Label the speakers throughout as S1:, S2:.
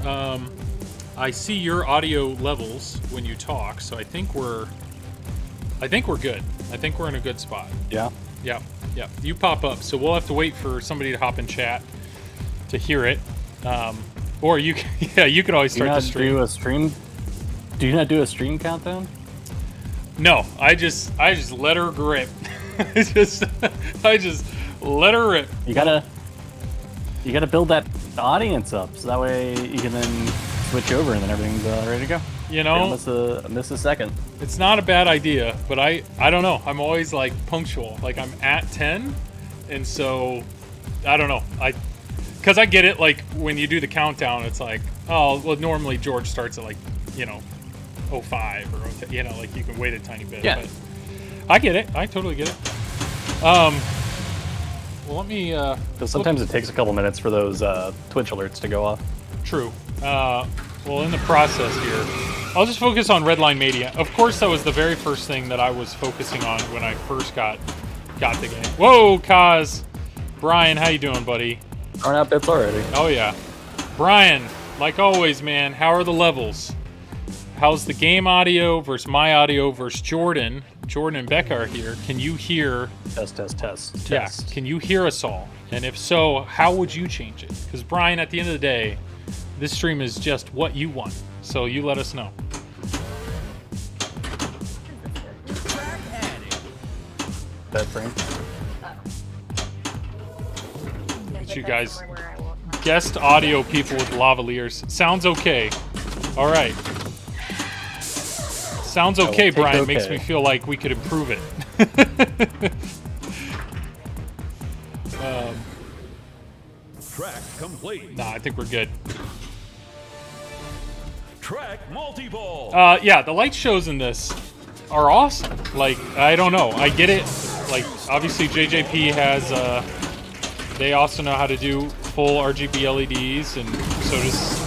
S1: I see your audio levels when you talk, so I think we're good. I think we're in a good spot.
S2: Yeah.
S1: Yeah. You pop up, so we'll have to wait for somebody to hop in chat to hear it. Or you could always start the stream.
S2: Do you not do a stream countdown?
S1: No, I just let her grip. I just let her rip.
S2: You gotta build that audience up, so that way you can then switch over and then everything's ready to go.
S1: You know,
S2: miss a second.
S1: It's not a bad idea, but I don't know. I'm always like punctual. Like I'm at 10, and so I don't know. Because I get it. Like when you do the countdown, it's like, oh, well, normally George starts at like 05 or like you can wait a tiny bit.
S2: Yeah.
S1: But I get it. I totally get it. Well, let me.
S2: Because sometimes it takes a couple minutes for those Twitch alerts to go off. True.
S1: Well, in the process here, I'll just focus on Redline Media. Of course, that was the very first thing that I was focusing on when I first got the game. Whoa, Kaz. Brian, how you doing, buddy?
S2: Throwing out bits already.
S1: Oh, yeah. Brian, like always, man, how are the levels? How's the game audio versus my audio versus Jordan? Jordan and Becca are here. Can you hear...
S2: Test.
S1: Yeah, can you hear us all? And if so, how would you change it? Because, Brian, at the end of the day, this stream is just what you want. So you let us know.
S2: Bed frame.
S1: You guys, guest audio people with lavaliers. Sounds okay. All right. Sounds okay, Brian.
S2: Okay.
S1: Makes me feel like we could improve it.
S3: Track complete.
S1: Nah, I think we're good.
S3: Track multi-ball.
S1: Yeah, the light shows in this are awesome. Like, I don't know. I get it. Like, obviously JJP has, they also know how to do full RGB LEDs, and so does,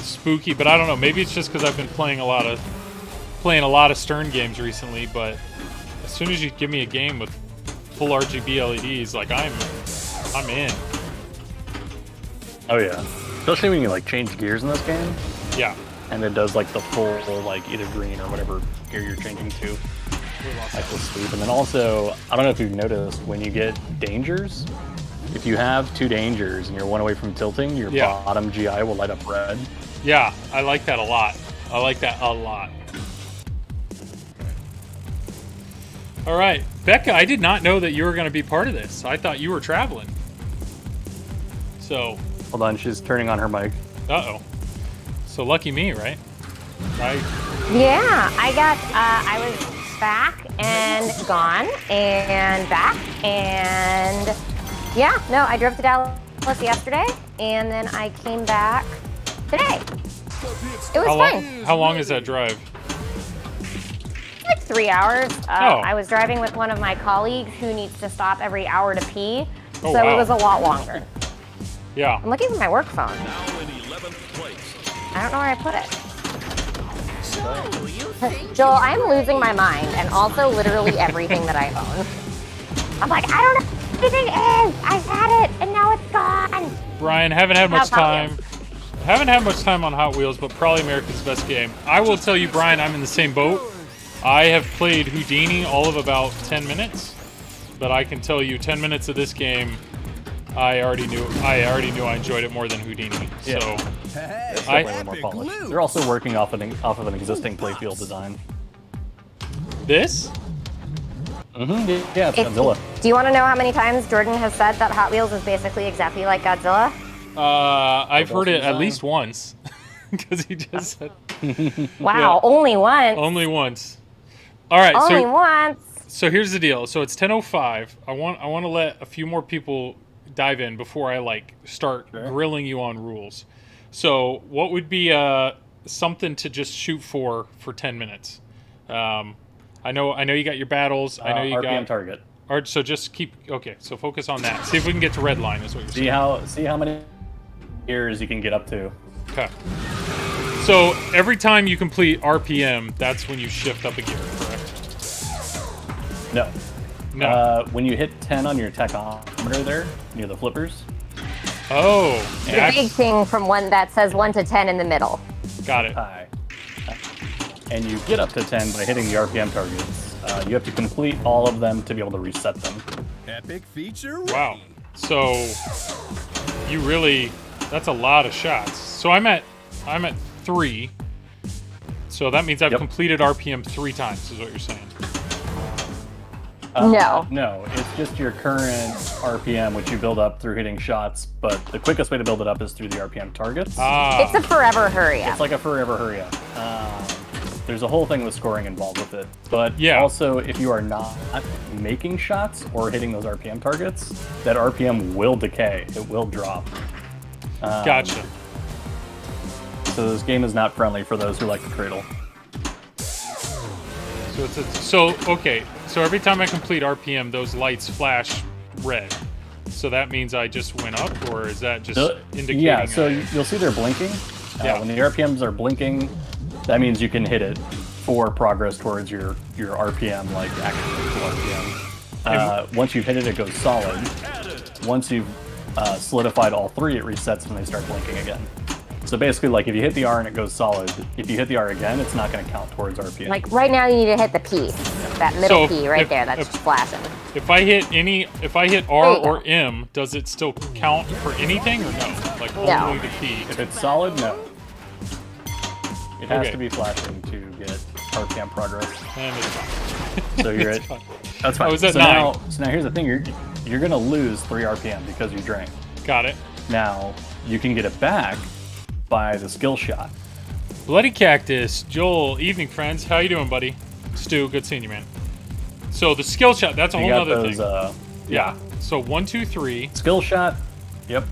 S1: Spooky. But I don't know. Maybe it's just because I've been playing a lot of Stern games recently. But as soon as you give me a game with full RGB LEDs, like I'm in.
S2: Oh yeah, especially when you like change gears in this game.
S1: Yeah.
S2: And it does like the full like either green or whatever gear you're changing to. Like the sweep. And then also, I don't know if you've noticed, when you get dangers, if you have 2 dangers and you're 1 away from tilting, your bottom GI will light up red.
S1: Yeah, I like that a lot. All right, Becca, I did not know that you were going to be part of this. I thought you were traveling. So.
S2: Hold on, she's turning on her mic.
S1: Uh-oh. So lucky me, right?
S4: Yeah, I was back and gone and back and I drove to Dallas yesterday and then I came back today. It was fine.
S1: How long is that drive?
S4: Like 3 hours. I was driving with one of my colleagues who needs to stop every hour to pee, so it was a lot longer.
S1: Yeah.
S4: I'm looking for my work phone.
S3: Now in 11th place.
S4: I don't know where I put it. Joel, I'm losing my mind, and also literally everything that I own. I'm like, I don't know what everything is. I had it, and now it's gone.
S1: Brian, haven't had much time. Haven't had much time on Hot Wheels, but probably America's best game. I will tell you, Brian, I'm in the same boat. I have played Houdini all of about 10 minutes, but I can tell you 10 minutes of this game, I already knew I enjoyed it more than Houdini.
S2: Yeah.
S1: So
S2: It's definitely more polished. They're also working off of an existing playfield design.
S1: This?
S2: Mm-hmm. Yeah, it's Godzilla.
S4: Do you want to know how many times Jordan has said that Hot Wheels is basically exactly like Godzilla?
S1: I've heard it at least once, because he just said.
S4: Wow, only once.
S1: Only once. All right.
S4: Only once.
S1: So here's the deal. So it's 10:05. I want to let a few more people dive in before I start grilling you on rules. So what would be something to just shoot for 10 minutes? I know you got your battles. I know you
S2: RPM
S1: got
S2: target.
S1: All right, so just so focus on that. See if we can get to red line is what you're saying.
S2: See how many gears you can get up to.
S1: Okay. So every time you complete RPM, that's when you shift up a gear, correct?
S2: No. When you hit 10 on your tachometer there, near the flippers,
S1: Oh,
S4: The big thing from one that says 1 to 10 in the middle.
S1: got it.
S2: High. And you get up to 10 by hitting the RPM targets. You have to complete all of them to be able to reset them.
S3: Epic feature.
S1: Wow. So you really, that's a lot of shots. So I'm at 3. So that means I've
S2: Yep.
S1: completed RPM 3 times, is what you're saying.
S4: No.
S2: No, it's just your current RPM, which you build up through hitting shots, but the quickest way to build it up is through the RPM targets.
S4: It's a forever hurry up.
S2: It's like a forever hurry up. There's a whole thing with scoring involved with it. But
S1: Yeah.
S2: also, if you are not making shots or hitting those RPM targets, that RPM will decay. It will drop.
S1: Gotcha.
S2: So this game is not friendly for those who like to cradle.
S1: Okay. So every time I complete RPM, those lights flash red. So that means I just went up, or is that just indicating?
S2: Yeah, so you'll see they're blinking.
S1: Yeah.
S2: When the RPMs are blinking, that means you can hit it for progress towards your RPM, like actual RPM. Once you've hit it, it goes solid. Once you've solidified all 3, it resets when they start blinking again. So basically, like, if you hit the R and it goes solid, if you hit the R again, it's not going to count towards RPM.
S4: Like right now, you need to hit the P, that middle
S1: So
S4: P right
S1: if-
S4: there. That's
S1: if-
S4: just flashing.
S1: If I hit R
S4: There you go.
S1: or M, does it still count for anything or no? Like
S4: No.
S1: only the P.
S2: If it's solid, no. It has
S1: Okay.
S2: to be flashing to get RPM progress.
S1: And it's fine.
S2: So you're
S1: It's
S2: at.
S1: fine.
S2: That's fine.
S1: I was at
S2: so
S1: 9.
S2: now here's the thing: you're gonna lose 3 RPM because you drank.
S1: Got it.
S2: Now you can get it back by the skill shot.
S1: Bloody Cactus, Joel, evening friends. How you doing, buddy? Stu, good seeing you, man. So the skill shot, that's a
S2: You
S1: whole
S2: got
S1: other
S2: those.
S1: thing. Yeah. So 1, 2, 3.
S2: Skill shot. Yep.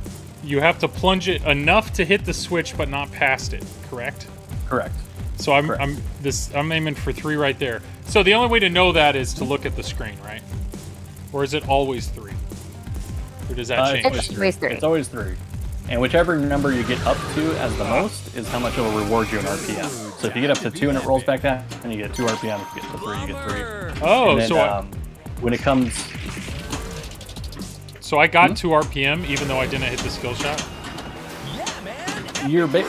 S1: You have to plunge it enough to hit the switch, but not past it. Correct.
S2: Correct.
S1: So I'm
S2: Correct.
S1: I'm aiming for 3 right there. So the only way to know that is to look at the screen, right? Or is it always 3? Or does that change?
S4: It's always 3.
S2: It's always 3. And whichever number you get up to as the most is how much it will reward you in RPM. So if you get up to 2 and it rolls back down, then you get 2 RPM. If you get to 3, you get 3.
S1: Oh,
S2: And then,
S1: so
S2: when it comes,
S1: I got 2 RPM even though I didn't hit the skill shot.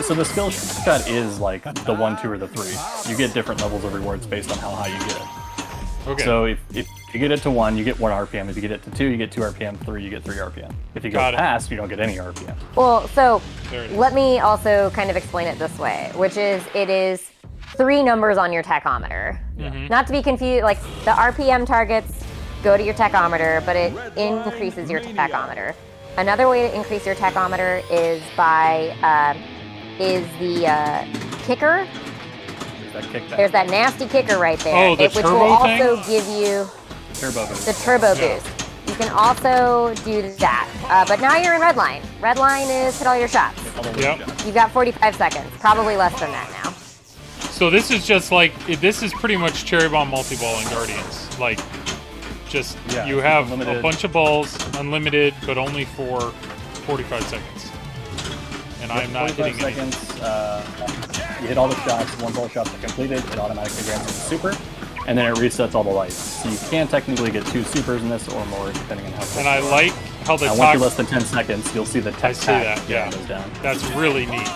S2: so the skill shot is like the 1, 2, or the 3. You get different levels of rewards based on how high you get it.
S1: Okay.
S2: So if you get it to 1, you get 1 RPM. If you get it to 2, you get 2 RPM. 3, you get 3 RPM. If you go
S1: Got it.
S2: past, you don't get any RPM.
S4: Well, so
S1: There it is.
S4: let me also kind of explain it this way, which is it is 3 numbers on your tachometer.
S1: Mm-hmm.
S4: Not to be confused, like the RPM targets go to your tachometer, but it increases your tachometer. Another way to increase your tachometer is by the kicker.
S2: That kickback.
S4: There's that nasty kicker right there,
S1: Oh, the
S4: which will
S1: turbo thing?
S4: also give you
S2: Turbo boost.
S4: the turbo
S1: Yeah.
S4: boost. You can also do that. But now you're in red line. Red line is hit all your shots.
S2: All the way
S1: Yep.
S2: down.
S4: You've got 45 seconds, probably less than that now.
S1: So this is just like this is pretty much Cherry Bomb multi-ball in Guardians. Like, just
S2: Yeah,
S1: you have
S2: unlimited.
S1: a bunch of balls, unlimited, but only for 45 seconds. And I'm not
S2: 45
S1: hitting anything.
S2: seconds, you hit all the shots. Once all the shots are completed, it automatically grants you a super, and then it resets all the lights. So you can technically get 2 supers in this or more, depending on how quick
S1: And I
S2: you are.
S1: like how the
S2: Now, once
S1: talk.
S2: you're less than 10 seconds, you'll see the
S1: I
S2: tech
S1: see
S2: pack
S1: that. Yeah,
S2: goes down.
S1: that's really neat.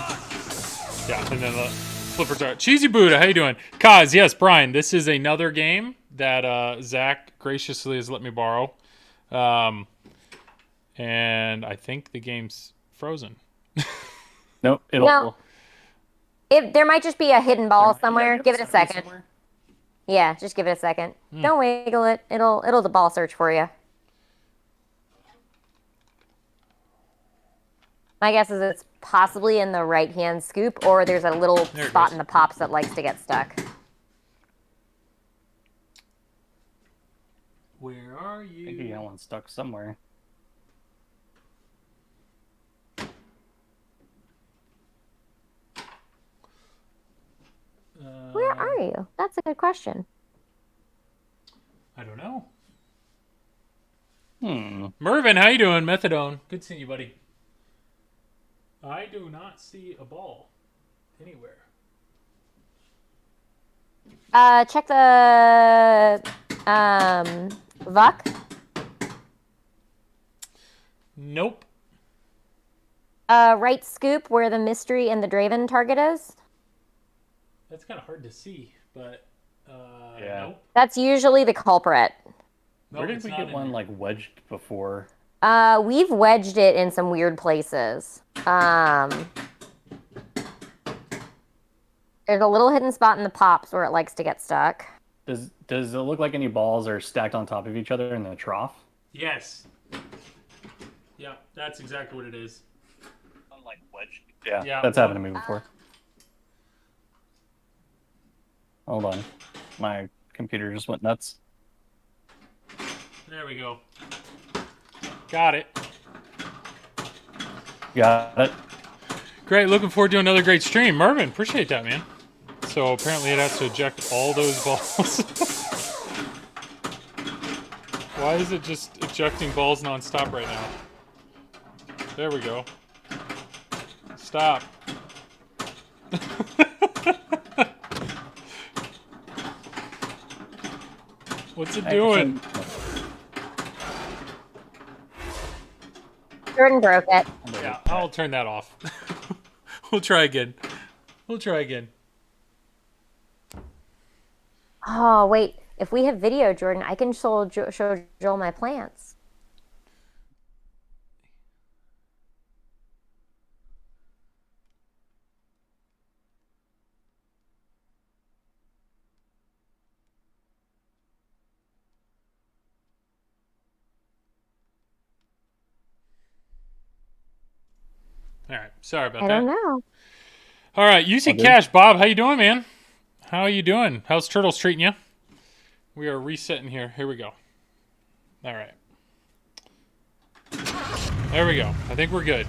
S1: Yeah, and then the flipper dart. Cheesy Buddha, how you doing? Kaz, yes, Brian. This is another game that Zach graciously has let me borrow, and I think the game's frozen.
S2: Nope, it'll.
S4: No. There might just be a hidden ball somewhere.
S2: Yeah,
S4: Give it a
S2: somewhere.
S4: second. Yeah, just give it a second. Don't wiggle it. It'll the ball search for you. My guess is it's possibly in the right-hand scoop, or there's a little
S1: There it
S4: spot
S1: goes.
S4: in the pops that likes to get stuck.
S1: Where are
S2: I think you
S1: you?
S2: got one stuck somewhere.
S4: Where are you? That's a good question.
S1: I don't know.
S2: Hmm.
S1: Mervin, how you doing? Methadone. Good seeing you, buddy. I do not see a ball anywhere.
S4: Check the VUC.
S1: Nope.
S4: Right scoop where the mystery and the Draven target is.
S1: That's kind of hard to see, but
S2: Yeah.
S1: nope.
S4: That's usually the culprit.
S2: Where did we get one like wedged before?
S4: We've wedged it in some weird places. There's a little hidden spot in the pops where it likes to get stuck.
S2: Does it look like any balls are stacked on top of each other in the trough?
S1: Yes. Yeah, that's exactly what it is.
S2: Like wedged. Yeah,
S1: Yeah,
S2: that's
S1: well-
S2: happened to me before. Hold on, my computer just went nuts.
S1: There we go. Got it.
S2: Got it.
S1: Great. Looking forward to another great stream. Mervin, appreciate that, man. So apparently it has to eject all those balls. Why is it just ejecting balls nonstop right now? There we go. Stop. What's it doing?
S4: Jordan broke it.
S1: Yeah, I'll turn that off. We'll try again. We'll try again.
S4: Oh, wait. If we have video, Jordan, I can show Joel my plants.
S1: All right. Sorry about
S4: I
S1: that.
S4: don't know.
S1: All right. UC Cash, Bob, how you doing, man? How are you doing? How's Turtles treating you? We are resetting here. Here we go. All right. There we go. I think we're good.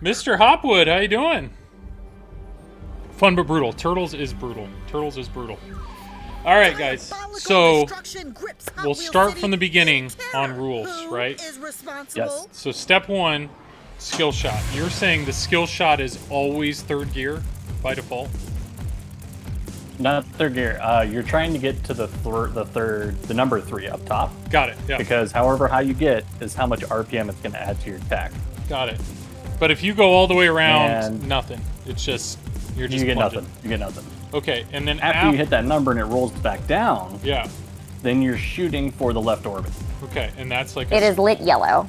S1: Mr. Hopwood, how you doing? Fun but brutal. Turtles is brutal. Turtles is brutal. All right, guys. So we'll start from the beginning on rules, right?
S2: Yes.
S1: So step one, skill shot. You're saying the skill shot is always third gear by default?
S2: Not third gear. You're trying to get to the number 3 up top.
S1: Got it. Yeah.
S2: Because however high you get is how much RPM it's going to add to your attack.
S1: Got it. But if you go all the way around,
S2: And
S1: nothing. It's just you're just
S2: You get
S1: plunging.
S2: nothing. You get nothing.
S1: Okay, and then
S2: After you hit that number and it rolls back down,
S1: yeah.
S2: then you're shooting for the left orbit.
S1: Okay, and that's like
S4: It is lit yellow.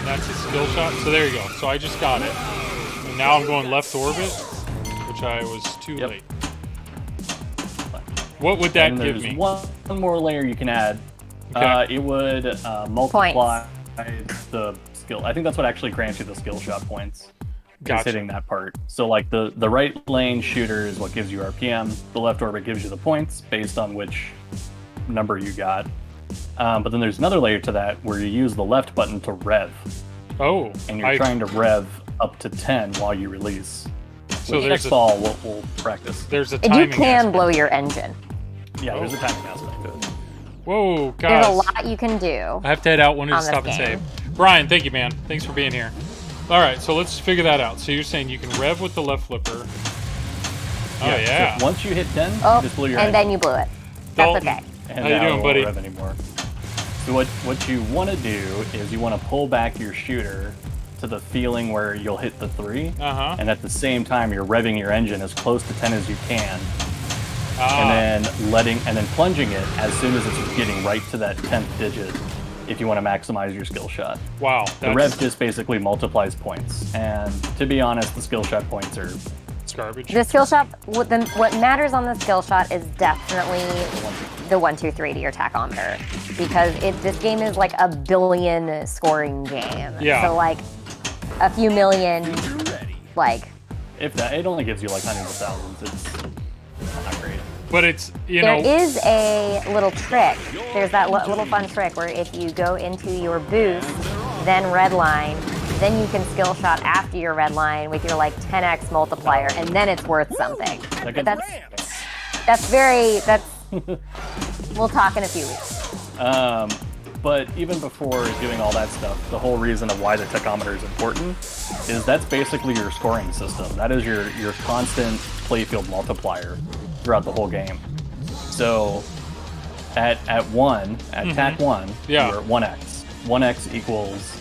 S1: that's a skill shot. So there you go. So I just got it. And now I'm going left orbit, which I was too
S2: Yep.
S1: late. What would that
S2: And
S1: give
S2: there's
S1: me?
S2: one more layer you can add.
S1: Okay.
S2: It would multiply the skill. I think that's what actually grants you the skill shot points.
S1: Gotcha.
S2: Is hitting that part. So like the right lane shooter is what gives you RPM. The left orbit gives you the points based on which number you got. But then there's another layer to that where you use the left button to rev,
S1: Oh,
S2: and you're trying to rev up to 10 while you release.
S1: so
S2: Which
S1: there's
S2: next
S1: a,
S2: fall we'll practice.
S1: there's a
S4: And
S1: timing
S4: you can
S1: aspect.
S4: blow your engine.
S2: Yeah, there's a timing aspect to it.
S1: Whoa,
S4: There's a
S1: guys.
S4: lot you can do.
S1: I have to head out. Wanted to
S4: on this
S1: stop and
S4: game.
S1: save. Brian, thank you, man. Thanks for being here. All right, so let's figure that out. So you're saying you can rev with the left flipper. Oh, yeah.
S2: So once you hit 10,
S4: Oh,
S2: you just blow your
S4: and
S2: engine.
S4: then you blew it. That's
S1: Dalton.
S4: okay.
S2: And
S1: How you
S2: now
S1: doing,
S2: it won't
S1: buddy?
S2: rev anymore. So what you want to do is you want to pull back your shooter to the feeling where you'll hit the 3,
S1: Uh-huh.
S2: and at the same time you're revving your engine as close to 10 as you can,
S1: Ah,
S2: and then plunging it as soon as it's getting right to that 10th digit. If you want to maximize your skill shot,
S1: wow.
S2: the rev just basically multiplies points. And to be honest, the skill shot points are
S1: It's garbage.
S4: The skill shot, what matters on the skill shot is definitely the 1, 2, 3 to your tachometer, because this game is like a billion scoring game.
S1: Yeah.
S4: So like a few million, like
S2: if that it only gives you like hundreds of thousands. It's not great.
S1: But it's,
S4: there is a little trick. There's that little fun trick where if you go into your boost, then red line, then you can skill shot after your red line with your like 10x multiplier, and then it's worth something. But that's we'll talk in a few weeks.
S2: But even before doing all that stuff, the whole reason of why the tachometer is important is that's basically your scoring system. That is your constant playfield multiplier throughout the whole game. So at TAC 1,
S1: Yeah.
S2: you're at 1x. 1x equals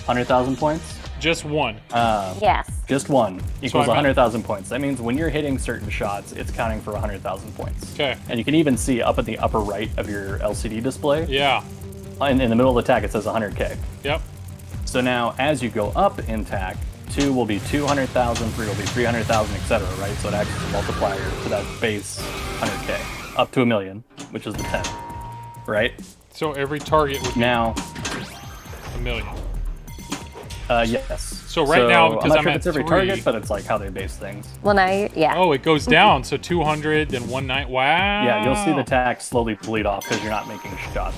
S2: 100,000 points.
S1: Just one.
S4: Yes.
S2: Just one equals
S1: I meant-
S2: 100,000 points. That means when you're hitting certain shots, it's counting for 100,000 points.
S1: Okay.
S2: And you can even see up at the upper right of your LCD display,
S1: Yeah.
S2: in the middle of the TAC, it says 100K.
S1: Yep.
S2: So now, as you go up in TAC, 2 will be 200,000, 3 will be 300,000, etc., right? So it acts as a multiplier to that base 100K, up to 1 million, which is the 10, right?
S1: So every target would be
S2: Now,
S1: 1 million.
S2: yes.
S1: So right now, because
S2: I'm not
S1: I'm
S2: sure
S1: at
S2: if it's every
S1: 3.
S2: target, but it's like how they base things.
S4: Well, now yeah.
S1: Oh, it goes down. So 200, then 190. Wow.
S2: Yeah, you'll see the TAC slowly bleed off because you're not making shots.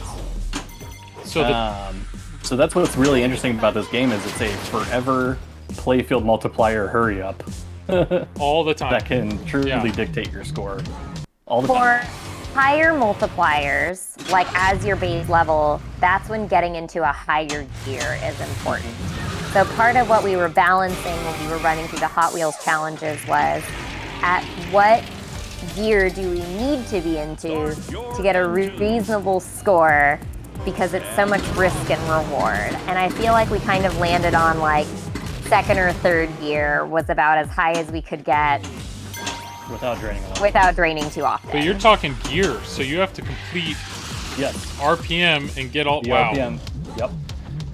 S1: So the,
S2: So that's what's really interesting about this game is it's a forever playfield multiplier hurry up
S1: all the time.
S2: that can truly
S1: Yeah.
S2: dictate your score all the
S4: For
S2: time.
S4: higher multipliers, like as your base level, that's when getting into a higher gear is important. So part of what we were balancing when we were running through the Hot Wheels challenges was at what gear do we need to be into to get a reasonable score, because it's so much risk and reward. And I feel like we kind of landed on like second or third gear was about as high as we could get
S2: Without draining a lot.
S4: without draining too often.
S1: But you're talking gear, so you have to complete
S2: Yes.
S1: RPM and get all.
S2: The
S1: Wow.
S2: RPM. Yep.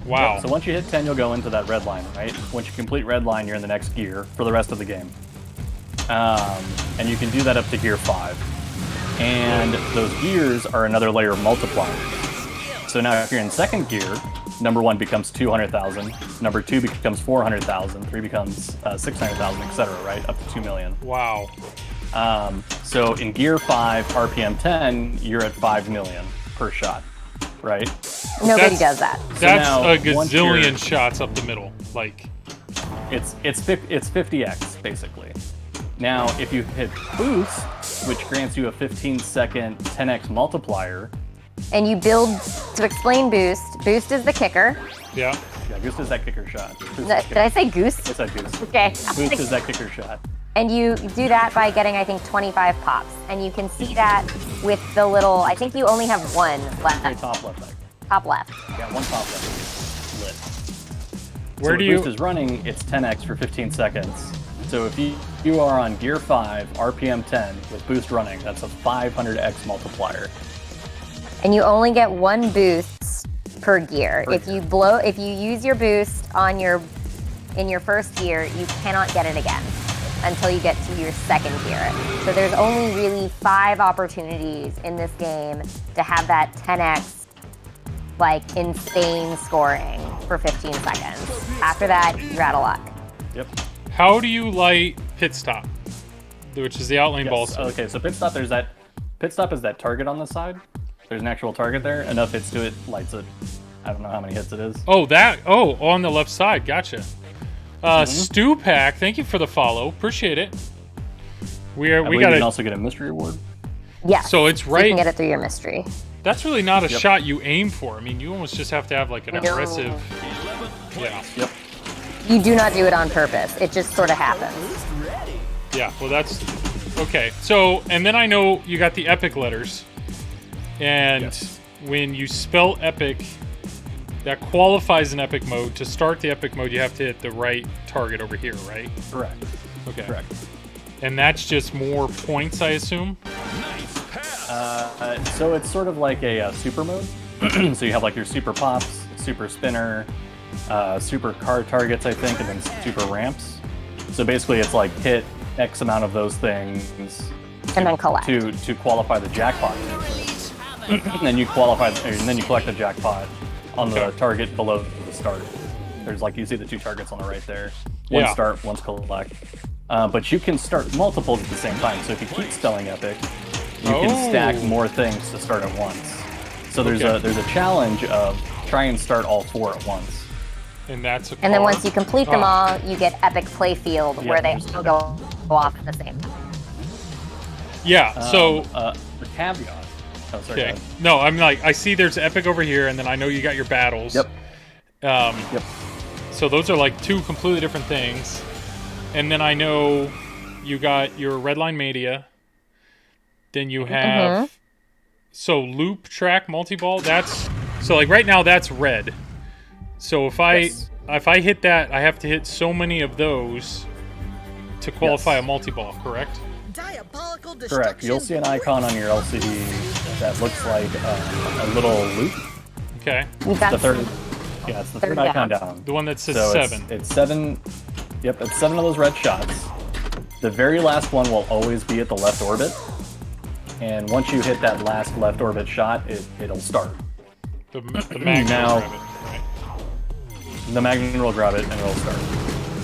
S1: Wow.
S2: So once you hit 10, you'll go into that red line, right? Once you complete red line, you're in the next gear for the rest of the game. And you can do that up to gear 5. And those gears are another layer of multipliers. So now if you're in second gear, number 1 becomes 200,000, number 2 becomes 400,000, 3 becomes 600,000, etc., right? Up to 2 million.
S1: Wow.
S2: So in gear 5, RPM 10, you're at 5 million per shot, right?
S4: Nobody
S1: That's-
S4: does that.
S1: That's
S2: now,
S1: a
S2: once
S1: gazillion
S2: you're-
S1: shots up the middle. Like,
S2: It's 50x basically. Now, if you hit boost, which grants you a 15-second 10x multiplier,
S4: And you build, to explain boost, boost is the kicker.
S1: yeah.
S2: yeah, boost is that kicker shot. Boost is
S4: Did I say goose?
S2: It's that goose.
S4: Okay.
S2: Boost is that kicker shot.
S4: And you do that by getting, I think, 25 pops. And you can see that with the little, I think you only have one
S2: Very
S4: left,
S2: top left leg.
S4: top left.
S2: Yeah, one top left lit.
S1: Where
S2: so
S1: do
S2: when
S1: you?
S2: boost is running, it's 10x for 15 seconds. So if you are on gear 5, RPM 10 with boost running, that's a 500x multiplier.
S4: And you only get one boost per gear. If you use your boost on in your first gear, you cannot get it again until you get to your second gear. So there's only really 5 opportunities in this game to have that 10x like insane scoring for 15 seconds. After that, you're out of luck.
S2: Yep.
S1: How do you light pit stop, which is the outlane ball?
S2: Yes. Okay, so pit stop, pit stop is that target on the side. There's an actual target there. Enough hits to it, lights it. I don't know how many hits it is.
S1: Oh, that. Oh, on the left side. Gotcha. Stu Pack, thank you for the follow. Appreciate it. We
S2: I believe
S1: got
S2: you can
S1: it.
S2: also get a mystery award.
S4: Yes.
S1: So it's
S4: You
S1: right.
S4: can get it through your mystery.
S1: That's really not a
S2: Yep.
S1: shot you aim for. I mean, you almost just have to have like an
S4: No.
S1: aggressive. Yeah.
S2: Yep.
S4: You do not do it on purpose. It just sort of happens.
S1: Yeah. Well, that's okay. So, and then I know you got the epic letters, and
S2: Yes.
S1: when you spell epic, that qualifies an epic mode. To start the epic mode, you have to hit the right target over here, right?
S2: Correct.
S1: Okay.
S2: Correct.
S1: And that's just more points, I assume.
S2: So it's sort of like a super mode. So you have like your super pops, super spinner, super car targets, I think, and then super ramps. So basically, it's like hit X amount of those things
S4: And then collect.
S2: to qualify the jackpot. and then you collect the jackpot on the
S1: Okay.
S2: target below the start. There's like you see the 2 targets on the right there. One
S1: Yeah.
S2: start, one's collect. But you can start multiples at the same time. So if you keep spelling epic, you can stack
S1: Oh.
S2: more things to start at once. So there's
S1: Okay.
S2: a challenge of try and start all 4 at once.
S1: And that's a
S4: And then
S1: card.
S4: once you complete them
S1: Oh.
S4: all, you get epic playfield
S2: Yeah,
S4: where they
S2: there's
S4: all go off at the same time.
S1: Yeah. So.
S2: The caveat. Oh, sorry.
S1: Okay.
S2: go ahead.
S1: No, I'm like, I see there's epic over here, and then I know you got your battles.
S2: Yep. Yep.
S1: So those are like 2 completely different things. And then I know you got your Redline Mania. Then you have so loop track multi-ball. That's so like right now that's red. So if I
S2: Yes.
S1: if I hit that, I have to hit so many of those to qualify
S2: Yes.
S1: a multi-ball, correct?
S5: Diabolical
S2: Correct. You'll see an icon on your LCD that looks like a little loop.
S1: Okay.
S4: You've got
S2: The third,
S4: some-
S2: yeah, it's the
S4: Third
S2: third icon
S4: down.
S2: down.
S1: The one that says
S2: So
S1: 7.
S2: It's 7. Yep, it's 7 of those red shots. The very last one will always be at the left orbit, and once you hit that last left orbit shot, it'll start.
S1: The magnet
S2: Now-
S1: rabbit, right?
S2: The magnet will grab it and it'll start.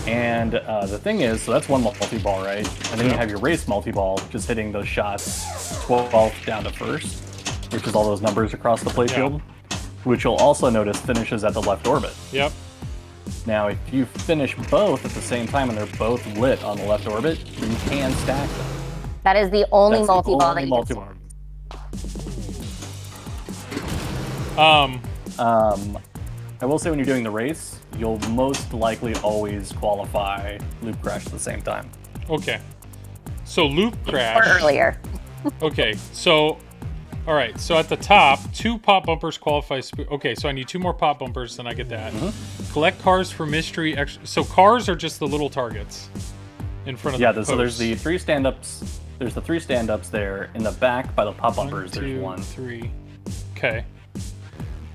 S2: And the thing is, so that's one multi-ball, right? And then you have your race multi-ball, just hitting those shots 12th down to 1st, which is all those numbers across the playfield, which you'll also notice finishes at the left orbit.
S1: Yep.
S2: Now, if you finish both at the same time and they're both lit on the left orbit, you can stack them.
S4: That is the only
S2: That's the
S4: multi-ball that
S2: only
S4: you
S2: multi-ball. I will say when you're doing the race, you'll most likely always qualify loop crash at the same time.
S1: Okay. So loop
S4: or
S1: crash.
S4: earlier.
S1: Okay. So, all right. So at the top, 2 pop bumpers qualify. Okay. So I need 2 more pop bumpers, then I get that. Collect cars for mystery. So cars are just the little targets in front of
S2: Yeah,
S1: the
S2: so there's
S1: posts.
S2: the 3 stand-ups. There's the 3 stand-ups there. In the back by the pop bumpers,
S1: 1,
S2: there's
S1: 2,
S2: 1.
S1: 3. Okay.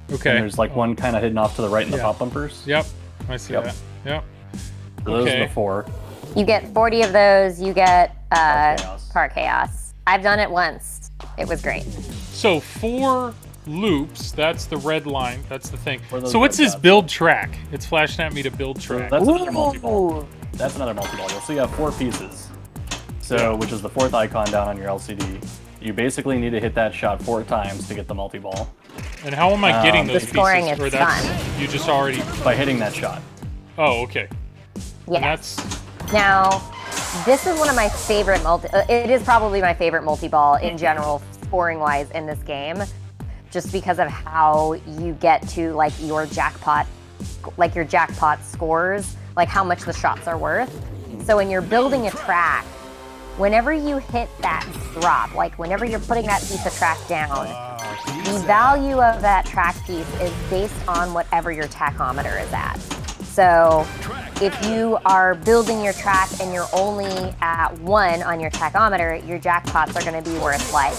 S2: And
S1: Okay.
S2: there's like one kind of hidden off to the right in the
S1: Yeah.
S2: pop bumpers.
S1: Yep. I see
S2: Yep.
S1: that. Yep.
S2: So those
S1: Okay.
S2: are the 4.
S4: You get 40 of those. You get
S2: Chaos.
S4: car chaos. I've done it once. It was great.
S1: So 4 loops. That's the red line. That's the thing.
S2: Or those
S1: So what's
S2: red
S1: this
S2: dots.
S1: build track? It's flashing at me to build
S2: So
S1: track.
S2: that's another multi-ball.
S4: Ooh.
S2: That's another multi-ball. You'll see you have 4 pieces. So,
S1: Yeah.
S2: which is the 4th icon down on your LCD. You basically need to hit that shot 4 times to get the multi-ball
S1: And how am I getting
S2: The
S1: those
S4: scoring
S1: pieces?
S4: is
S1: Or that's
S4: fun.
S1: you just already.
S2: by hitting that shot.
S1: Oh, okay. And
S4: Yes.
S1: that's
S4: Now, this is one of my favorite it is probably my favorite multi-ball in general, scoring-wise in this game, just because of how you get to like your jackpot scores, like how much the shots are worth. So when you're building a track, whenever you hit that drop, like whenever you're putting that piece of track down, the value of that track piece is based on whatever your tachometer is at. So if you are building your track and you're only at 1 on your tachometer, your jackpots are going to be worth like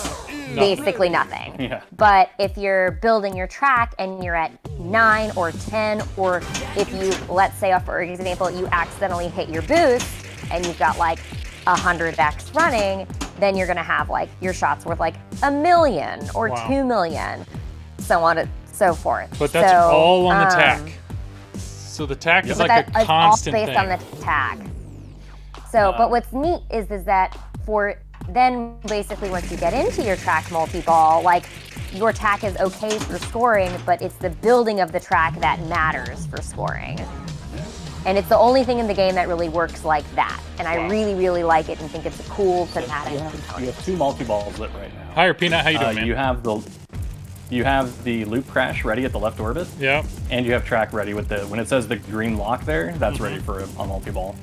S4: basically nothing.
S2: Yeah.
S4: But if you're building your track and you're at 9 or 10, or if you, let's say, for example, you accidentally hit your boost and you've got like 100x running, then you're going to have like your shots worth like $1 million or
S1: Wow.
S4: $2 million, so on and so forth.
S1: but that's
S4: So,
S1: all on the tack. So the tack is
S4: but
S1: like
S4: that
S1: a
S4: is all
S1: constant
S4: based
S1: thing.
S4: on the tag. So, but what's neat is that for then basically once you get into your track multi-ball, like your tack is okay for scoring, but it's the building of the track that matters for scoring. And it's the only thing in the game that really works like that. And I really, really like it and think it's a cool thematic
S2: You
S4: component.
S2: have 2 multi-balls lit right now.
S1: Hi, Peanut. How you doing, man?
S2: You have the loop crash ready at the left orbit,
S1: Yeah.
S2: and you have track ready with the when it says the green lock there. That's
S1: Mm-hmm.
S2: ready for a multi-ball.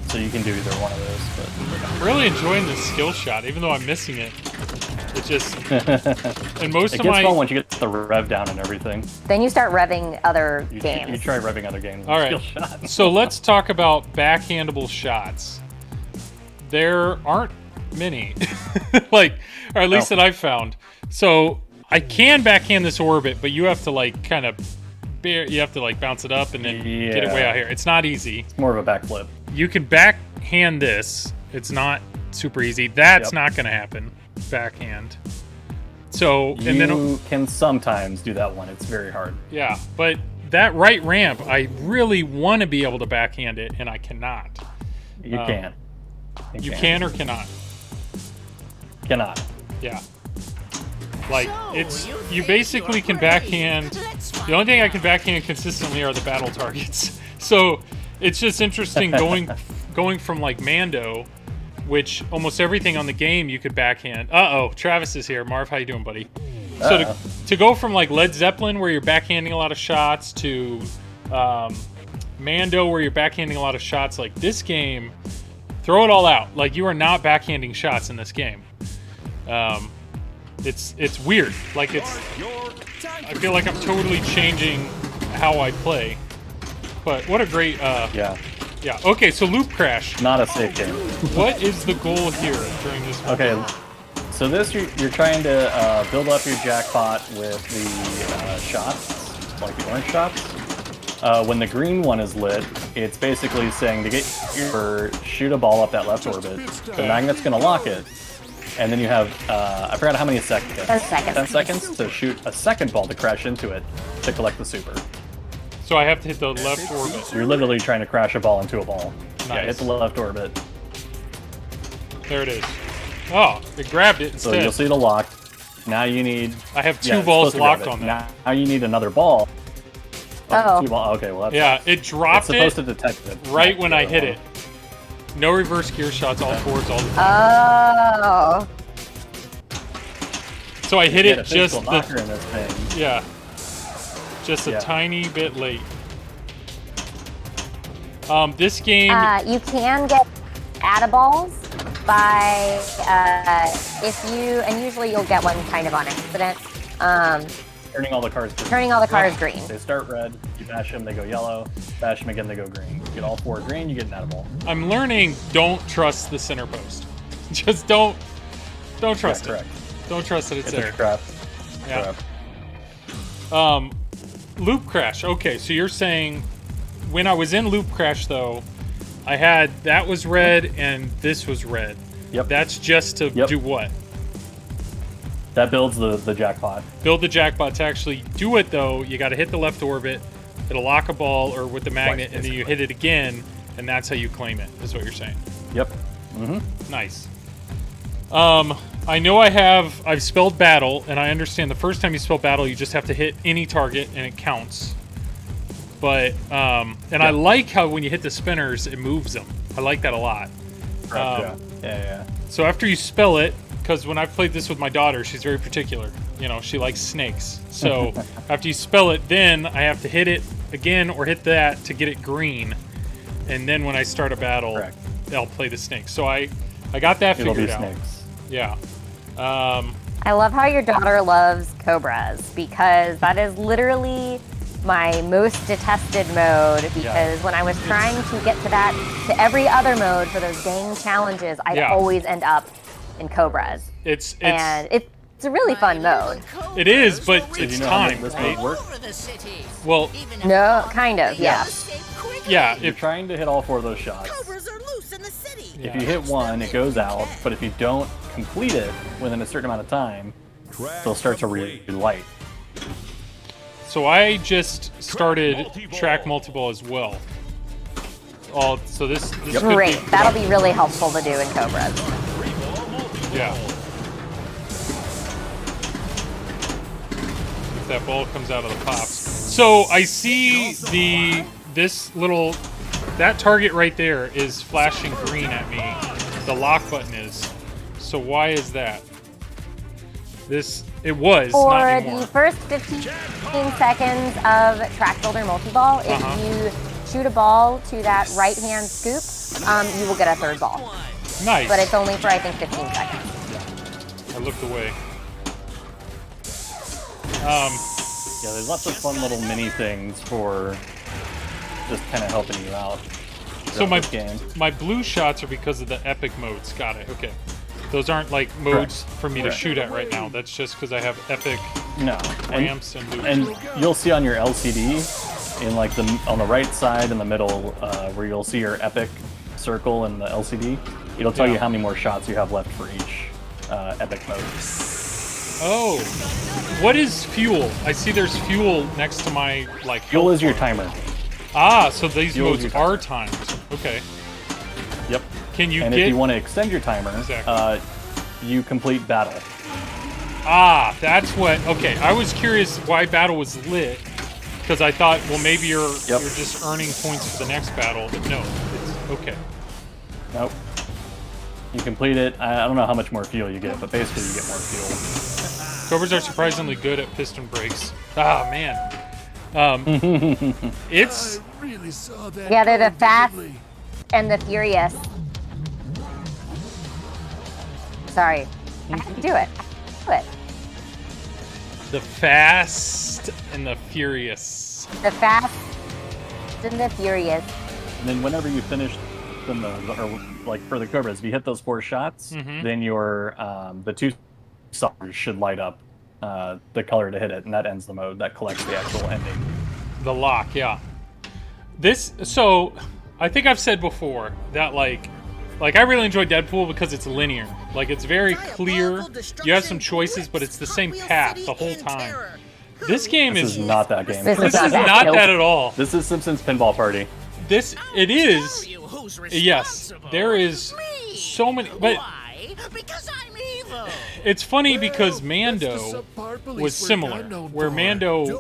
S2: So you can do either one of those. But
S1: I'm really enjoying this skill shot, even though I'm missing it. It just and most
S2: it
S1: of
S2: gets
S1: my
S2: fun once you get the rev down and everything.
S4: Then you start revving other
S2: You
S4: games.
S2: try revving other games. With
S1: All right.
S2: Skill shot.
S1: So let's talk about backhandable shots. There aren't many, like, or at least
S2: No.
S1: that I've found. So I can backhand this orbit, but you have to like kind of, you have to like bounce it up and then get it way
S2: Yeah.
S1: out here. It's not easy.
S2: It's more of a backflip.
S1: You can backhand this. It's not super easy. That's
S2: Yep.
S1: not going to happen. Backhand. So and
S2: You
S1: then
S2: can sometimes do that one. It's very hard.
S1: yeah, but that right ramp, I really want to be able to backhand it, and I cannot.
S2: You can.
S1: You can or cannot.
S2: Cannot.
S1: Yeah. Like it's you basically can backhand. The only thing I can backhand consistently are the battle targets. So it's just interesting going from like Mando, which almost everything on the game you could backhand. Travis is here. Marv, how you doing, buddy? So to go from like Led Zeppelin, where you're backhanding a lot of shots, to Mando, where you're backhanding a lot of shots, like this game, throw it all out. Like you are not backhanding shots in this game. It's weird. Like I feel like I'm totally changing how I play. But what a great,
S2: Yeah,
S1: yeah. Okay, so loop crash.
S2: not a safe game.
S1: What is the goal here during this?
S2: Okay, so this you're trying to build up your jackpot with the shots, like the orange shots. When the green one is lit, it's basically saying to get your shoot a ball up that left orbit. The magnet's gonna lock it, and then you have I forgot how many seconds.
S4: 10 seconds.
S2: 10 seconds to shoot a second ball to crash into it to collect the super.
S1: So I have to hit the left orbit.
S2: So you're literally trying to crash a ball into a ball. Yeah,
S1: Nice.
S2: hit the left orbit.
S1: There it is. Oh, it grabbed it
S2: So
S1: instead.
S2: you'll see the locked. Now you need.
S1: I have
S2: yeah,
S1: two
S2: it's
S1: balls
S2: supposed to grab
S1: locked
S2: it.
S1: on that.
S2: Now you need another ball.
S4: Oh.
S2: Two ball. Okay, well that's.
S1: Yeah, it
S2: It's
S1: dropped
S2: supposed
S1: it
S2: to detect it.
S1: right when I hit it. No reverse gear shots, all forwards, all the time.
S4: Oh.
S1: So I hit
S2: Get a
S1: it just
S2: physical knocker in this thing.
S1: yeah, just a
S2: Yeah.
S1: tiny bit late. This game,
S4: You can get add-a-balls by if you, and usually you'll get one kind of on accident.
S2: Turning all the cars green.
S4: Turning all the cars green.
S2: They start red, you bash them, they go yellow. Bash them again, they go green. You get all four green, you get an edible.
S1: I'm learning. Don't trust the center post. Just don't trust
S2: Yeah,
S1: it.
S2: correct.
S1: Don't trust that it's
S2: It's a
S1: there.
S2: trap.
S1: Yeah.
S2: Trap.
S1: Loop crash. Okay, so you're saying when I was in loop crash though, I had that was red and this was red.
S2: Yep.
S1: That's just to
S2: Yep.
S1: do what?
S2: That builds the jackpot.
S1: Build the jackpot. To actually do it though, you got to hit the left orbit. It'll lock a ball or with the magnet, and then you hit it again, and that's how you claim it. Is what you're saying.
S2: Yep.
S1: Nice. I know I've spelled battle, and I understand the first time you spell battle, you just have to hit any target and it counts. But, and I like how when you hit the spinners, it moves them. I like that a lot.
S2: Correct, yeah.
S1: So after you spell it, because when I've played this with my daughter, she's very particular. You know, she likes snakes. So after you spell it, then I have to hit it again or hit that to get it green. And then when I start a battle,
S2: Correct.
S1: I'll play the snakes. So I got that
S2: It'll
S1: figured
S2: be
S1: out.
S2: snakes.
S1: Yeah.
S4: I love how your daughter loves cobras because that is literally my most detested mode because when I was trying to get to every other mode for those gang challenges, I'd always end up in cobras.
S1: It's
S4: And it's a really fun mode.
S1: it is, but
S2: Did
S1: it's
S2: you know how to
S1: time,
S2: make this
S1: right?
S2: mode work?
S1: Well,
S4: No, kind of, yeah.
S1: yeah.
S2: You're trying to hit all four of those shots.
S5: Cobras are loose in the city.
S2: If you hit one, it goes out, but if you don't complete it within a certain amount of time, they'll start to relight.
S1: So I just started track multi-ball as well. So this could be
S4: Great. That'll be really helpful to do in cobras.
S1: yeah. If that ball comes out of the pops. So I see that target right there is flashing green at me. The lock button is. So why is that? It was not
S4: For
S1: anymore.
S4: the first 15 seconds of track builder multi-ball, if you shoot a ball to that right-hand scoop, you will get a third ball.
S1: Nice.
S4: But it's only for, I think, 15 seconds.
S1: I looked away.
S2: Yeah, there's lots of fun little mini things for just kind of helping you out.
S1: So
S2: throughout this game.
S1: my blue shots are because of the epic modes. Got it. Okay. Those aren't like modes for me to
S2: Correct.
S1: shoot at right now. That's just because I have epic
S2: No.
S1: ramps and loops.
S2: And you'll see on your LCD, in like on the right side in the middle, where you'll see your epic circle in the LCD, it'll tell you how many more shots you have left for each epic mode.
S1: Oh, what is fuel? I see there's fuel next to my like.
S2: Fuel
S1: health
S2: is your
S1: bar.
S2: timer.
S1: Ah, so these
S2: Fuel is
S1: modes
S2: your
S1: are timed. Okay.
S2: Yep.
S1: Can you
S2: And
S1: get?
S2: if you want to extend your timer,
S1: Exactly.
S2: you complete battle.
S1: Ah, that's what. Okay, I was curious why battle was lit because I thought, well, maybe you're just earning points for the next battle, but no, it's okay.
S2: Nope. You complete it. I don't know how much more fuel you get, but basically you get more fuel.
S1: Cobras are surprisingly good at piston brakes. Ah, man. It's
S4: Yeah, they're the fast and the furious. Sorry. I have to do it. Do it.
S1: The Fast and the Furious.
S4: The Fast and the Furious.
S2: And then whenever you finish the mode, or like for the Cobras, if you hit those 4 shots, then your the 2 stars should light up the color to hit it, and that ends the mode. That collects the actual ending.
S1: The lock, yeah. So I think I've said before that like I really enjoy Deadpool because it's linear. Like it's very clear. You have some choices, but it's the same path the whole time. This game
S2: This is not that game.
S1: This is not that at all.
S2: This is Simpsons Pinball Party.
S1: It is. Yes, there is so many, but
S5: Because I'm evil.
S1: it's funny because Mando was similar, where Mando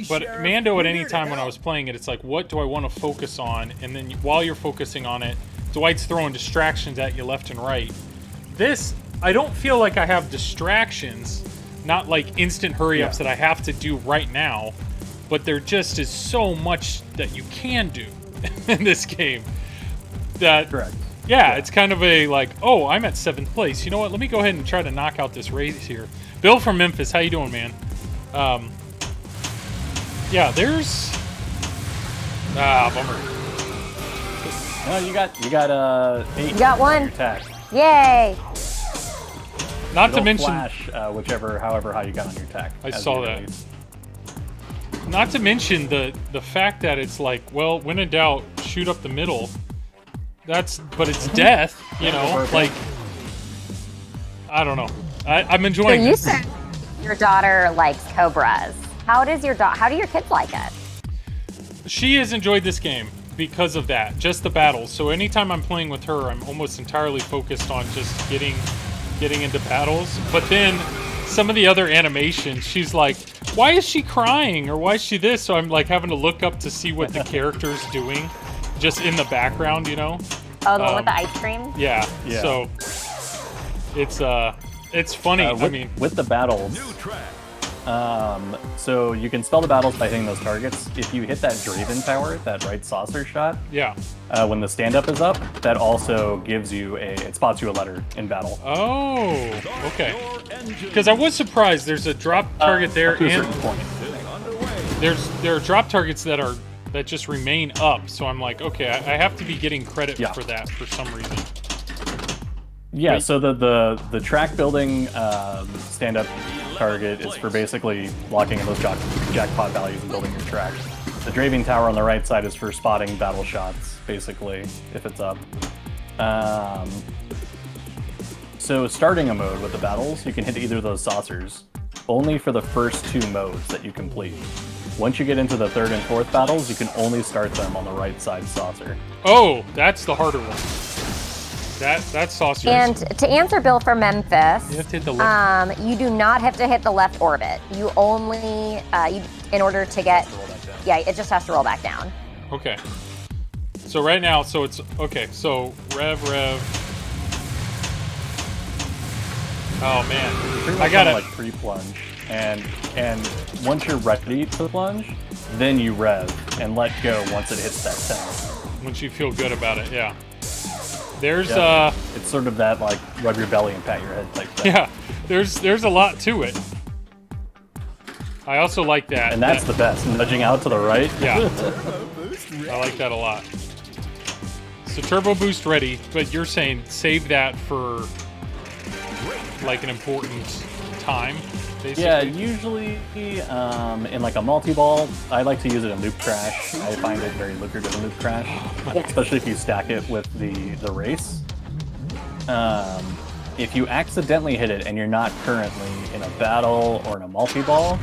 S1: at any time when I was playing it, it's like, what do I want to focus on? And then while you're focusing on it, Dwight's throwing distractions at you left and right. This, I don't feel like I have distractions, not like instant hurry-ups that I have to do right now, but there just is so much that you can do in this game. That,
S2: Correct.
S1: Yeah, it's kind of a like, oh, I'm at 7th place. You know what? Let me go ahead and try to knock out this race here. Bill from Memphis, how you doing, man? Yeah, there's bummer.
S2: No, you got 8.
S4: You got one.
S2: On your attack.
S4: Yay!
S1: Not to
S2: It'll
S1: mention,
S2: flash however high you got on your attack.
S1: I
S2: as
S1: saw
S2: you
S1: that.
S2: release.
S1: not to mention the fact that it's like, well, when in doubt, shoot up the middle. But it's death, you know. Like, I don't know. I'm enjoying
S4: So you
S1: this.
S4: said your daughter likes Cobras. How do your kids like it?
S1: She has enjoyed this game because of that, just the battles. So anytime I'm playing with her, I'm almost entirely focused on just getting into battles. But then some of the other animations, she's like, why is she crying? Or why is she this? So I'm like having to look up to see what the character's doing just in the background, you know?
S4: Oh, the one with the ice cream?
S1: Yeah.
S2: Yeah.
S1: So it's funny. I mean,
S2: with the battles,
S3: New track.
S2: so you can spell the battles by hitting those targets. If you hit that Draven tower, that right saucer shot,
S1: yeah.
S2: when the stand-up is up, that also gives you it spots you a letter in battle.
S1: Oh, okay. Because I was surprised. There's a drop target there,
S2: Up to a
S1: and
S2: certain point.
S1: there are drop targets that just remain up. So I'm like, okay, I have to be getting credit
S2: Yeah.
S1: for that for some reason.
S2: Yeah, so the track building stand-up target is for basically locking in those jackpot values and building your track. The Draven Tower on the right side is for spotting battle shots, basically, if it's up. So starting a mode with the battles, you can hit either of those saucers, only for the first 2 modes that you complete. Once you get into the 3rd and 4th battles, you can only start them on the right side saucer.
S1: Oh, that's the harder one. That saucer.
S4: And to answer Bill from Memphis,
S1: You have to hit the left.
S4: you do not have to hit the left orbit. You only, in order to get, yeah, it just has to roll back down.
S1: Okay. So right now, so it's okay. So rev. Oh man,
S2: Pretty
S1: I
S2: much
S1: got
S2: on,
S1: it.
S2: like pre-plunge, and once you're ready to plunge, then you rev and let go once it hits that 10.
S1: Once you feel good about it, yeah. There's
S2: Yeah. It's sort of that like rub your belly and pat your head type thing.
S1: yeah, there's a lot to it. I also like that.
S2: And that's the best. Nudging out to the right.
S1: Yeah. I like that a lot. So turbo boost ready, but you're saying save that for like an important time, basically.
S2: Yeah, usually in like a multi-ball, I like to use it in Loop Crash. I find it very lucrative in Loop Crash, especially if you stack it with the race. If you accidentally hit it and you're not currently in a battle or in a multi-ball,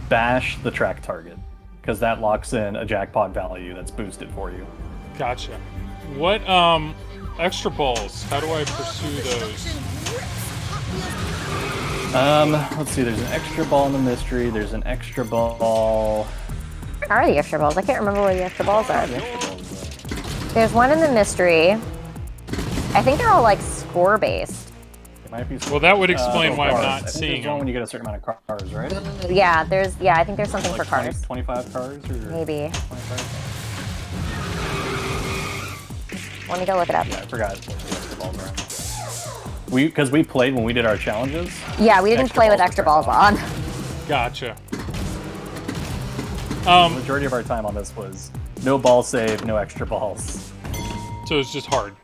S2: bash the track target, because that locks in a jackpot value that's boosted for you.
S1: Gotcha. What extra balls? How do I pursue those?
S2: Let's see, there's an extra ball in the mystery, there's an extra ball...
S4: Where are the extra balls? I can't remember where the extra balls are. There's one in the mystery. I think they're all like score based.
S2: It might be
S1: Well, that would explain why I'm
S2: cars.
S1: not
S2: I think
S1: seeing
S2: there's one
S1: them.
S2: when you get a certain amount of cars, right?
S4: Yeah, I think there's something for
S2: Like 20,
S4: cars.
S2: 25 cars or
S4: Maybe.
S2: 25?
S4: Let me go look it up.
S2: Yeah, I forgot what the extra balls are. Because we played when we did our challenges.
S4: Yeah, we didn't
S2: Extra
S4: play with
S2: balls
S4: extra
S2: were
S4: balls on.
S1: Gotcha.
S2: The majority of our time on this was no ball save, no extra balls.
S1: So it's just hard.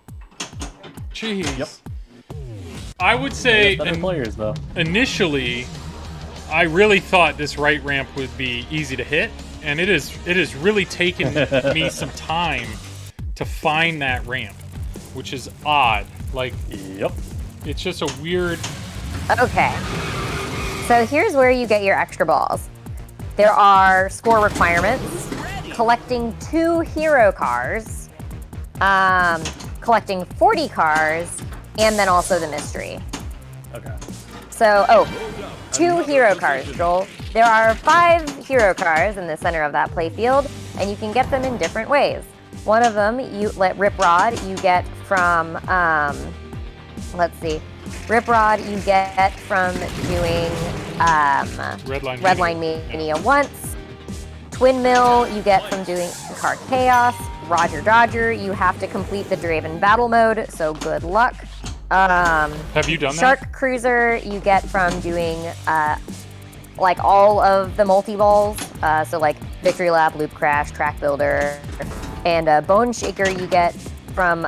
S1: Jeez.
S2: Yep.
S1: I would say
S2: Better players though.
S1: initially, I really thought this right ramp would be easy to hit, and it is really taken me some time to find that ramp, which is odd. Like,
S2: Yep.
S1: it's just a weird.
S4: Okay. So here's where you get your extra balls. There are score requirements, collecting 2 hero cars, collecting 40 cars, and then also the mystery.
S2: Okay.
S4: So, 2 hero cars, Joel. There are 5 hero cars in the center of that playfield, and you can get them in different ways. One of them, Rip Rod, you get from, let's see. Rip Rod you get from doing Redline Mania once. Twin Mill you get from doing Car Chaos. Roger Dodger, you have to complete the Draven battle mode, so good luck.
S1: Have you done
S4: Shark
S1: that?
S4: Cruiser you get from doing like all of the multi-balls, so like Victory Lap, Loop Crash, Track Builder, and Bone Shaker you get from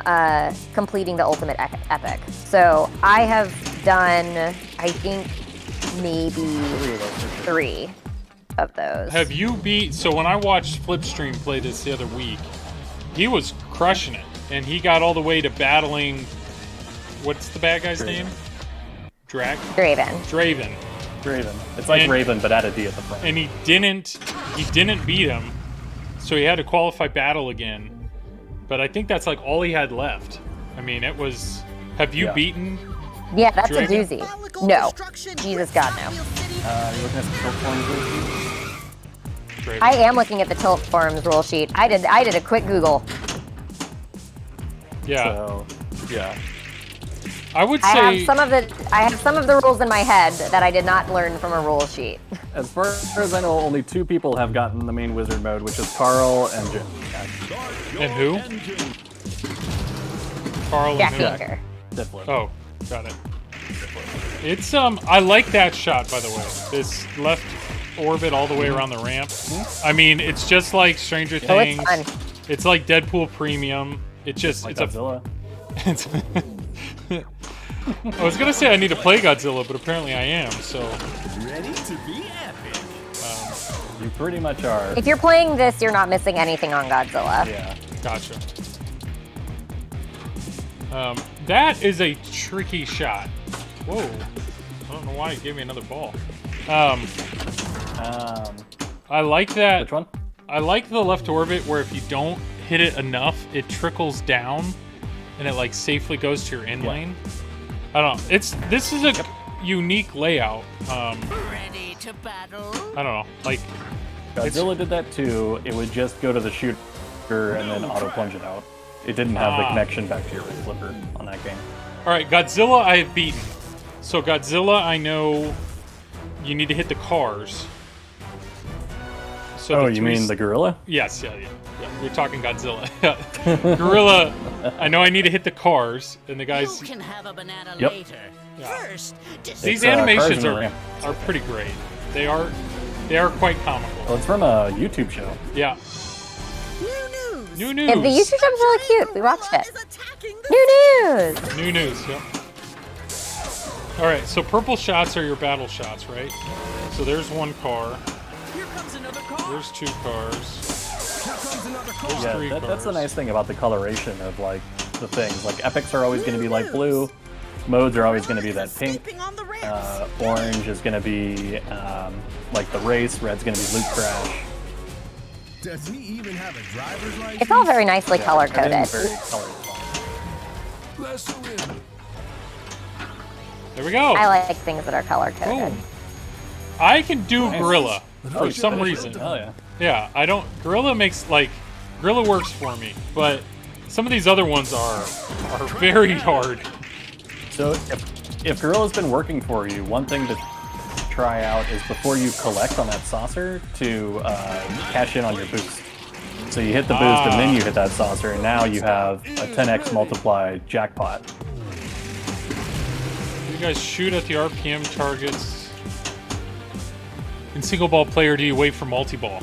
S4: completing the Ultimate Epic. So I have done, I think, maybe 3 of those.
S1: Have you beat? So when I watched Flipstream play this the other week, he was crushing it, and he got all the way to battling. What's the bad guy's name?
S4: Draven.
S1: Draven.
S2: It's like
S1: And-
S2: Raven, but add a D at the front.
S1: And he didn't beat him, so he had to qualify battle again. But I think that's like all he had left. I mean, it was. Have you
S2: Yeah.
S1: beaten?
S4: Yeah, that's
S1: Draven?
S4: a doozy. No. Jesus God, no.
S2: You're looking at the tilt forms rule sheet?
S1: Draven?
S4: I am looking at the Tilt Forums rule sheet. I did a quick Google.
S1: Yeah,
S2: So, yeah.
S1: I would
S4: I
S1: say.
S4: have some of the rules in my head that I did not learn from a rule sheet.
S2: As far as I know, only 2 people have gotten the main wizard mode, which is Carl and Jim.
S1: And who?
S3: Engine.
S1: Carl
S4: Jack
S1: and who?
S4: Danger.
S2: Definitely.
S1: Oh, got it. It's I like that shot, by the way. This left orbit all the way around the ramp. I mean, it's just like Stranger
S4: Oh, it's
S1: Things.
S4: fun.
S1: It's like Deadpool Premium. It just
S2: Like
S1: it's
S2: Godzilla.
S1: it's I was gonna say I need to play Godzilla, but apparently I am. So
S3: Ready to be epic.
S2: You pretty much are.
S4: If you're playing this, you're not missing anything on Godzilla.
S2: Yeah.
S1: gotcha. That is a tricky shot. Whoa! I don't know why it gave me another ball. I like that.
S2: Which one?
S1: I like the left orbit where if you don't hit it enough, it trickles down, and it like safely goes to your in lane. I don't know. This is a unique layout.
S5: Ready to battle?
S1: I don't know. Like,
S2: Godzilla did that too. It would just go to the shooter and then auto plunge it out. It didn't have the connection back to your right flipper on that game.
S1: all right, Godzilla I have beaten. So Godzilla, I know you need to hit the cars. So
S2: Oh,
S1: the
S2: you
S1: three
S2: mean
S1: s-
S2: the gorilla?
S1: Yes, yeah. We're talking Godzilla. Gorilla, I know I need to hit the cars, and the guys.
S5: You can have a banana
S2: Yep.
S5: later.
S1: Yeah.
S5: First,
S1: These
S2: Cars
S1: animations
S2: in the
S1: are
S2: ramp.
S1: pretty great. They are quite comical.
S2: Well, it's from a YouTube show.
S1: Yeah.
S5: new news.
S1: New news.
S4: Yeah, the YouTube show was really cute. We watched it.
S5: Is attacking the
S4: New news.
S1: New news. Yep. All right. So purple shots are your battle shots, right? So there's one car.
S5: Here comes another car.
S1: There's 2 cars.
S5: Here comes another car.
S1: There's 3
S2: Yeah, that's the
S1: cars.
S2: nice thing about the coloration of like the things. Like epics are always going to be like blue, modes are always going to be that pink.
S5: Escaping on the ramps.
S2: Orange is going to be like the race. Red's going to be Loop Crash.
S3: Does he even have a driver's license?
S4: It's all very nicely color
S2: Everything's
S4: coded.
S2: very colorful.
S3: Let's surrender.
S1: There we go.
S4: I like things that are color coded.
S1: Boom. I can do Gorilla for
S2: Oh,
S1: some
S2: shit.
S1: reason.
S2: Oh yeah.
S1: Yeah, I don't. Gorilla makes like Gorilla works for me, but some of these other ones are very hard.
S2: So if Gorilla's been working for you, one thing to try out is before you collect on that saucer to cash in on your boost. So you hit the boost and then you hit that saucer, and now you have a 10x multiply jackpot.
S1: You guys shoot at the RPM targets. in single ball play, or do you wait for multi-ball?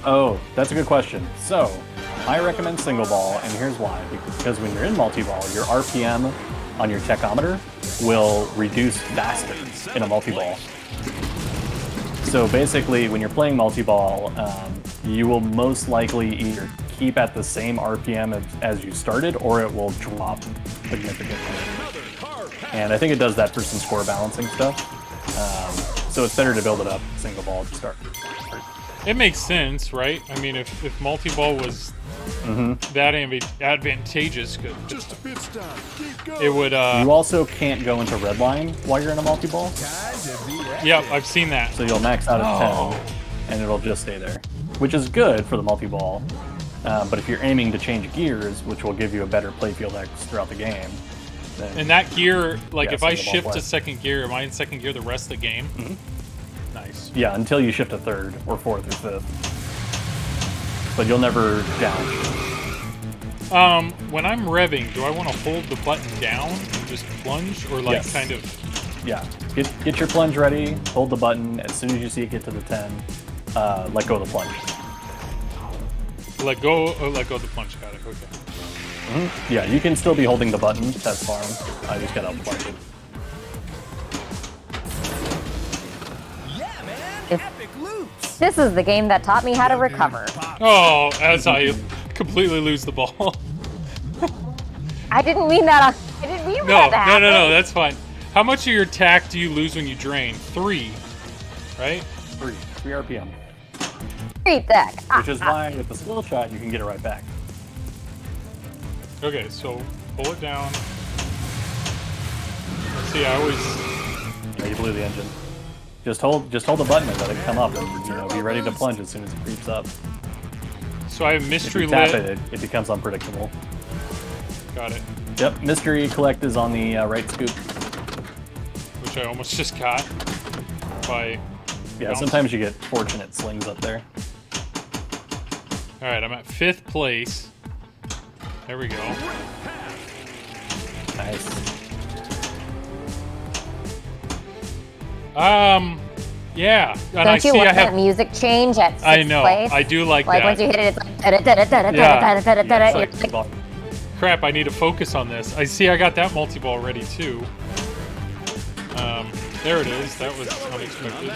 S2: Oh, that's a good question. So, I recommend single ball, and here's why. Because when you're in multi-ball, your RPM on your tachometer will reduce faster in a multi-ball. So basically, when you're playing multi-ball, you will most likely either keep at the same RPM as you started, or it will drop significantly. And I think it does that for some score balancing stuff. So it's better to build it up single ball to start.
S1: It makes sense, right? I mean, if multi-ball was that advantageous,
S3: Just a pit stop. Keep going.
S1: it would.
S2: You also can't go into red line while you're in a multi-ball,
S3: Time to be active.
S1: Yep, I've seen that.
S2: so you'll max out at
S1: Oh.
S2: 10, and it'll just stay there, which is good for the multi-ball. But if you're aiming to change gears, which will give you a better playfield X throughout the game, then
S1: And that gear, like
S2: Yeah,
S1: if I
S2: single ball
S1: shift
S2: play.
S1: to second gear, am I in second gear the rest of the game? Nice.
S2: yeah, until you shift to third or fourth or fifth. But you'll never downshift.
S1: When I'm revving, do I want to hold the button down and just plunge, or like
S2: Yes.
S1: kind of?
S2: Yeah, get your plunge ready, hold the button. As soon as you see it get to the 10, let go of the plunge.
S1: Let go of the plunge. Got it. Okay.
S2: Yeah, you can still be holding the button, that's fine. I just gotta plunge it.
S5: Yeah, man.
S4: If-
S5: Epic loops.
S4: This is the game that taught me how to recover.
S1: Oh, as I completely lose the ball.
S4: I didn't mean that. I didn't mean for
S1: No,
S4: that to
S1: no,
S4: happen.
S1: no, no. That's fine. How much of your tack do you lose when you drain? 3, right?
S2: 3 RPM.
S4: Treat deck.
S2: Which is why with the skill shot, you can get it right back.
S1: Okay, so pull it down. Let's see. I always.
S2: Yeah, you blew the engine. Just hold the button and let it come up, and be ready to plunge as soon as it creeps up.
S1: So I have
S2: If
S1: mystery
S2: you tap
S1: lit.
S2: it becomes unpredictable.
S1: Got it.
S2: Yep, mystery collect is on the right scoop.
S1: Which I almost just got by.
S2: Yeah,
S1: bouncing.
S2: sometimes you get fortunate slings up there.
S1: All right, I'm at 5th place. There we go.
S2: Nice.
S1: Yeah. And
S4: Don't
S1: I
S4: you
S1: see
S4: want
S1: I
S4: that
S1: have.
S4: music change at 6th
S1: I know.
S4: place?
S1: I do like
S4: Like
S1: that.
S4: once you hit it, it's like da-da-da-da-da-da-da-da-da-da.
S2: Yeah, it's
S4: You're like,
S1: Crap, I need to focus on this. I see I got that multi-ball ready too. There it is. That was unexpected.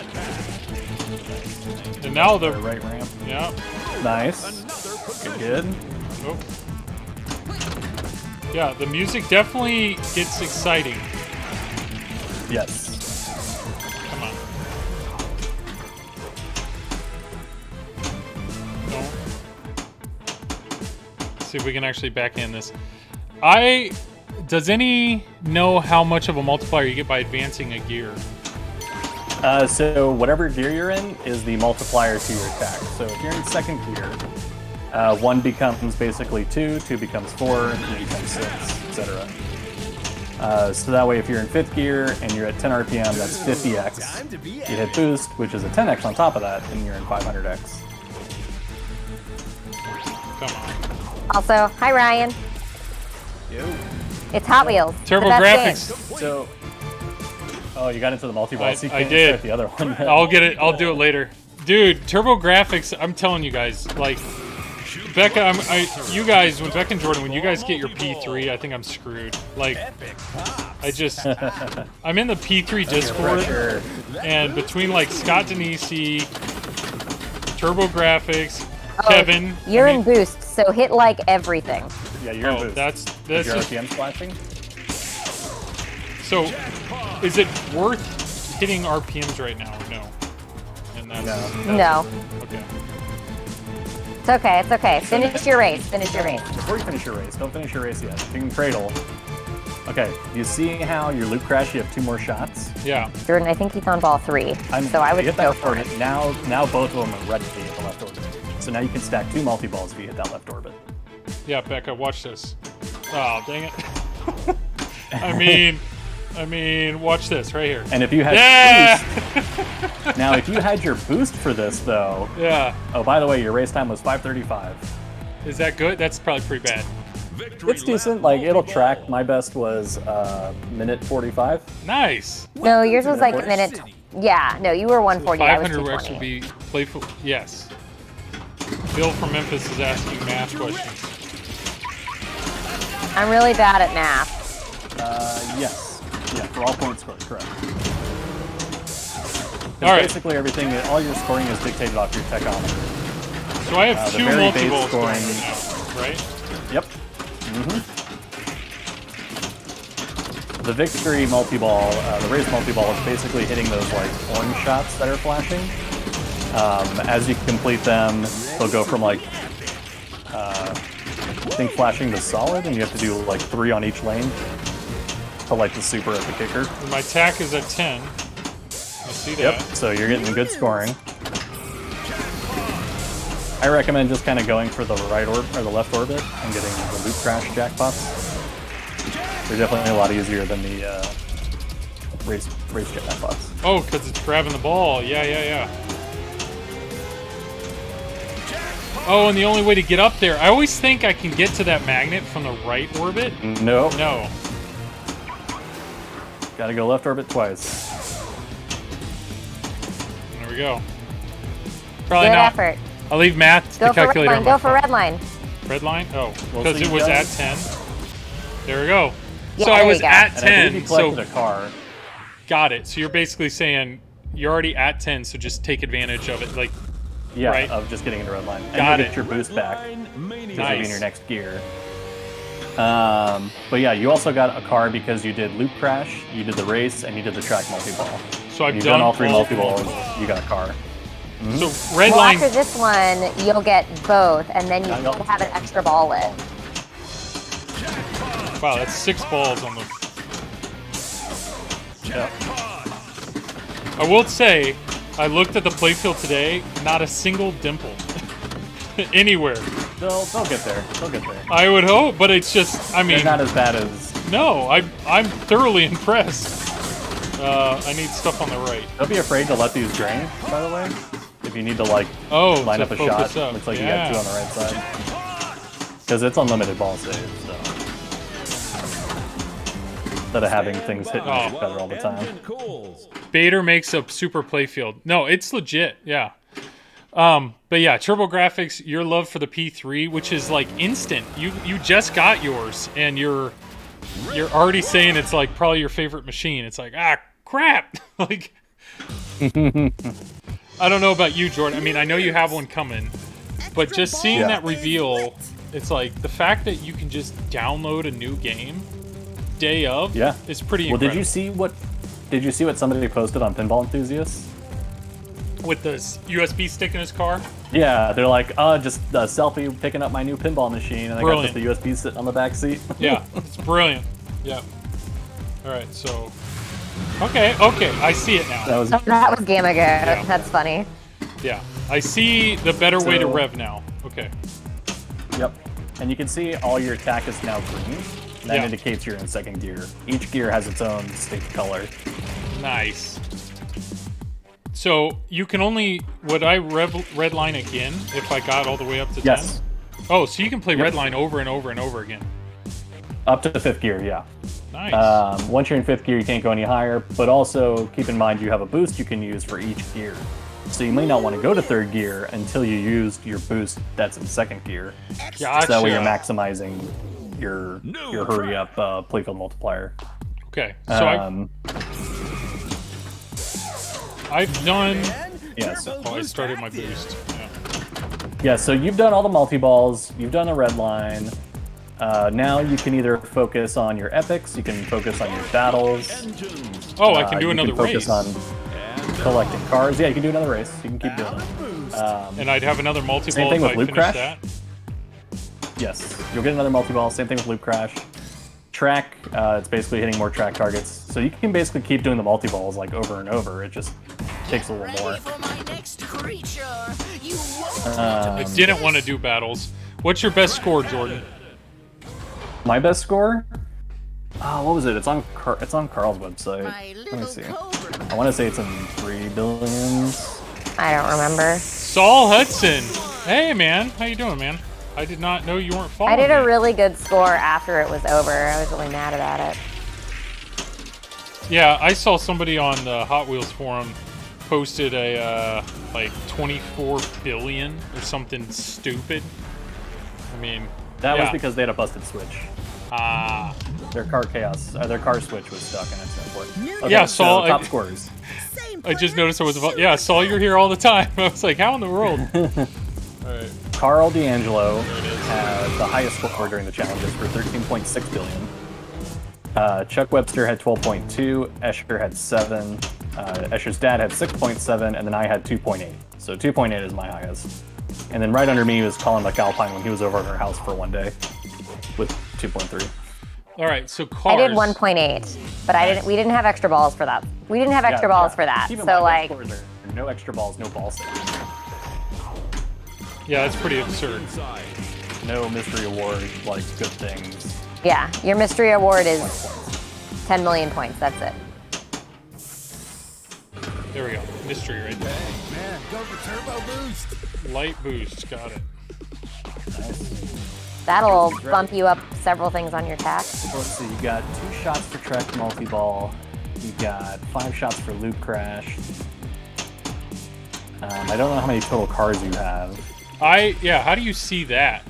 S1: And now the
S2: right ramp.
S1: yeah.
S2: Nice. Good.
S1: Oh. Yeah, the music definitely gets exciting.
S2: Yes.
S1: Come on. No. Let's see if we can actually back in this. Does any know how much of a multiplier you get by advancing a gear?
S2: So whatever gear you're in is the multiplier to your attack. So if you're in second gear, 1 becomes basically 2, 2 becomes 4, 3 becomes 6, etc. So that way if you're in 5th gear and you're at 10 RPM, that's 50x.
S3: Time to be
S2: You
S3: active.
S2: hit boost, which is a 10x on top of that, and you're in 500x.
S1: Come on.
S4: also, hi Ryan. It's Hot Wheels.
S1: Turbo
S4: the best
S1: graphics.
S4: game.
S2: So, oh, you got into the multi-ball,
S1: I-
S2: so you
S1: I
S2: can't
S1: did.
S2: start the other one.
S1: I'll get it. I'll do it later. Dude, Turbo Graphics, I'm telling you guys, like, Becca, you guys, when Becca and Jordan, when you guys get your P3, I think I'm screwed. Like, I just, I'm in the P3 Discord,
S2: Pressure.
S1: and between, like, Scott Denisi, Turbo Graphics,
S4: Oh,
S1: Kevin.
S4: You're
S1: I
S4: in
S1: mean,
S2: boost.
S4: boost, so hit like everything.
S2: Yeah, you're in
S1: Oh,
S2: boost.
S1: that's
S2: Is your
S1: just,
S2: RPM splashing?
S1: so, is it worth hitting RPMs right now, or no? And that's,
S2: No.
S4: No.
S1: Okay.
S4: It's okay, it's okay. Finish your race, finish your race.
S2: Before you finish your race, don't finish your race yet. You can cradle. Okay, you see how your loop crash, you have 2 more shots?
S1: Yeah.
S4: Jordan, I think he's on ball 3, so I would
S2: hit
S4: go
S2: that
S4: for
S2: orbit.
S4: it.
S2: Now both of them are ready to hit the left orbit. So now you can stack 2 multi-balls if you hit that left orbit.
S1: Yeah, Becca, watch this. Oh, dang it. I mean, watch this right here.
S2: And if you had
S1: Yeah!
S2: boost, now if you had your boost for this though,
S1: Yeah.
S2: oh by the way, your race time was 5:35.
S1: Is that good? That's probably pretty bad.
S2: It's decent. Like it'll track. My best was minute 45.
S1: Nice.
S4: No, yours was like a minute Yeah, no, you were 140. I was
S1: 500 Rex would
S4: 220.
S1: be playful. Yes. Bill from Memphis is asking math questions.
S4: I'm really bad at math.
S2: Yes. Yeah, for all point scores, correct.
S1: All right.
S2: Basically everything, all your scoring is dictated off your tachometer.
S1: So I have
S2: the
S1: two
S2: very base
S1: multi-balls going
S2: scoring-
S1: right now, right?
S2: Yep. The victory multi-ball, the race multi-ball is basically hitting those like orange shots that are flashing. As you complete them, they'll go from like, I think flashing to solid, and you have to do like 3 on each lane to like the super at the kicker.
S1: And my tack is at 10. I see that.
S2: Yep, so you're getting good scoring. I recommend just kind of going for the right or the left orbit and getting the loop crash jackpots. They're definitely a lot easier than the race jackpots.
S1: Oh, because it's grabbing the ball. Yeah. Oh, and the only way to get up there, I always think I can get to that magnet from the right orbit.
S2: No,
S1: No.
S2: gotta go left orbit twice.
S1: There we go. Probably
S4: Good
S1: not.
S4: effort.
S1: I'll leave math
S4: Go
S1: to
S4: for red
S1: calculate.
S4: line. Go for red line.
S1: Red line? Oh,
S2: Well,
S1: because
S2: so
S1: it
S2: you
S1: was at
S2: guys-
S1: 10. There we go.
S4: Yeah,
S1: So I
S4: there
S1: was
S4: you go.
S1: at
S2: And I believe
S1: 10.
S2: you
S1: So
S2: collected a car.
S1: got it. So you're basically saying you're already at 10, so just take advantage of it. Like,
S2: Yeah,
S1: Right.
S2: of just getting into red line. And
S1: Got
S2: you'll
S1: it.
S2: get your boost back.
S5: Line Mania.
S2: Because you'll be in
S1: Nice.
S2: your next gear. But yeah, you also got a car because you did loop crash, you did the race, and you did the track multi-ball.
S1: so I've
S2: You've
S1: done
S2: done all 3
S1: all
S2: multi-balls, you got a car.
S1: So red
S4: Well,
S1: line.
S4: after this one, you'll get both, and then you
S2: Yeah,
S4: will have an extra ball lid.
S1: Wow, that's 6 balls on the.
S2: Yeah.
S1: I will say, I looked at the playfield today. Not a single dimple anywhere.
S2: They'll get there. They'll get there.
S1: I would hope, but it's just. I
S2: They're
S1: mean,
S2: not as bad as...
S1: no. I'm thoroughly impressed. I need stuff on the right.
S2: Don't be afraid to let these drain, by the way. If you need to, like,
S1: Oh,
S2: line
S1: to
S2: up a
S1: focus
S2: shot.
S1: up.
S2: Looks like
S1: Yeah.
S2: you got 2 on the right side. Because it's unlimited ball save, so... Instead of having things hit
S1: Oh.
S2: each other all the time.
S5: Engine cools.
S1: Bader makes a super playfield. No, it's legit. Yeah. But yeah, TurboGrafx, your love for the P3, which is like instant. You just got yours, and you're already saying it's like probably your favorite machine. It's like, ah, crap. Like, I don't know about you, Jordan. I mean, I know you have one coming, but just seeing
S2: Yeah.
S1: that reveal, it's like the fact that you can just download a new game day of
S2: Yeah.
S1: is pretty
S2: Well,
S1: incredible.
S2: did you see what somebody posted on Pinball Enthusiasts?
S1: With the USB stick in his car?
S2: Yeah, they're like, just a selfie picking up my new pinball machine, and I got
S1: Brilliant.
S2: just the USB sitting on the back seat.
S1: Yeah, it's brilliant. Yeah. All right, so okay, I see it now.
S2: That was
S4: That was Gamma Goat. That's funny.
S1: Yeah, I see the better way to
S2: So-
S1: rev now. Okay.
S2: Yep. And you can see all your attack is now green. That
S1: Yeah.
S2: indicates you're in second gear. Each gear has its own distinct color.
S1: Nice. So you can only would I redline again if I got all the way up to 10?
S2: Yes.
S1: Oh, so you can play
S2: Yep.
S1: redline over and over and over again.
S2: Up to the fifth gear, yeah.
S1: Nice.
S2: Once you're in fifth gear, you can't go any higher, but also keep in mind you have a boost you can use for each gear. So you may not want to go to third gear until you used your boost that's in second gear.
S1: Gotcha.
S2: So that way you're maximizing your hurry up playfield multiplier.
S1: Okay. So I've done.
S2: Yes.
S1: Oh, I started my boost. Yeah.
S2: Yeah, so you've done all the multi-balls, you've done the red line. Now you can either focus on your epics, you can focus on your battles.
S5: Engines.
S1: Oh, I can do
S2: you
S1: another
S2: focus
S1: race,
S2: on collecting cars. Yeah, you can do another race. You can keep doing it.
S1: and I'd have another multi
S2: Same
S1: ball
S2: thing
S1: if
S2: with
S1: I
S2: Loop
S1: finish
S2: Crash.
S1: that.
S2: Yes, you'll get another multi-ball. Same thing with Loop Crash. Track, it's basically hitting more track targets. So you can basically keep doing the multi-balls like over and over. It just takes a little more.
S6: Ready for my next creature. You won't
S1: I didn't want to do battles. What's your best score, Jordan?
S2: My best score? What was it? It's on Carl's website.
S6: my
S2: Let me
S6: little
S2: see.
S6: cobra.
S2: I want to say it's in 3 billions.
S4: I don't remember.
S1: Saul Hudson. Hey, man. How you doing, man? I did not know you weren't following
S4: I did a
S1: me.
S4: really good score after it was over. I was really mad about it.
S1: Yeah, I saw somebody on the Hot Wheels forum posted a like 24 billion or something stupid. I mean,
S2: That
S1: yeah.
S2: was because they had a busted switch.
S1: Ah,
S2: Their car their car switch was stuck and it's important. Okay,
S1: Yeah,
S2: so
S1: Saul,
S2: top
S1: I-
S2: scores.
S1: I just noticed it was yeah. Saul, you're here all the time. I was like, how in the world? All right.
S2: Carl D'Angelo
S1: There it is.
S2: had the highest score during the challenges for 13.6 billion. Chuck Webster had 12.2. Escher had 7. Escher's dad had 6.7, and then I had 2.8. So 2.8 is my highest. And then right under me was Colin McAlpine when he was over at our house for one day with 2.3.
S1: All right. So
S4: I
S1: cars.
S4: did 1.8, but I didn't. We didn't have extra balls for that. We didn't have extra balls for that.
S2: Keep in
S4: So
S2: mind,
S4: like,
S2: those scores are no extra balls, no ball saves.
S1: Yeah, that's pretty absurd.
S3: Inside.
S2: No mystery award, like good things.
S4: yeah, your mystery award is 10 million points. That's it.
S1: There we go. Mystery right there.
S3: Hey, man, go for turbo boost.
S1: Light boost. Got it.
S2: Nice.
S4: That'll bump you up several things on your tax.
S2: So let's see, you got 2 shots for Trek multi-ball. You got 5 shots for Loop Crash. I don't know how many total cars you have.
S1: Yeah. How do you see that?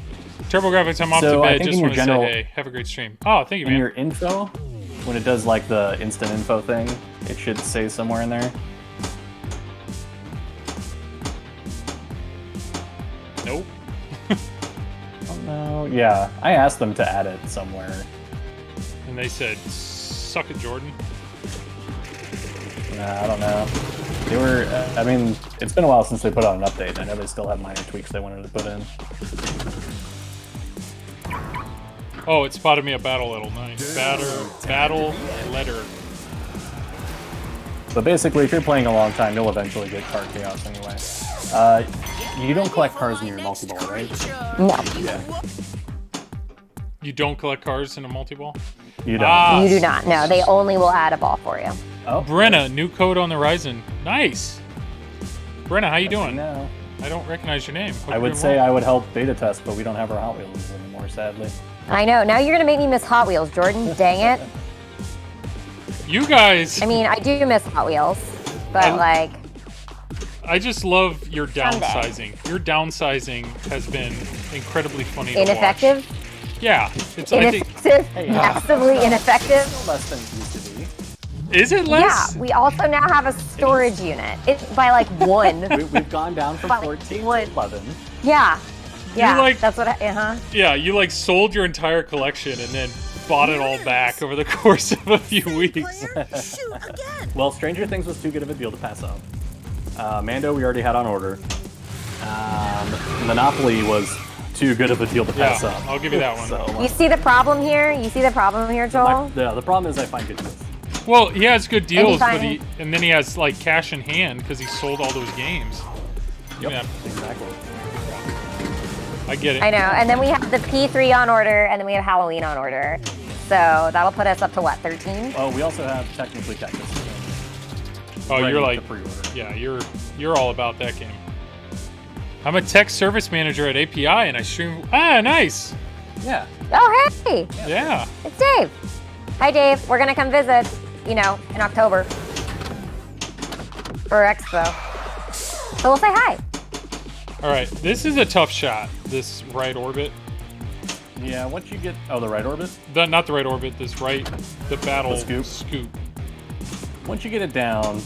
S1: TurboGrafx, I'm off
S2: So,
S1: to
S2: I
S1: bed.
S2: think
S1: Just
S2: in your
S1: want to
S2: general-
S1: say, hey, have a great stream. Oh, thank you,
S2: In
S1: man.
S2: your info, when it does like the instant info thing, it should say somewhere in there.
S1: Nope.
S2: Oh no. Yeah, I asked them to add it somewhere.
S1: And they said, suck it, Jordan.
S2: Nah, I don't know. They were, I mean, it's been a while since they put out an update. I know they still have minor tweaks they wanted to put in.
S1: Oh, it spotted me a battle letter. Nice. Battle letter.
S2: So basically, if you're playing a long time, you'll eventually get Car Chaos anyway. You don't collect cars in your multi-ball, right?
S4: No,
S2: Yeah.
S1: You don't collect cars in a multi-ball?
S2: You don't.
S1: Ah,
S4: you do not. No, they only will add a ball for you.
S2: Oh,
S1: Brenna, new code on the Ryzen. Nice. Brenna, how you doing?
S2: No.
S1: I don't recognize your name. Hope
S2: I
S1: you're
S2: would
S1: doing
S2: say
S1: well.
S2: I would help beta test, but we don't have our Hot Wheels anymore, sadly.
S4: I know. Now you're gonna make me miss Hot Wheels, Jordan. Dang it.
S1: You guys,
S4: I mean, I do miss Hot Wheels, but
S1: And-
S4: like,
S1: I just love your
S4: Someday.
S1: downsizing. Your downsizing has been incredibly funny to
S4: ineffective.
S1: watch. Yeah, it's. I think,
S4: Ineffective.
S2: Hey,
S4: Massively ineffective.
S2: Less than it used to be.
S1: is it less?
S4: Yeah, we also now have a storage unit. It's by like one.
S2: We've gone down from
S4: But
S2: 14 to
S4: what?
S2: 11.
S4: Yeah. Yeah,
S1: like-
S4: that's what I,
S1: Yeah, you like sold your entire collection and then bought it all back over the course of a few weeks.
S6: Player, shoot again.
S2: Well, Stranger Things was too good of a deal to pass up. Mando we already had on order. Monopoly was too good of a deal to pass
S1: Yeah,
S2: up.
S1: I'll give you that one.
S2: So,
S4: You see the problem here? You see the problem here, Joel?
S2: the problem is I find good deals.
S1: Well, he has good deals, but
S4: find-
S1: and then he has like cash in hand because he sold all those games.
S2: Yep,
S1: Yeah,
S2: exactly.
S1: I get it.
S4: I know. And then we have the P3 on order, and then we have Halloween on order. So that'll put us up to what, 13?
S2: Oh, we also have technically Cactus.
S1: Oh,
S2: ready
S1: you're
S2: to
S1: like,
S2: pre-order.
S1: yeah, you're all about that game. I'm a tech service manager at API, and I stream. Ah, nice.
S2: Yeah.
S4: Oh, hey!
S1: Yeah.
S4: It's Dave. Hi, Dave. We're going to come visit, in October for Expo. So we'll say hi.
S1: All right, this is a tough shot. This right orbit,
S2: Yeah, once you get... Oh, the right orbit?
S1: not the right orbit. This right, the battle
S2: The scoop?
S1: scoop.
S2: Once you get it down,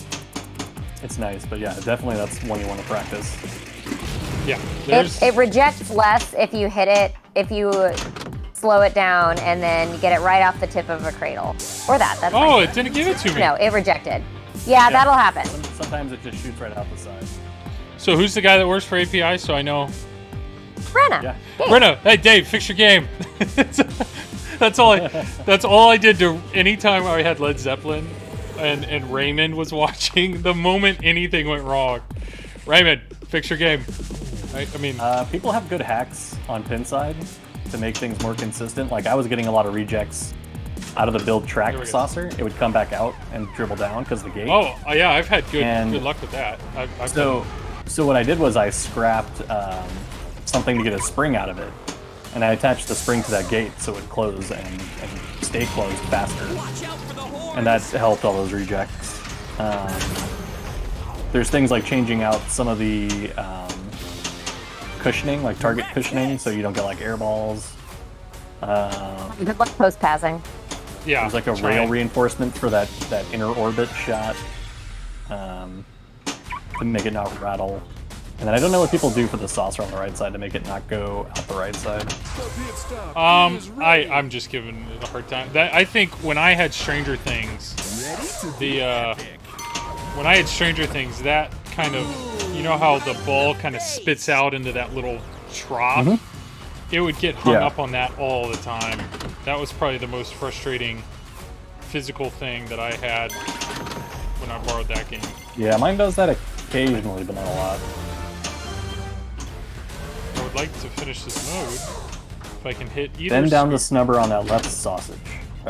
S2: it's nice. But yeah, definitely that's one you want to practice.
S1: Yeah. There's.
S4: It rejects less if you hit it, if you slow it down, and then you get it right off the tip of a cradle. Or that. That's
S1: Oh,
S4: fine.
S1: it didn't give it to me.
S4: No, it rejected. Yeah, that'll happen.
S2: Sometimes it just shoots right out the side.
S1: So who's the guy that works for API? So I know.
S4: Brenna.
S2: Yeah.
S4: Dave.
S1: Brenna, hey Dave, fix your game. That's all I did to anytime I had Led Zeppelin and Raymond was watching, the moment anything went wrong. Raymond, fix your game. I mean,
S2: People have good hacks on pin side to make things more consistent. Like I was getting a lot of rejects out of the build track
S1: There we go.
S2: saucer. It would come back out and dribble down because of the gate.
S1: oh yeah, I've had
S2: And
S1: good luck with that. I've
S2: So what I did was I scrapped something to get a spring out of it. And I attached the spring to that gate so it would close and stay closed faster.
S6: Watch out for the horn.
S2: And that helped all those rejects. There's things like changing out some of the cushioning, like target cushioning, so you don't get like air balls.
S4: Good luck post passing.
S1: Yeah.
S2: There's like a
S1: trying.
S2: rail reinforcement for that inner orbit shot to make it not rattle. And then I don't know what people do for the saucer on the right side to make it not go out the right side.
S1: I'm just giving it a hard time. I think when I had Stranger Things, when I had Stranger Things, that kind of, you know how the ball kind of spits out into that little trough?
S2: Mm-hmm.
S1: It would get hung
S2: Yeah.
S1: up on that all the time. That was probably the most frustrating physical thing that I had when I borrowed that game.
S2: Yeah, mine does that occasionally, but not a lot.
S1: I would like to finish this mode if I can hit either.
S2: Bend down the
S1: scoop.
S2: snubber on that left sausage.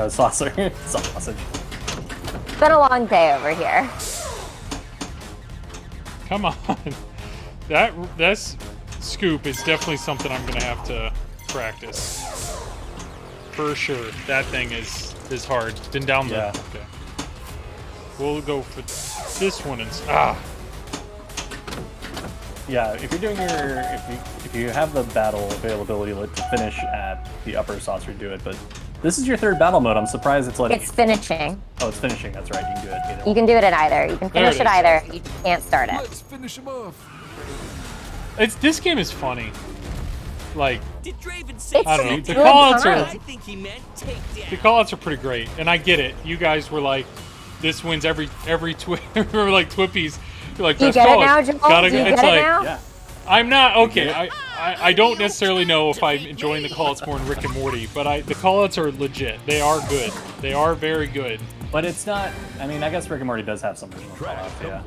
S2: Sausage.
S4: It's been a long day over here.
S1: Come on. That's scoop is definitely something I'm gonna have to practice. For sure. That thing is hard. Been down
S2: Yeah.
S1: the okay. We'll go for this one and
S2: Yeah, if you're doing if you have the battle availability to finish at the upper saucer, do it. But this is your third battle mode. I'm surprised it's letting.
S4: It's finishing.
S2: Oh, it's finishing. That's right. You can do it either.
S4: You can do it at either. You can
S1: There it
S4: finish it
S1: is.
S4: either. You can't start it.
S3: Let's finish him off.
S1: this game is funny. Like
S6: Did Draven say
S4: It's
S1: I don't know.
S4: a
S1: The
S4: good
S1: callouts
S4: time.
S1: are
S6: I think he meant take down.
S1: the callouts are pretty great, and I get it. You guys were like, this wins every we're like Twippies. You're like,
S4: Do you
S1: best
S4: get it
S1: call.
S4: now, Joel?
S1: Gotta
S4: Do you
S1: go-
S4: get
S1: it's
S4: it
S1: like,
S4: now?
S2: Yeah.
S1: I'm not okay. I don't necessarily know if I'm enjoying the callouts more than Rick and Morty, but the callouts are legit. They are good. They are very good.
S2: But it's not. I mean, I guess Rick and Morty does have some original callouts. Yeah.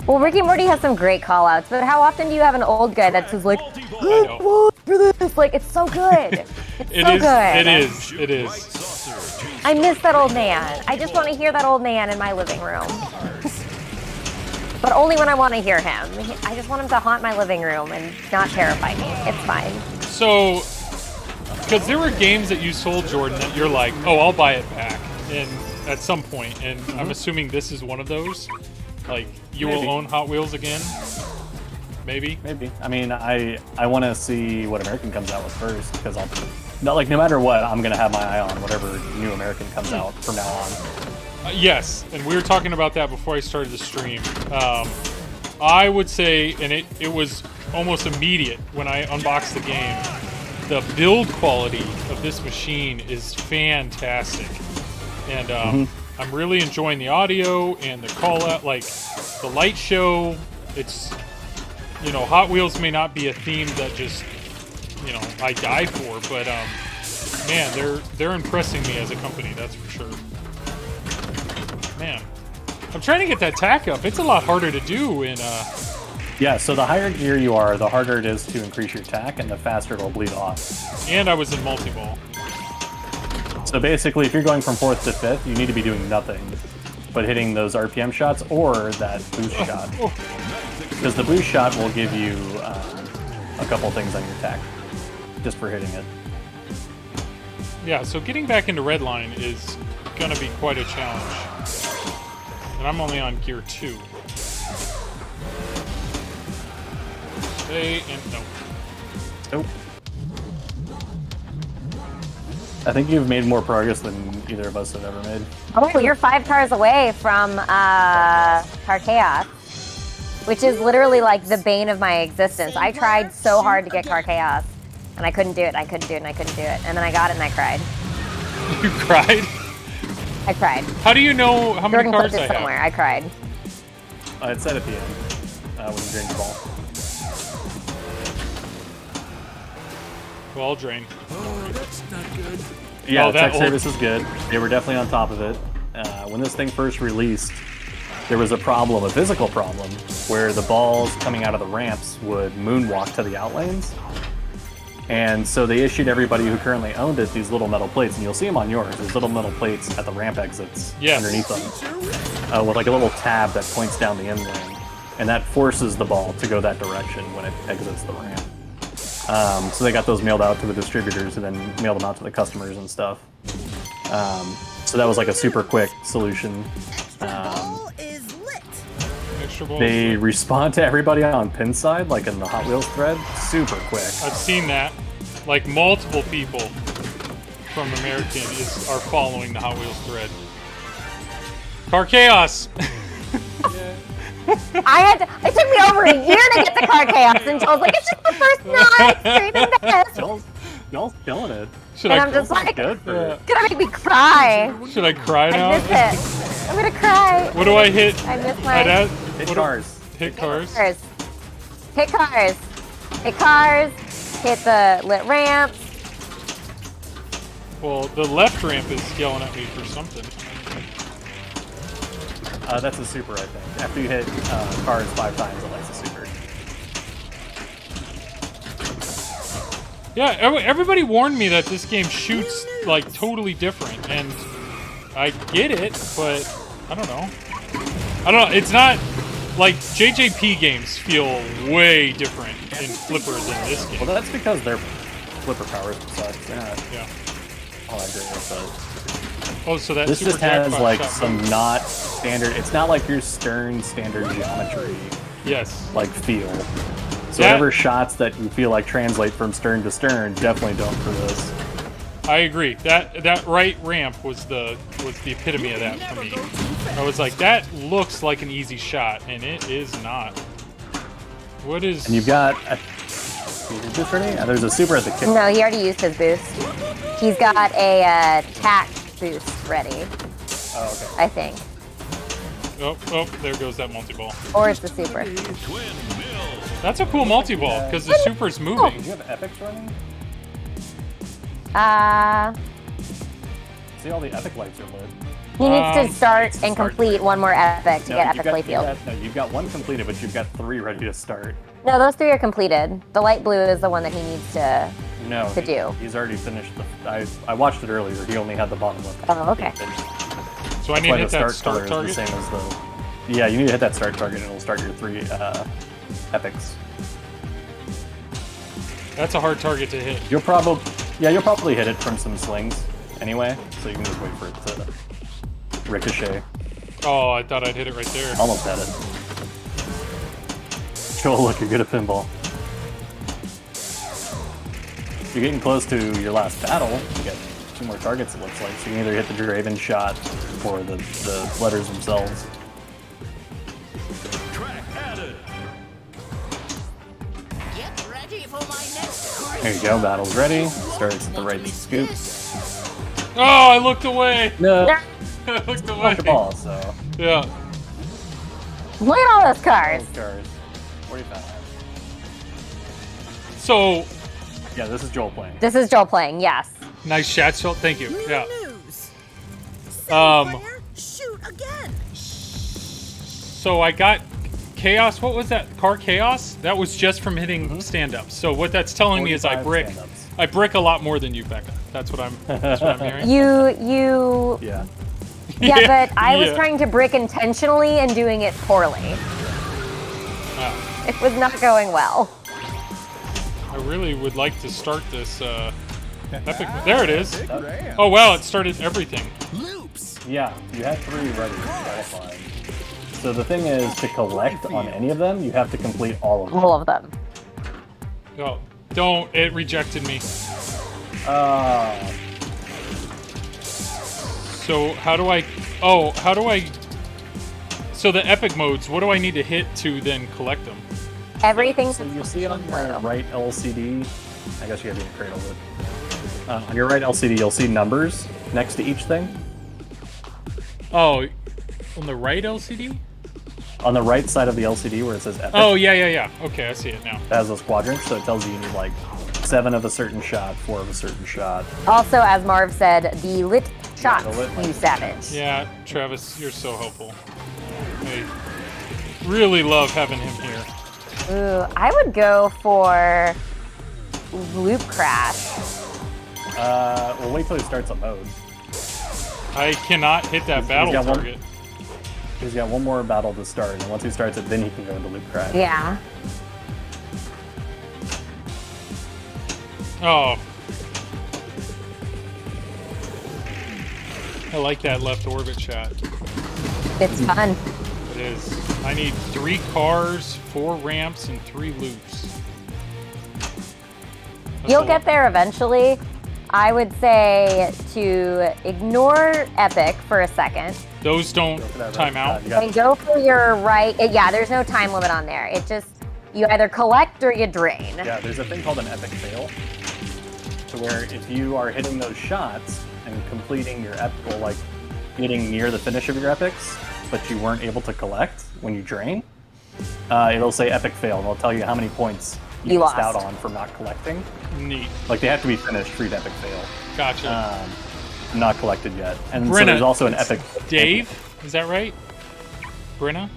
S4: Well, Ricky Morty has some great call-outs, but how often do you have an old guy that's just like,
S1: I know.
S4: vote for this? Like, it's so good. It's
S1: It
S4: so
S1: is.
S4: good.
S1: It is. It is.
S4: I miss that old man. I just want to hear that old man in my living room. But only when I want to hear him. I just want him to haunt my living room and not terrify me. It's fine.
S1: So, because there were games that you sold, Jordan, that you're like, oh, I'll buy it back, and at some point, and I'm assuming this is one of those. Like, you
S2: Maybe.
S1: will own Hot Wheels again? Maybe.
S2: Maybe. I mean, I want to see what American comes out with first because no matter what, I'm gonna have my eye on whatever new American comes out from now on.
S1: Yes, and we were talking about that before I started the stream. I would say, and it was almost immediate when I unboxed the game, the build quality of this machine is fantastic. And I'm really enjoying the audio and the call out, like the light show. It's, you know, Hot Wheels may not be a theme that just, you know, I die for, but man, they're impressing me as a company, that's for sure. Man, I'm trying to get that tack up. It's a lot harder to do in
S2: Yeah. So the higher gear you are, the harder it is to increase your tack, and the faster it'll bleed off.
S1: and I was in multi-ball.
S2: So basically, if you're going from 4th to 5th, you need to be doing nothing but hitting those RPM shots or that boost shot. Because the boost shot will give you a couple things on your tack just for hitting it.
S1: Yeah, so getting back into Redline is gonna be quite a challenge. And I'm only on gear 2. Stay and no.
S2: Nope. I think you've made more progress than either of us have ever made.
S4: Oh, you're 5 cars away from Car Chaos, which is literally like the bane of my existence. I tried so hard to get Car Chaos, and I couldn't do it, I couldn't do it, and I couldn't do it. And then I got it and I cried.
S1: You cried?
S4: I cried.
S1: How do you know how many
S4: Jordan
S1: cars
S4: clipped
S1: I
S4: it somewhere.
S1: have?
S4: I cried.
S2: It said at the end when you drained the ball.
S1: Well, I'll drain.
S3: Oh, that's not good.
S2: Yeah,
S1: Oh,
S2: the
S1: that
S2: tech
S1: old-
S2: service is good. They were definitely on top of it. When this thing first released, there was a problem, a physical problem, where the balls coming out of the ramps would moonwalk to the outlanes. And so they issued everybody who currently owned it these little metal plates, and you'll see them on yours. There's little metal plates at the ramp exits
S1: Yes.
S2: underneath them, with like a little tab that points down the end lane, and that forces the ball to go that direction when it exits the ramp. So they got those mailed out to the distributors and then mailed them out to the customers and stuff. So that was like a super quick solution.
S5: Ball is lit.
S1: Extra balls.
S2: They respond to everybody on pin side, like in the Hot Wheels thread, super quick.
S1: I've seen that. Like multiple people from American are following the Hot Wheels thread. Car Chaos.
S4: It took me over a year to get to Car Chaos, and Joel's like, it's just the first 9 straight in this.
S2: Y'all's killing it.
S1: Should
S4: And
S1: I?
S4: I'm just like,
S2: Good for
S4: it's gonna make me cry.
S1: Should I cry
S4: I
S1: now?
S4: miss it. I'm gonna cry.
S1: What do I hit?
S4: I miss
S1: I'd
S4: my
S1: add-
S2: Hit
S1: what do-
S2: cars.
S1: Hit cars.
S4: cars. Hit cars. Hit cars. Hit the lit ramps.
S1: Well, the left ramp is yelling at me for something.
S2: That's a super, I think. After you hit cars 5 times, it lights a super.
S1: Yeah, everybody warned me that this game shoots like totally different, and I get it, but I don't know. It's not like JJP games feel way different in Flipper than this game.
S2: Well, that's because their flipper powers suck. They're not
S1: Yeah.
S2: all that great, but
S1: Oh, so that
S2: this
S1: super
S2: just has
S1: jackpot
S2: like
S1: shot
S2: some
S1: move.
S2: not standard. It's not like your Stern standard geometry
S1: Yes.
S2: like feel. So
S1: That-
S2: whatever shots that you feel like translate from stern to stern, definitely don't for this.
S1: I agree. That right ramp was the epitome of that for me. I was like, that looks like an easy shot, and it is not. What is?
S2: And you've got. Is this ready? There's a super at the kick.
S4: No, he already used his boost. He's got a tack boost ready,
S2: Oh, okay.
S4: I think.
S1: Oh, there goes that multi-ball.
S4: Or it's the super.
S1: That's a cool multi-ball because the super's moving.
S2: Do you have epics running? See, all the epic lights are lit.
S4: He needs to start and
S2: start.
S4: complete one more epic to get epic playfield.
S2: You've got one completed, but you've got 3 ready to start.
S4: No, those 3 are completed. The light blue is the one that he needs to.
S2: No,
S4: To do.
S2: He's already finished the. I watched it earlier. He only had the bottom one.
S4: Oh, okay.
S1: So I need
S2: Why
S1: to
S2: the
S1: hit that
S2: color
S1: start
S2: is
S1: target.
S2: the same as the. Yeah, you need to hit that start target, and it'll start your 3 epics.
S1: That's a hard target to hit.
S2: You'll probably hit it from some slings anyway, so you can just wait for it to ricochet.
S1: Oh, I thought I'd hit it right there.
S2: Almost had it. Joel, look, you're good at pinball. You're getting close to your last battle. You got 2 more targets, it looks like. So you can either hit the Draven shot or the letters themselves.
S6: Get ready for my next cruise.
S2: There you go, battle's ready. Starts at the right scoop.
S1: Oh, I looked away.
S2: No,
S1: I looked away.
S2: fuck the ball, so.
S1: Yeah.
S4: Look at all those cars.
S2: Those cars. 45.
S1: So
S2: Yeah, this is Joel playing.
S4: This is Joel playing, yes.
S1: nice chat shot. Thank you.
S5: New
S1: Yeah.
S5: news.
S1: Um,
S5: Shoot again.
S1: So I got Chaos. What was that? Car Chaos? That was just from hitting stand-ups. So what that's telling me is I
S2: 45
S1: brick.
S2: stand-ups.
S1: I brick a lot more than you, Becca. That's what I'm hearing.
S4: You.
S2: Yeah.
S4: Yeah, but I was
S1: Yeah.
S4: trying to brick intentionally and doing it poorly.
S1: Wow.
S4: It was not going well.
S1: I really would like to start this epic. There it is.
S3: Big ram.
S1: Oh wow, it started everything.
S5: Loops.
S2: Yeah, you had 3 ready to qualify. So the thing is, to collect on any of them, you have to complete all of them.
S4: All of them.
S1: Oh, don't. It rejected me. So how do I? Oh, how do I? So the epic modes. What do I need to hit to then collect them?
S4: Everything's
S2: So you see on your right LCD, I guess you have to cradle it. On your right LCD, you'll see numbers next to each thing.
S1: Oh, on the right LCD?
S2: On the right side of the LCD where it says epic,
S1: Oh yeah. Okay, I see it now.
S2: it has those quadrants, so it tells you need like 7 of a certain shot, 4 of a certain shot.
S4: also, as Marv said, the lit shots,
S2: the lit
S4: you
S2: lights.
S4: savage.
S1: Yeah, Travis, you're so helpful. I really love having him here.
S4: Ooh, I would go for loop crash.
S2: Well, wait till he starts a mode.
S1: I cannot hit that battle
S2: got one.
S1: target.
S2: He's got 1 more battle to start, and once he starts it, then he can go into loop crash.
S4: Yeah.
S1: Oh. I like that left orbit shot.
S4: It's fun.
S1: It is. I need 3 cars, 4 ramps, and 3 loops. That's
S4: You'll
S1: a
S4: get
S1: lot.
S4: there eventually. I would say to ignore Epic for a second
S1: Those don't
S2: for that
S1: time
S2: right
S1: out.
S2: shot. You got-
S4: and go for your right. Yeah, there's no time limit on there. It just, you either collect or you drain.
S2: Yeah, there's a thing called an epic fail, to where if you are hitting those shots and completing your epic, like getting near the finish of your epics, but you weren't able to collect when you drain, it'll say epic fail, and it'll tell you how many points
S4: You
S2: missed
S4: lost.
S2: out on from not collecting.
S1: Neat.
S2: Like they have to be finished for you to epic fail,
S1: Gotcha.
S2: not collected yet. And so
S1: Brenna,
S2: there's also an
S1: it's
S2: epic.
S1: Dave, is that right? Brenna?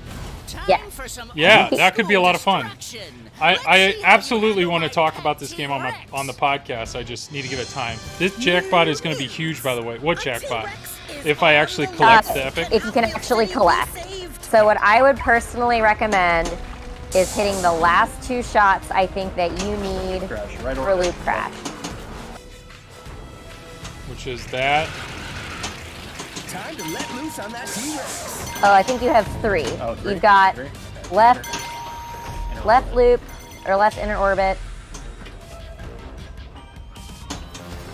S6: Time
S4: Yeah.
S6: for some
S1: Yeah, that could be a lot of fun.
S6: distraction.
S1: I absolutely want to talk about this game on the podcast. I just need to give it time. This jackpot is going to be huge, by the way. What jackpot? If I actually collect the epic?
S4: If you can actually collect.
S5: Saved.
S4: So what I would personally recommend is hitting the last 2 shots I think that you need
S2: Crash, right
S4: for
S2: over.
S4: loop crash.
S1: Which is that.
S3: Time to let loose on that T-Rex.
S4: Oh, I think you have 3.
S2: Oh, 3.
S4: You've got
S2: 3? Okay.
S4: left
S2: Inner
S4: left
S2: orbit.
S4: loop or left inner orbit.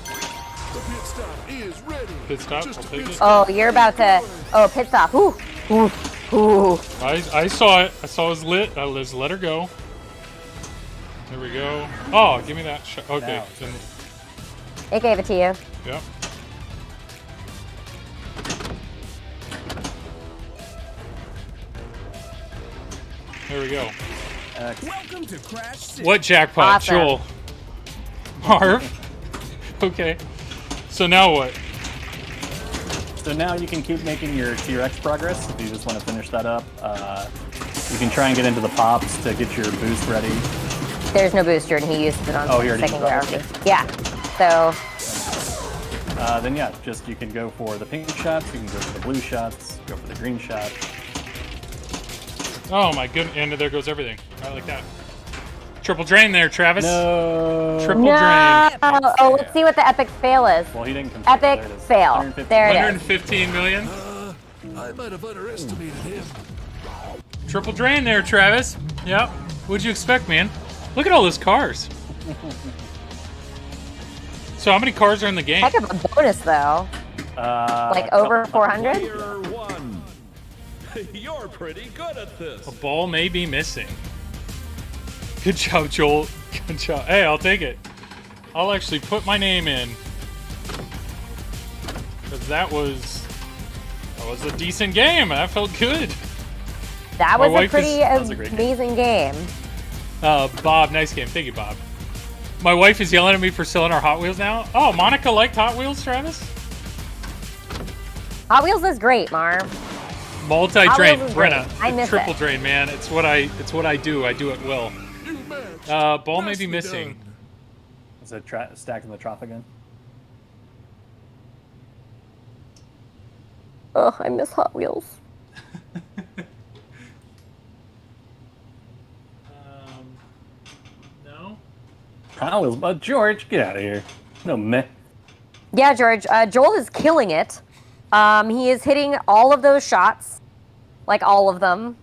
S7: The pit stop is ready.
S1: Pit stop,
S7: Just
S1: I'll
S7: a
S1: take
S7: bit
S1: it.
S4: Oh, you're about to. Oh, pit stop. Ooh, ooh, ooh.
S1: I saw it. I saw his lit. Let's let her go. There we go. Oh, give me that shot. Okay.
S2: Now.
S1: Then,
S4: It gave it to you.
S1: yep. There we go.
S3: Welcome to Crash City.
S1: What jackpot,
S4: Awesome.
S1: Joel? Marv? Okay. So now what?
S2: So now you can keep making your T-Rex progress if you just want to finish that up. You can try and get into the pops to get your boost ready.
S4: There's no booster, and he used it on
S2: Oh, he already
S4: second
S2: used
S4: gear.
S2: that,
S4: Yeah. So
S2: Then yeah, just you can go for the pink shots, you can go for the blue shots, go for the green shots.
S1: Oh my goodness. And there goes everything. I like that. Triple drain there, Travis.
S2: No.
S1: Triple
S4: no.
S1: drain.
S4: Oh, let's see what the epic fail is.
S2: Well, he didn't complete.
S4: Epic
S2: There it is.
S4: fail.
S2: 150.
S4: There it is.
S1: 115 million.
S7: I might have underestimated him.
S1: Triple drain there, Travis. Yep. What'd you expect, man? Look at all those cars. So how many cars are in the game?
S4: Heck of a bonus though. Like over 400.
S8: Player 1. You're pretty good at this.
S1: A ball may be missing. Good job, Joel. Good job. Hey, I'll take it. I'll actually put my name in. Because that was a decent game. That felt good.
S4: That
S1: My
S4: was a
S1: wife
S4: pretty
S2: was a great game.
S4: amazing game.
S1: Bob, nice game. Thank you, Bob. My wife is yelling at me for selling our Hot Wheels now. Oh, Monica liked Hot Wheels, Travis?
S4: Hot Wheels is great, Marv.
S1: Multi-drain,
S4: Hot Wheels is great.
S1: Brenna.
S4: I miss
S1: Triple
S4: it.
S1: drain, man. It's what I do. I do it well.
S7: New match.
S1: Ball may be
S7: Nicely
S1: missing.
S7: done.
S2: Is it stacked in the trough again?
S4: Oh, I miss Hot Wheels.
S1: No.
S2: Hot Wheels, but George, get out of here. No meh.
S4: Yeah, George. Joel is killing it. He is hitting all of those shots, like all of them.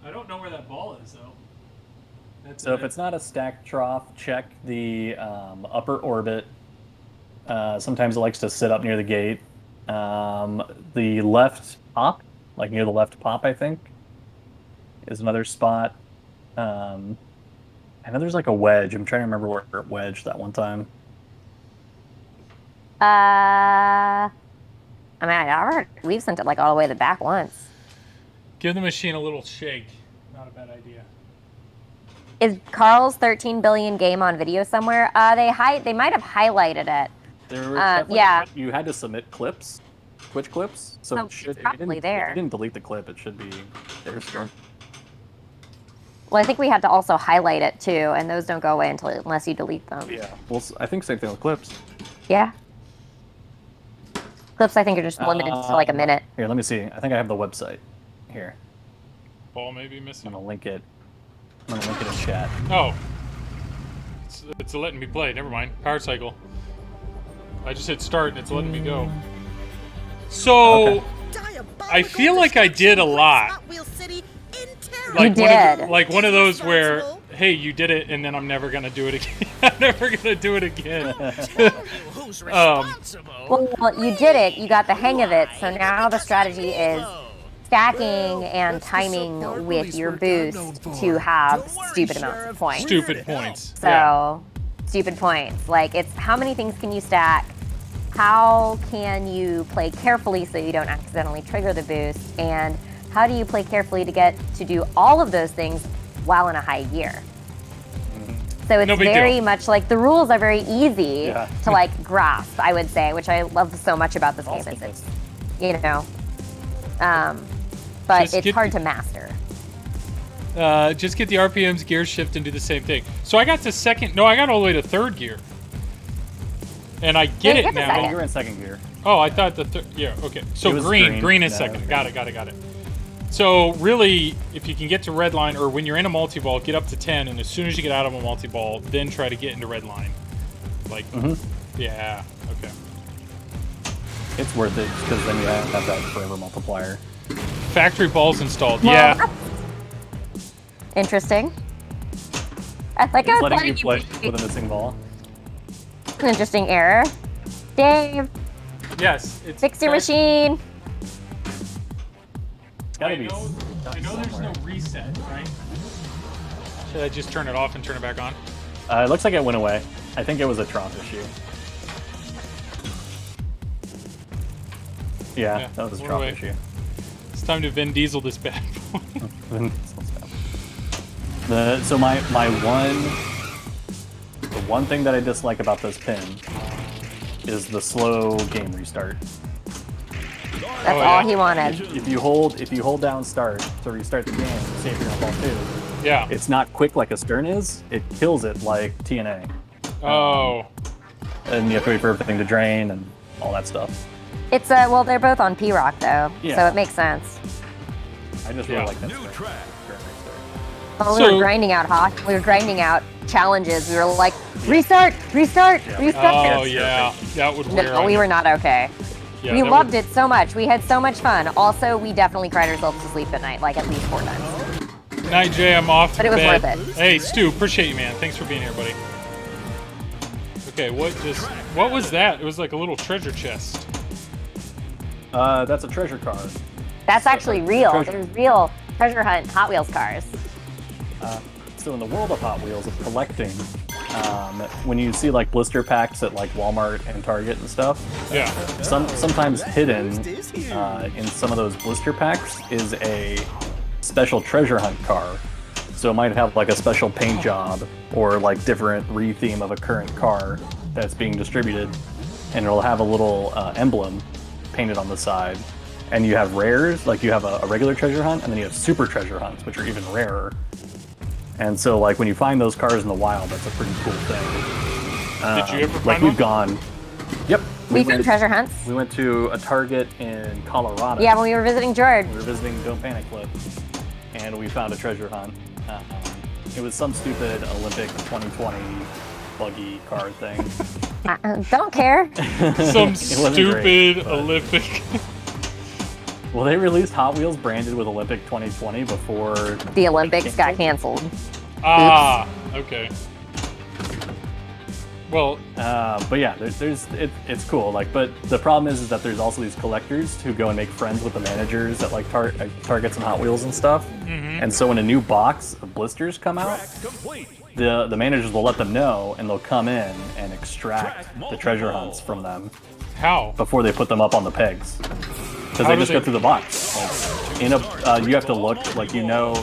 S1: I don't know where that ball is, though. That's
S2: So if it's not a stacked trough, check the upper orbit. Sometimes it likes to sit up near the gate. The left pop, like near the left pop, I think, is another spot. I know there's like a wedge. I'm trying to remember where it wedged that one time.
S4: I mean, I've heard we've sent it like all the way to the back once.
S1: Give the machine a little shake. Not a bad idea.
S4: Is Carl's 13 billion game on video somewhere? They might have highlighted it.
S2: There were
S4: yeah.
S2: You had to submit clips, Twitch clips. So
S4: Oh,
S2: it should,
S4: it's
S2: if you
S4: probably
S2: didn't,
S4: there.
S2: If you didn't delete the clip, it should be there still.
S4: Well, I think we had to also highlight it too, and those don't go away unless you delete them.
S2: Yeah. Well, I think same thing with clips.
S4: Yeah. Clips, I think, are just limited to like a minute.
S2: Here, let me see. I think I have the website. Here,
S1: Ball may be
S2: I'm
S1: missing.
S2: gonna link it. I'm gonna link it in chat.
S1: Oh. it's letting me play. Never mind. Power cycle. I just hit start and it's letting me go. So I feel like I did a lot. Like
S4: You did.
S1: Like one of those where, hey, you did it, and then I'm never gonna do it again. I'm never gonna do it again.
S6: Who's responsible?
S4: Well, you did it. You got the hang of it. So now the strategy is stacking and timing with your boost to have stupid amounts of points.
S1: Stupid points.
S4: So, stupid points. Like, it's how many things can you stack? How can you play carefully so you don't accidentally trigger the boost? And how do you play carefully to get to do all of those things while in a high gear? So it's
S1: No big
S4: very
S1: deal.
S4: much like the rules are very easy
S2: Yeah.
S4: to like grasp, I would say, which I love so much about this game.
S2: Awesome.
S4: Is it's, you know, but
S1: Just
S4: it's
S1: get-
S4: hard to master.
S1: Just get the RPMs, gear shift, and do the same thing. So I got to second. No, I got all the way to third gear. And I get
S4: Yeah, you
S1: it
S4: get to
S1: now.
S4: second.
S2: You're in second gear.
S1: Oh, I thought the third. Yeah, okay. So
S2: It was
S1: green.
S2: green.
S1: Green is
S2: No,
S1: second.
S2: okay.
S1: Got it. So really, if you can get to red line, or when you're in a multi-ball, get up to 10, and as soon as you get out of a multi-ball, then try to get into red line. Like, yeah, okay.
S2: It's worth it because then you have that forever multiplier.
S1: Factory balls installed.
S4: Well,
S1: Yeah.
S4: Interesting. I like
S2: It's
S4: how
S2: letting
S4: it's
S2: you play with a missing ball.
S4: an interesting error. Dave,
S1: Yes. It's
S4: fix your machine.
S2: It's gotta be.
S1: I know there's no reset, right? Should I just turn it off and turn it back on?
S2: It looks like it went away. I think it was a Tron issue. Yeah, that was a
S1: went
S2: Tron
S1: away.
S2: issue.
S1: It's time to Vin Diesel this bad boy.
S2: So my one thing that I dislike about this pin is the slow game restart.
S4: That's
S1: Oh,
S4: all
S1: yeah.
S4: he wanted.
S2: If you hold down start to restart the game, say if you're on ball 2,
S1: Yeah.
S2: it's not quick like a Stern is. It kills it like TNA,
S1: Oh.
S2: and you have to wait for everything to drain and all that stuff.
S4: It's well, they're both on P-Rock though, so
S2: Yeah.
S4: it makes sense.
S2: I just
S1: Yeah.
S2: really like that.
S8: New
S2: Stern.
S8: track.
S4: When we
S1: So-
S4: were grinding out we were grinding out challenges. We were like, restart, restart, restart.
S1: Oh yeah. That would wear.
S4: No,
S1: on
S4: we
S1: you.
S4: were not okay.
S1: Yeah,
S4: We
S1: that
S4: loved
S1: would-
S4: it so much. We had so much fun. Also, we definitely cried ourselves to sleep at night, like at least 4 times.
S1: Night, Jay. I'm off to
S4: But it was
S1: bed.
S4: worth it.
S1: Hey, Stu. Appreciate you, man. Thanks for being here, buddy. Okay. What was that? It was like a little treasure chest.
S2: That's a treasure card.
S4: That's actually real.
S2: Treasure.
S4: There's real treasure hunt Hot Wheels cars.
S2: So in the world of Hot Wheels of collecting, when you see like blister packs at like Walmart and Target and stuff,
S1: Yeah.
S2: sometimes hidden in some of those blister packs is a special treasure hunt car. So it might have like a special paint job or like different re-theme of a current car that's being distributed, and it'll have a little emblem painted on the side. And you have rares, like you have a regular treasure hunt, and then you have super treasure hunts, which are even rarer. And so, like, when you find those cars in the wild, that's a pretty cool thing.
S1: Did you ever
S2: Like,
S1: find
S2: we've
S1: one?
S2: gone... Yep.
S4: We found treasure hunts.
S2: We went to a Target in Colorado.
S4: Yeah, when we were visiting George.
S2: We were visiting Don't Panic Flip, and we found a treasure hunt. It was some stupid Olympic 2020 buggy car thing.
S4: Don't care.
S1: Some
S2: wasn't
S1: stupid
S2: great, but-
S1: Olympic.
S2: Well, they released Hot Wheels branded with Olympic 2020 before...
S4: The Olympics got canceled.
S1: Ah. Okay. Well,
S2: But yeah, it's cool. Like, but the problem is that there's also these collectors who go and make friends with the managers at like Targets and Hot Wheels and stuff. And so when a new box of blisters come out,
S8: Track complete.
S2: the managers will let them know, and they'll come in and extract the treasure hunts from them
S1: how?
S2: before they put them up on the pegs. Because
S1: How
S2: they
S1: do
S2: just
S1: they-
S2: go through the box. Like, you have to look, like, you know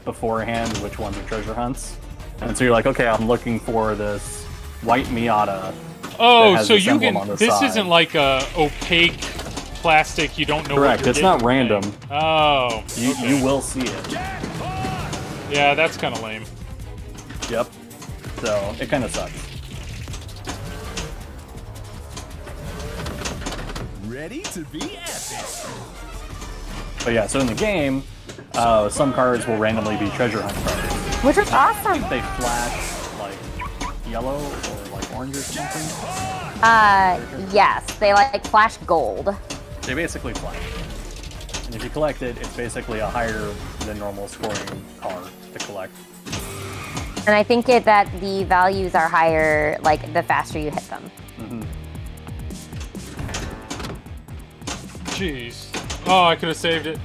S2: beforehand which ones are treasure hunts. And so you're like, okay, I'm looking for this white Miata.
S1: Oh,
S2: that has
S1: so
S2: this
S1: you
S2: emblem
S1: can.
S2: on the
S1: This
S2: side.
S1: isn't like a opaque plastic. You don't know.
S2: Correct,
S1: What you're
S2: it's not
S1: getting.
S2: random.
S1: Oh.
S2: You,
S1: okay.
S2: you will see it.
S1: Yeah, that's kind of lame.
S2: Yep. So it kind of sucks.
S3: Ready to be epic.
S2: But yeah, so in the game, some cars will randomly be treasure hunt cars.
S4: Which was awesome.
S2: They flash like yellow or like orange or something?
S4: Yes, they like flash gold.
S2: They basically flash. And if you collect it, it's basically a higher than normal scoring car to collect.
S4: And I think that the values are higher, like, the faster you hit them.
S1: Jeez. Oh, I could have saved it.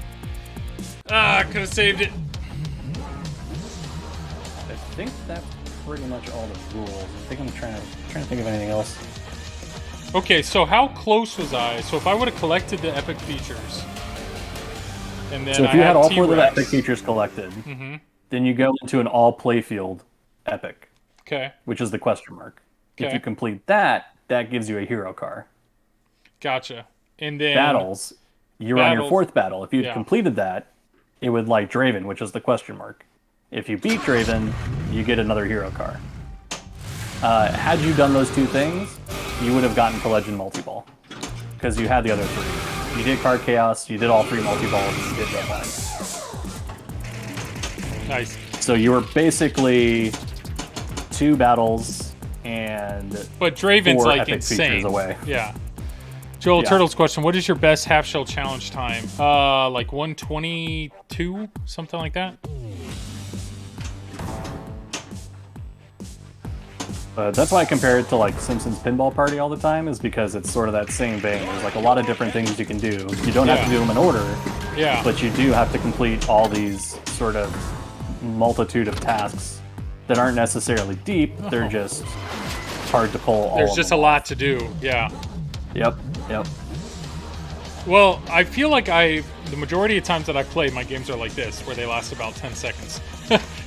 S1: Ah, I could have saved it.
S2: I think that's pretty much all the rules. I think I'm trying to think of anything else.
S1: Okay, so how close was I? So if I would have collected the epic features, and then
S2: So if
S1: I
S2: you had all
S1: T-Rex,
S2: 4 of the epic features collected, then you go into an all playfield epic,
S1: Okay,
S2: which is the question mark. If
S1: Okay.
S2: you complete that, that gives you a hero car.
S1: gotcha. And then
S2: Battles, you're on your
S1: Battles-
S2: 4th battle. If you'd
S1: yeah.
S2: completed that, it would light Draven, which is the question mark. If you beat Draven, you get another hero car. Had you done those 2 things, you would have gotten to Legend Multi-Ball. Because you had the other 3. You did Card Chaos, you did all 3 multi-balls, and you did Red Line.
S1: Nice.
S2: So you were basically 2 battles and
S1: But Draven's
S2: 4
S1: like
S2: epic
S1: insane.
S2: features away.
S1: Yeah. Joel
S2: Yeah.
S1: Turtle's question: what is your best half shell challenge time? Like 1:22, something like that.
S2: That's why I compare it to like Simpsons Pinball Party all the time, is because it's sort of that same vein. There's like a lot of different things you can do. You don't have to
S1: Yeah.
S2: do them in order,
S1: Yeah.
S2: but you do have to complete all these sort of multitude of tasks that aren't necessarily deep. They're just hard to pull all
S1: There's
S2: of
S1: just a
S2: them
S1: lot to do. Yeah.
S2: off. Yep.
S1: Well, I feel like the majority of times that I play, my games are like this, where they last about 10 seconds.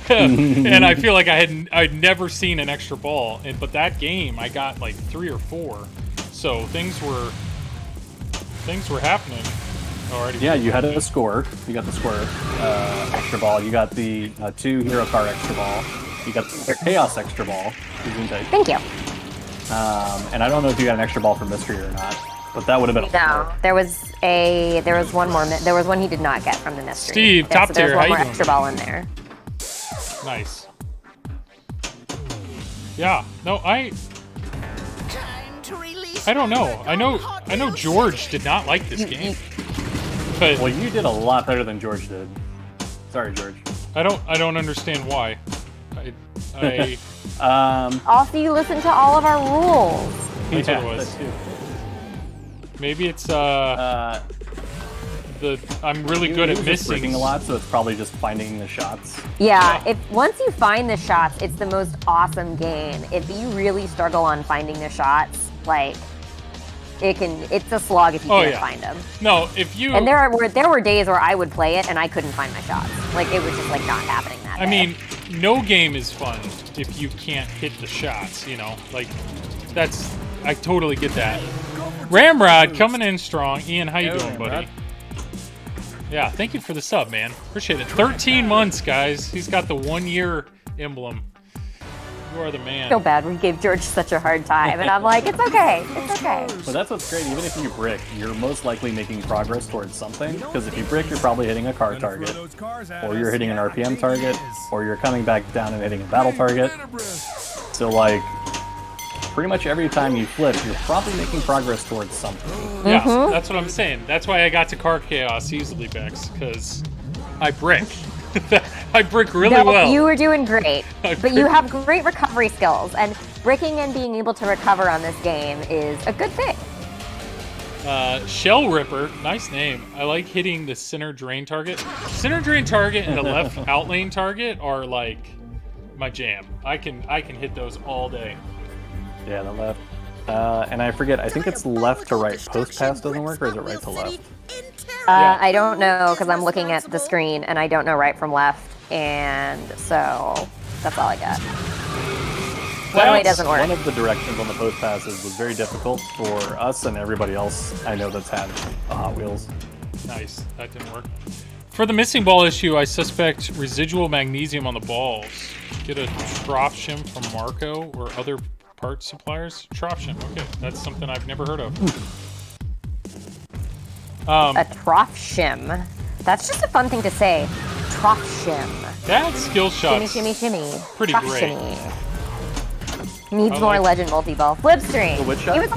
S1: And I feel like I'd never seen an extra ball, but that game I got like 3 or 4, so things were happening already.
S2: Yeah, you had a score. You got the score extra ball. You got the 2 hero car extra ball. You got the chaos extra ball.
S4: Thank you.
S2: And I don't know if you got an extra ball for mystery or not, but that would have been.
S4: No, there was one more. There was one he did not get from the mystery.
S1: Steve, top
S4: There's
S1: tier,
S4: one
S1: how
S4: more
S1: you doing?
S4: extra ball in there.
S1: Nice. Yeah. No,
S6: Time to release
S1: I don't
S6: my
S1: know. I know
S6: Hot
S1: George did not like this game. But
S2: Well, you did a lot better than George did. Sorry, George.
S1: I don't understand why. I
S4: Also, you listen to all of our rules.
S1: That's
S2: yeah,
S1: what it was.
S2: that too.
S1: Maybe it's I'm really good
S2: He
S1: at
S2: was just
S1: missing
S2: bricking a lot, so it's probably just finding the shots.
S4: Yeah, if once you find the shots, it's the most awesome game. If you really struggle on finding the shots, like it's a slog if you
S1: Oh,
S4: can't
S1: yeah.
S4: find them.
S1: No, if you
S4: And there were days where I would play it and I couldn't find my shots. Like it was just like not happening that
S1: I
S4: day.
S1: mean, no game is fun if you can't hit the shots, you know? Like I totally get that. Ramrod coming in strong. Ian, how you
S2: Yo,
S1: doing, buddy?
S2: Ramrod.
S1: Yeah, thank you for the sub, man. Appreciate it. 13 months, guys. He's got the 1-year emblem. You are the man.
S4: So bad we gave George such a hard time, and I'm like, it's okay, it's okay.
S2: But that's what's great. Even if you brick, you're most likely making progress towards something. Because if you brick, you're probably hitting a car target, or you're hitting an RPM target, or you're coming back down and hitting a battle target. So like, pretty much every time you flip, you're probably making progress towards something.
S1: Yeah, that's what I'm saying. That's why I got to Car Chaos easily, Bex, because I brick. I brick really
S4: No,
S1: well.
S4: you were doing great,
S1: I
S4: but you
S1: brick-
S4: have great recovery skills, and bricking and being able to recover on this game is a good thing.
S1: Shell Ripper, nice name. I like hitting the center drain target. Center drain target and the left out lane target are like my jam. I can hit those all day.
S2: Yeah, the left. And I forget, I think it's left to right. Post pass doesn't work, or is it right to left?
S1: Yeah.
S4: I don't know because I'm looking at the screen and I don't know right from left, and so that's all I got. One way doesn't work.
S2: One of the directions on the post passes was very difficult for us and everybody else I know that's had Hot Wheels.
S1: Nice, that didn't work. For the missing ball issue, I suspect residual magnesium on the balls. Get a trough shim from Marco or other part suppliers. Trough shim, okay, that's something I've never heard of.
S4: A trough shim. That's just a fun thing to say. Trough shim.
S1: That skill shot.
S4: Shimmy, shimmy, shimmy.
S1: Pretty
S4: trough
S1: great.
S4: Shimmy. Needs
S1: I
S4: more
S1: like-
S4: Legend multi-ball. Flipstream.
S2: The which shot?
S4: He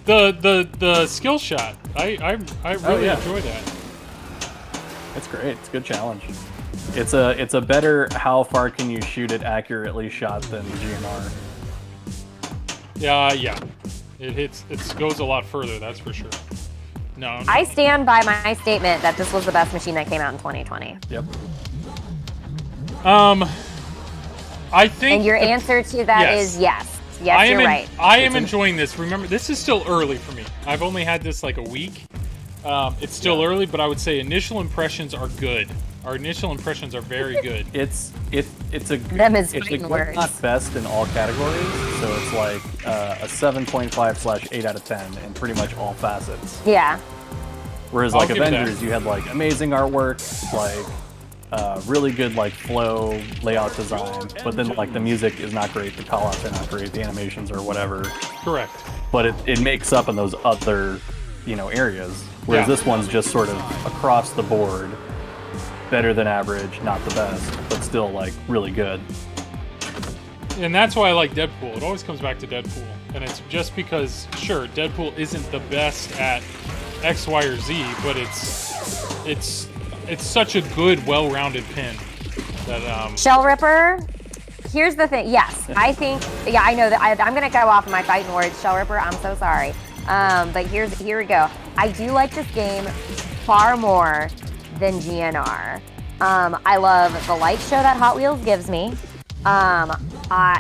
S4: was-
S1: The skill shot. I really
S2: yeah.
S1: enjoy that.
S2: It's great. It's a good challenge. It's a better how far can you shoot it accurately shot than GNR.
S1: Yeah. It goes a lot further, that's for sure. No.
S4: I stand by my statement that this was the best machine that came out in 2020.
S2: Yep.
S1: I think
S4: And your answer to that
S1: yes.
S4: is yes. Yes, you're right.
S1: I am enjoying this. Remember, this is still early for me. I've only had this like a week. It's still early, but I would say initial impressions are good. Our initial impressions are very good.
S2: It's a
S4: Them is
S2: it's a
S4: fighting
S2: good,
S4: words.
S2: not best in all categories. So it's like a 7.5/8 out of 10 in pretty much all facets.
S4: Yeah.
S2: Whereas
S1: I'll
S2: like
S1: give it that.
S2: Avengers, you had like amazing artwork, like really good like flow, layout design, but then like the music is not great, the callouts are not great, the animations or whatever.
S1: Correct.
S2: But it makes up in those other, areas. Whereas
S1: Yeah.
S2: this one's just sort of across the board, better than average, not the best, but still like really good.
S1: And that's why I like Deadpool. It always comes back to Deadpool. And it's just because, sure, Deadpool isn't the best at X, Y, or Z, but it's such a good, well-rounded pin that
S4: Shell Ripper. Here's the thing. Yes, I think. Yeah, I know that. I'm gonna go off of my fighting words. Shell Ripper. I'm so sorry. But here we go. I do like this game far more than GNR. I love the light show that Hot Wheels gives me.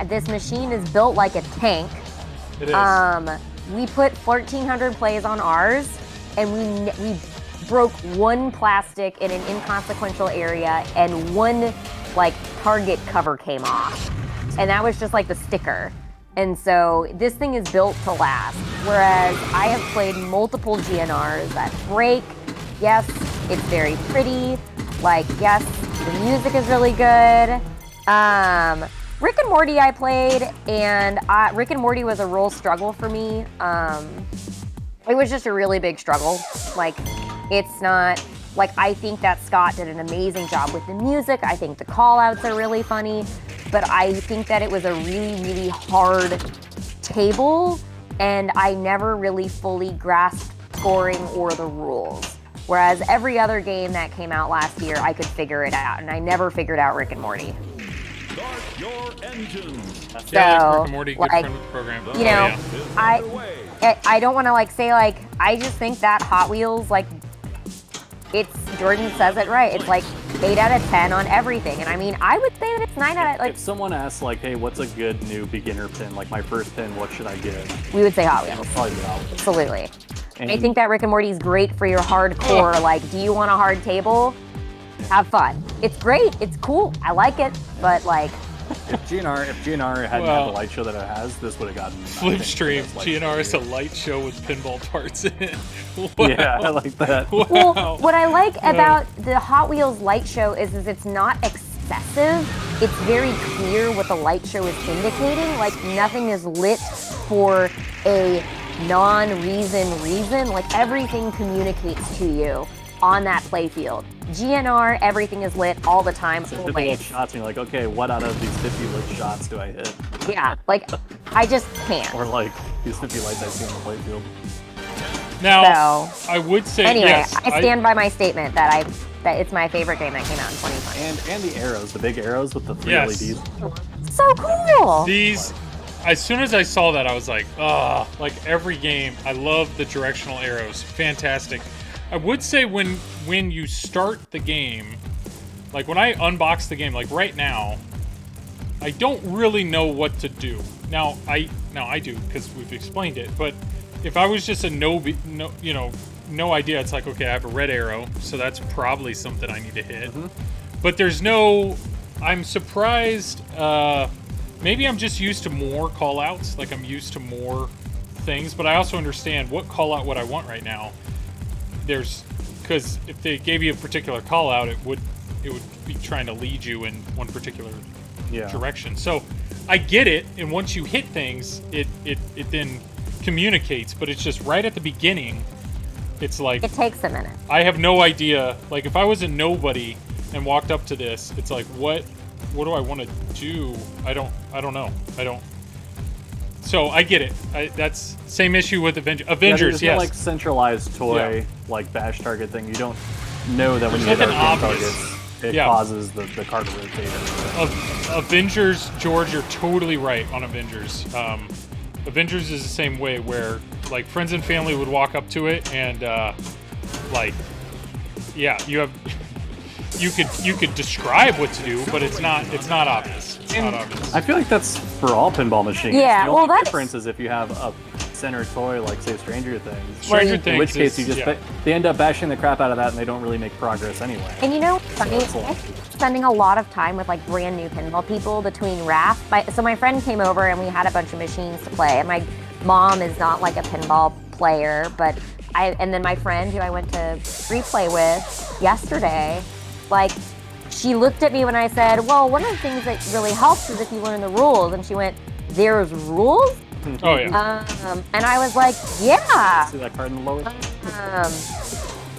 S4: This machine is built like a tank.
S1: it is.
S4: We put 1,400 plays on ours, and we broke one plastic in an inconsequential area, and one like target cover came off, and that was just like the sticker. And so this thing is built to last. Whereas I have played multiple GNRs that break. Yes, it's very pretty. Like, yes, the music is really good. Rick and Morty I played, and Rick and Morty was a real struggle for me. It was just a really big struggle. Like, it's not, like, I think that Scott did an amazing job with the music. I think the call-outs are really funny, but I think that it was a really, really hard table, and I never really fully grasped scoring or the rules. Whereas every other game that came out last year, I could figure it out, and I never figured out Rick and Morty.
S8: Start your engines.
S1: Yeah,
S4: So,
S1: like Rick and Morty, good
S4: like,
S1: friend with the program.
S4: You know,
S8: Underway.
S4: I don't want to like say like, I just think that Hot Wheels, like, it's, Jordan says it right. It's like 8 out of 10 on everything. And I mean, I would say that it's 9 out of, like,
S2: If someone asks like, hey, what's a good new beginner pin? Like my first pin, what should I get?
S4: we would say Hot Wheels.
S2: Probably the Outlaw.
S4: Absolutely.
S2: And
S4: I think that Rick and Morty is great for your hardcore, like, do you want a hard table? Have fun. It's great. It's cool. I like it. But, like,
S2: if GNR hadn't had
S1: Well,
S2: the light show that it has, this would have gotten
S1: Flipstream,
S2: like,
S1: GNR is a light show with pinball parts in it. Wow.
S2: Yeah, I like that.
S1: Wow.
S4: well, what I like about the Hot Wheels light show is it's not excessive. It's very clear what the light show is indicating. Like, nothing is lit for a reason. Like, everything communicates to you on that playfield. GNR, everything is lit all the time.
S2: So 50 lit
S4: Always.
S2: shots, and you're like, okay, what out of these 50 lit shots do I hit?
S4: Yeah, like, I just can't.
S2: Or like these 50 lights I see on the playfield.
S1: Now,
S4: So,
S1: I would say
S4: anyway,
S1: yes.
S4: I stand by my statement that it's my favorite game that came out in 2020.
S2: And the arrows, the big arrows with the 3
S1: Yes.
S2: LEDs.
S4: So cool!
S1: These, as soon as I saw that, I was like, ah, like every game. I love the directional arrows. Fantastic. I would say when you start the game, like when I unbox the game, like right now, I don't really know what to do. Now I do because we've explained it. But if I was just a no idea, it's like, okay, I have a red arrow, so that's probably something I need to hit. But there's no. I'm surprised. Maybe I'm just used to more call-outs. Like I'm used to more things, but I also understand what call-out would I want right now. Because if they gave you a particular call-out, it would be trying to lead you in one particular direction. So I get it, and once you hit things, it then communicates. But it's just right at the beginning. It's like
S4: It takes a minute.
S1: I have no idea. Like if I was a nobody and walked up to this, it's like what do I want to do? I don't know. So I get it. That's same issue with Avengers.
S2: There's
S1: Yes.
S2: no, like centralized toy like bash target thing. You don't know that when you
S1: There's
S2: hit
S1: nothing
S2: arcane
S1: obvious.
S2: targets, it
S1: Yeah.
S2: causes the card to rotate.
S1: Avengers, George, you're totally right on Avengers. Avengers is the same way, where like friends and family would walk up to it and like, yeah, you could describe what to do, but it's not obvious. It's not obvious.
S2: I feel like that's for all pinball machines.
S4: Yeah,
S2: the
S4: well,
S2: only
S4: that's-
S2: difference is if you have a center toy like say Stranger Things.
S1: Stranger
S2: In
S1: Things
S2: which case you
S1: is-
S2: just
S1: yeah.
S2: they end up bashing the crap out of that and they don't really make progress anyway.
S4: And you know, funny,
S2: it's like-
S4: I'm spending a lot of time with like brand new pinball people between RAF. So my friend came over and we had a bunch of machines to play. And my mom is not like a pinball player, but and then my friend who I went to free play with yesterday, like she looked at me when I said, well, one of the things that really helps is if you learn the rules. And she went, there's rules?
S1: Oh yeah.
S4: And I was like, yeah.
S2: See that card in the lower?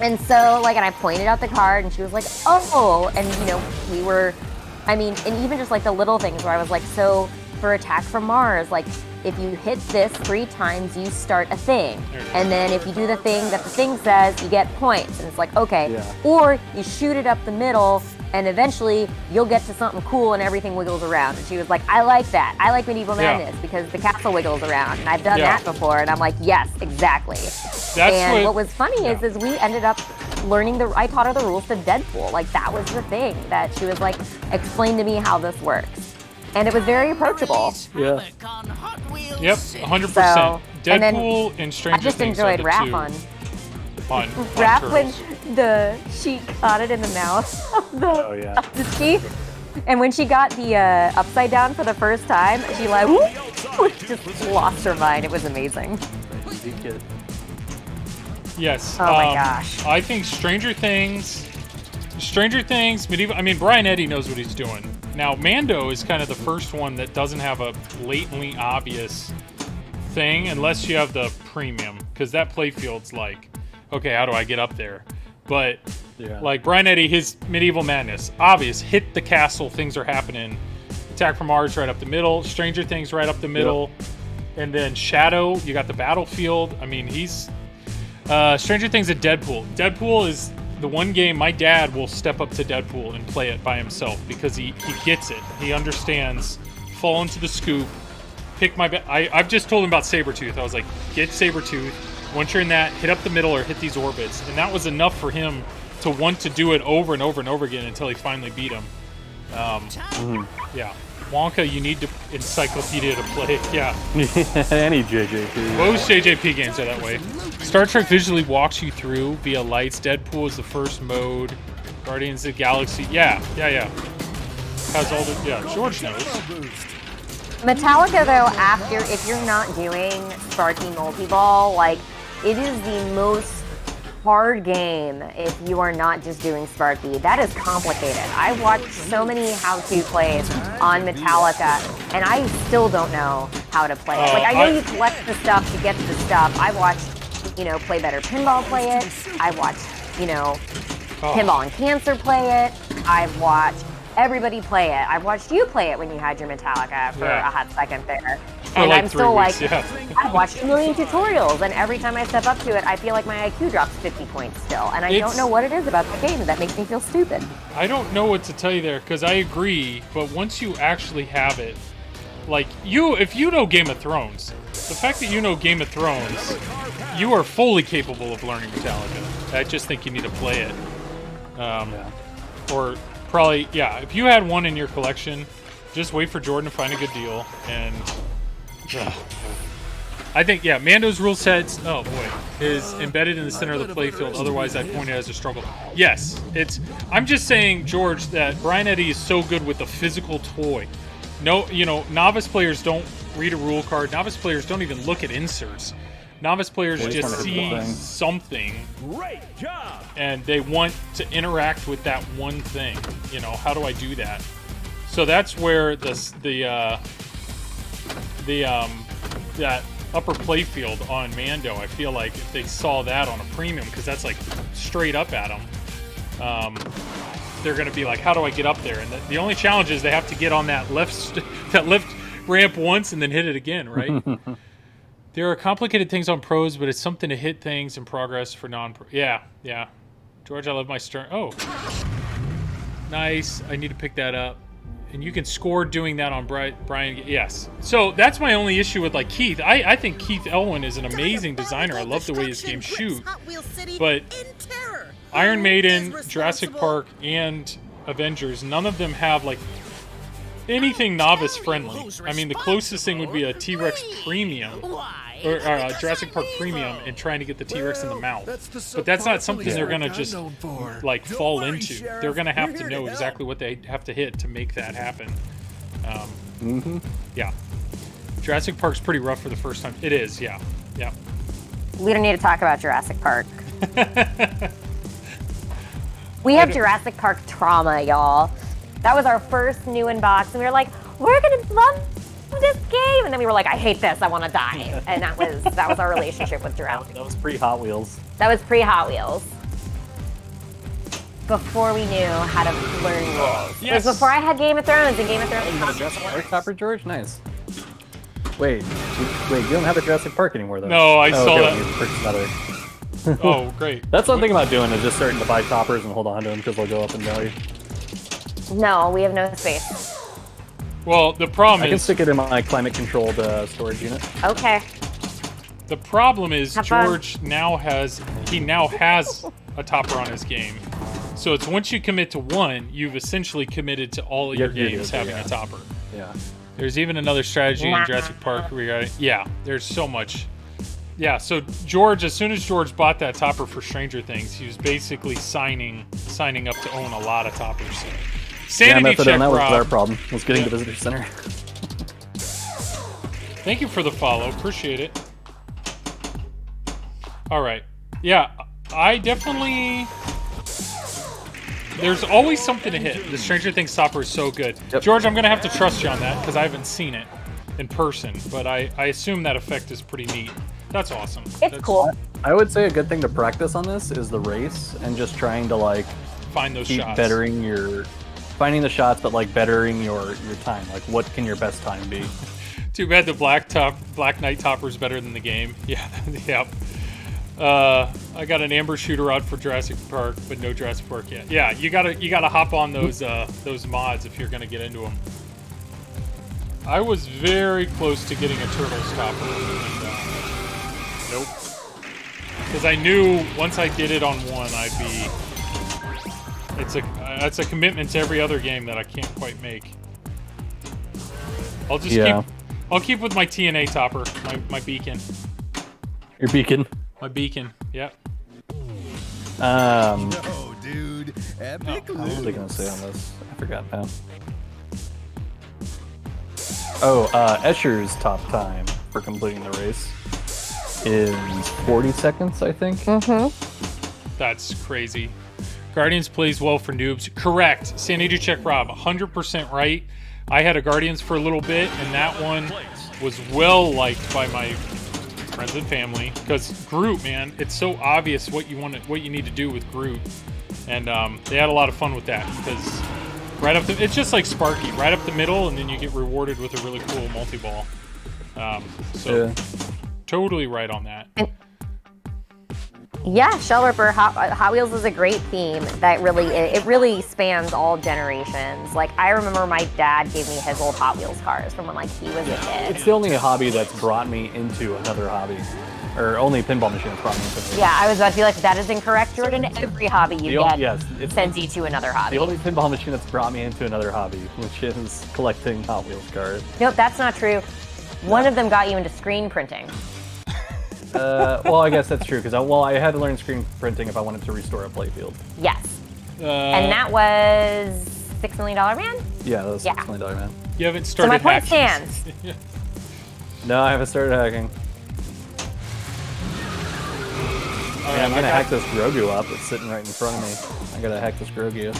S4: And so, like, and I pointed out the card, and she was like, oh, and, you know, we were, I mean, and even just, like, the little things where I was like, so, for Attack from Mars, like, if you hit this 3 times, you start a thing. And then if you do the thing that the thing says, you get points. And it's like, okay.
S2: Yeah.
S4: Or you shoot it up the middle, and eventually you'll get to something cool and everything wiggles around. And she was like, I like that. I like Medieval
S1: Yeah.
S4: Madness because the castle wiggles around. And I've done
S1: Yeah.
S4: that before. And I'm like, yes, exactly.
S1: That's
S4: And what was funny
S1: yeah.
S4: is we ended up learning I taught her the rules to Deadpool. Like, that was the thing that she was like, explain to me how this works. And it was very approachable.
S2: Yeah.
S6: On Hot Wheels
S1: Yep,
S6: City.
S1: 100%.
S4: So, and then
S1: Deadpool and Stranger
S4: I just
S1: Things are
S4: enjoyed
S1: the
S4: Raph
S1: two
S4: on
S1: Raph
S4: when the she caught it in the mouth of the,
S2: Oh, yeah.
S4: of the teeth. And when she got the upside down for the first time, she like just lost her mind. It was amazing.
S2: Easy kid.
S1: Yes.
S4: Oh my gosh.
S1: I think Stranger Things, Medieval. I mean, Brian Eddy knows what he's doing. Now, Mando is kind of the first one that doesn't have a blatantly obvious thing, unless you have the premium, because that playfield's like, okay, how do I get up there? But
S2: Yeah.
S1: like Brian Eddy, his Medieval Madness, obvious. Hit the castle, things are happening. Attack from Mars right up the middle. Stranger Things right up the middle. And then Shadow, you got the battlefield. I mean, he's Stranger Things and Deadpool. Deadpool is the one game my dad will step up to Deadpool and play it by himself because he gets it. He understands. Fall into the scoop. Pick my. I've just told him about Sabretooth. I was like, get Sabretooth. Once you're in that, hit up the middle or hit these orbits, and that was enough for him to want to do it over and over and over again until he finally beat him. Yeah, Wonka, you need to encyclopedia to play. Yeah.
S2: Any JJP.
S1: Most JJP games are that way. Star Trek visually walks you through via lights. Deadpool is the first mode. Guardians of the Galaxy. Yeah. Has all the George knows.
S4: Metallica, though, after, if you're not doing Sparky Multi-Ball, like, it is the most hard game if you are not just doing Sparky. That is complicated. I watched so many how-to plays on Metallica, and I still don't know how to play it. Like, I know you collect the stuff to get to the stuff. I watched, Play Better Pinball play it. I watched, Pinball and Cancer play it. I've watched everybody play it. I've watched you play it when you had your Metallica for a hot second there. And
S1: like
S4: I'm
S1: 3
S4: still
S1: weeks,
S4: like,
S1: yeah.
S4: I've watched a million tutorials, and every time I step up to it, I feel like my IQ drops 50 points still. And I don't know what it is about the game that makes me feel stupid.
S1: I don't know what to tell you there, because I agree, but once you actually have it, like, if you know Game of Thrones, the fact that you know Game of Thrones, you are fully capable of learning Metallica. I just think you need to play it. Or probably, if you had one in your collection, just wait for Jordan to find a good deal, and I think, Mando's rule sets, is embedded in the center of the playfield, otherwise I'd point it as a struggle. Yes, I'm just saying, George, that Brian Eddy is so good with the physical toy. No, novice players don't read a rule card. Novice players don't even look at inserts. Novice players just see something.
S8: Great job.
S1: And they want to interact with that one thing. How do I do that? So that's where that upper playfield on Mando, I feel like if they saw that on a premium, because that's like straight up at them. they're going to be like, how do I get up there? And the only challenge is they have to get on that left ramp once and then hit it again, right? There are complicated things on pros, but it's something to hit things in progress for non-pro. Yeah. George, I love my stern. Oh, nice. I need to pick that up. And you can score doing that on Brian. Yes. So that's my only issue with like Keith. I think Keith Elwin is an amazing designer. I love the way his games shoot. But Iron Maiden, Jurassic Park, and Avengers, none of them have like anything novice friendly. I mean, the closest thing would be a T-Rex Premium. Or Jurassic Park Premium and trying to get the T-Rex in the mouth. But that's not something they're going to just like fall into. They're going to have to know exactly what they have to hit to make that happen. Yeah. Jurassic Park's pretty rough for the first time. It is, yeah.
S4: We don't need to talk about Jurassic Park. We have Jurassic Park trauma, y'all. That was our first new inbox, and we were like, we're going to love this game, and then we were like, I hate this, I want to die. And that was our relationship with Jurassic.
S2: That was pre-Hot Wheels.
S4: That was pre-Hot Wheels. Before we knew how to learn rules. It was before I had Game of Thrones, and Game of Thrones.
S2: You got a Jurassic Park topper, George? Nice. Wait, you don't have a Jurassic Park anymore, though.
S1: No, I saw that.
S2: You purchased another.
S1: Oh, great.
S2: That's one thing about doing is just starting to buy toppers and hold on to them because they'll go up in value.
S4: No, we have no space.
S1: Well, the problem is...
S2: I can stick it in my climate-controlled storage unit.
S4: Okay.
S1: The problem is
S4: Have fun.
S1: George now has a topper on his game. So it's once you commit to one, you've essentially committed to all of your games having a topper.
S2: Yeah.
S1: There's even another strategy in Jurassic Park where there's so much. Yeah, so George, as soon as George bought that topper for Stranger Things, he was basically signing up to own a lot of toppers. Sanity check,
S2: that was
S1: Rob.
S2: our problem, was getting to Visitor Center.
S1: Thank you for the follow. Appreciate it. All right. Yeah, I definitely... There's always something to hit. The Stranger Things topper is so good.
S2: Yep.
S1: George, I'm going to have to trust you on that because I haven't seen it in person, but I assume that effect is pretty neat. That's awesome.
S4: It's cool.
S2: I would say a good thing to practice on this is the race and just trying to like
S1: find those
S2: keep
S1: shots.
S2: Finding the shots, but like bettering your time. Like, what can your best time be?
S1: Too bad the Black Knight topper is better than the game. Yeah, yeah. I got an amber shooter out for Jurassic Park, but no Jurassic Park yet. Yeah, you gotta hop on those mods if you're gonna get into them. I was very close to getting a Turtles topper, and nope. Because I knew once I did it on one, I'd be. It's a commitment to every other game that I can't quite make. I'll just keep with my TNA topper, my beacon.
S2: Your beacon.
S1: My beacon, yep.
S3: No, dude. Epic
S2: What was I gonna say on this? I forgot now. Oh, Escher's top time for completing the race is 40 seconds, I think.
S1: That's crazy. Guardians plays well for noobs. Correct. Sanity check, Rob. 100% right. I had a Guardians for a little bit, and that one was well liked by my friends and family. Because Groot, man, it's so obvious what you need to do with Groot, and they had a lot of fun with that. Because it's just like Sparky, right up the middle, and then you get rewarded with a really cool multi-ball. Totally right on that.
S4: Yeah, Shell Ripper, Hot Wheels is a great theme that really spans all generations. Like, I remember my dad gave me his old Hot Wheels cars from when, like, he was a kid.
S2: It's the only hobby that's brought me into another hobby. Or only pinball machine that's brought me into another.
S4: Yeah, I was about to be like, that is incorrect, Jordan. Every hobby you get sends you to another hobby.
S2: The only pinball machine that's brought me into another hobby, which is collecting Hot Wheels cars.
S4: Nope, that's not true. One of them got you into screen printing.
S2: Well, I guess that's true, because I had to learn screen printing if I wanted to restore a playfield.
S4: Yes. And that was $6 Million Man?
S2: Yeah, that was $6 Million Man.
S1: You haven't started
S4: so my point
S1: hacking.
S4: stands.
S2: No, I haven't started hacking. I'm gonna hack this Grogu up. It's sitting right in front of me. I gotta hack this Grogu.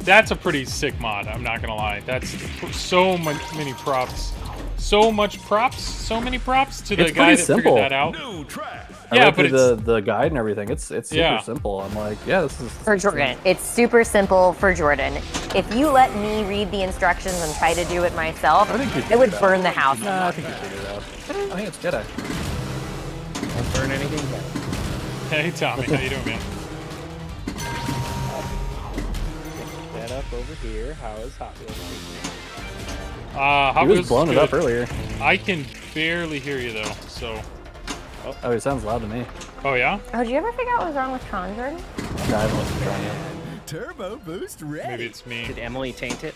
S1: That's a pretty sick mod, I'm not gonna lie. That's so many props so much props, so many props to the
S2: It's
S1: guy
S2: pretty
S1: that
S2: simple.
S1: figured that out.
S8: New track.
S2: I
S1: Yeah,
S2: read
S1: but
S2: through
S1: it's
S2: the guide and everything. It's super
S1: Yeah.
S2: simple. I'm like, yeah, this is
S4: For Jordan. It's super simple for Jordan. If you let me read the instructions and try to do it myself,
S2: I think you
S4: it would
S2: figured it
S4: burn
S2: out.
S4: the house.
S2: Nah, I think you figured it out. I think it's good. Actually.
S9: Don't burn anything down.
S1: Hey Tommy, how you doing, man?
S9: That up over here. How is Hot Wheels?
S1: Hot
S2: He was
S1: Wheels
S2: blowing
S1: is
S2: it up
S1: good.
S2: earlier.
S1: I can barely hear you though. So,
S2: Oh, it sounds loud to me.
S1: oh yeah,
S4: Oh, did you ever figure out what was wrong with Tron, Jordan?
S2: No, I haven't listened to it yet.
S3: Turbo boost ready.
S1: maybe it's me.
S9: Did Emily taint it?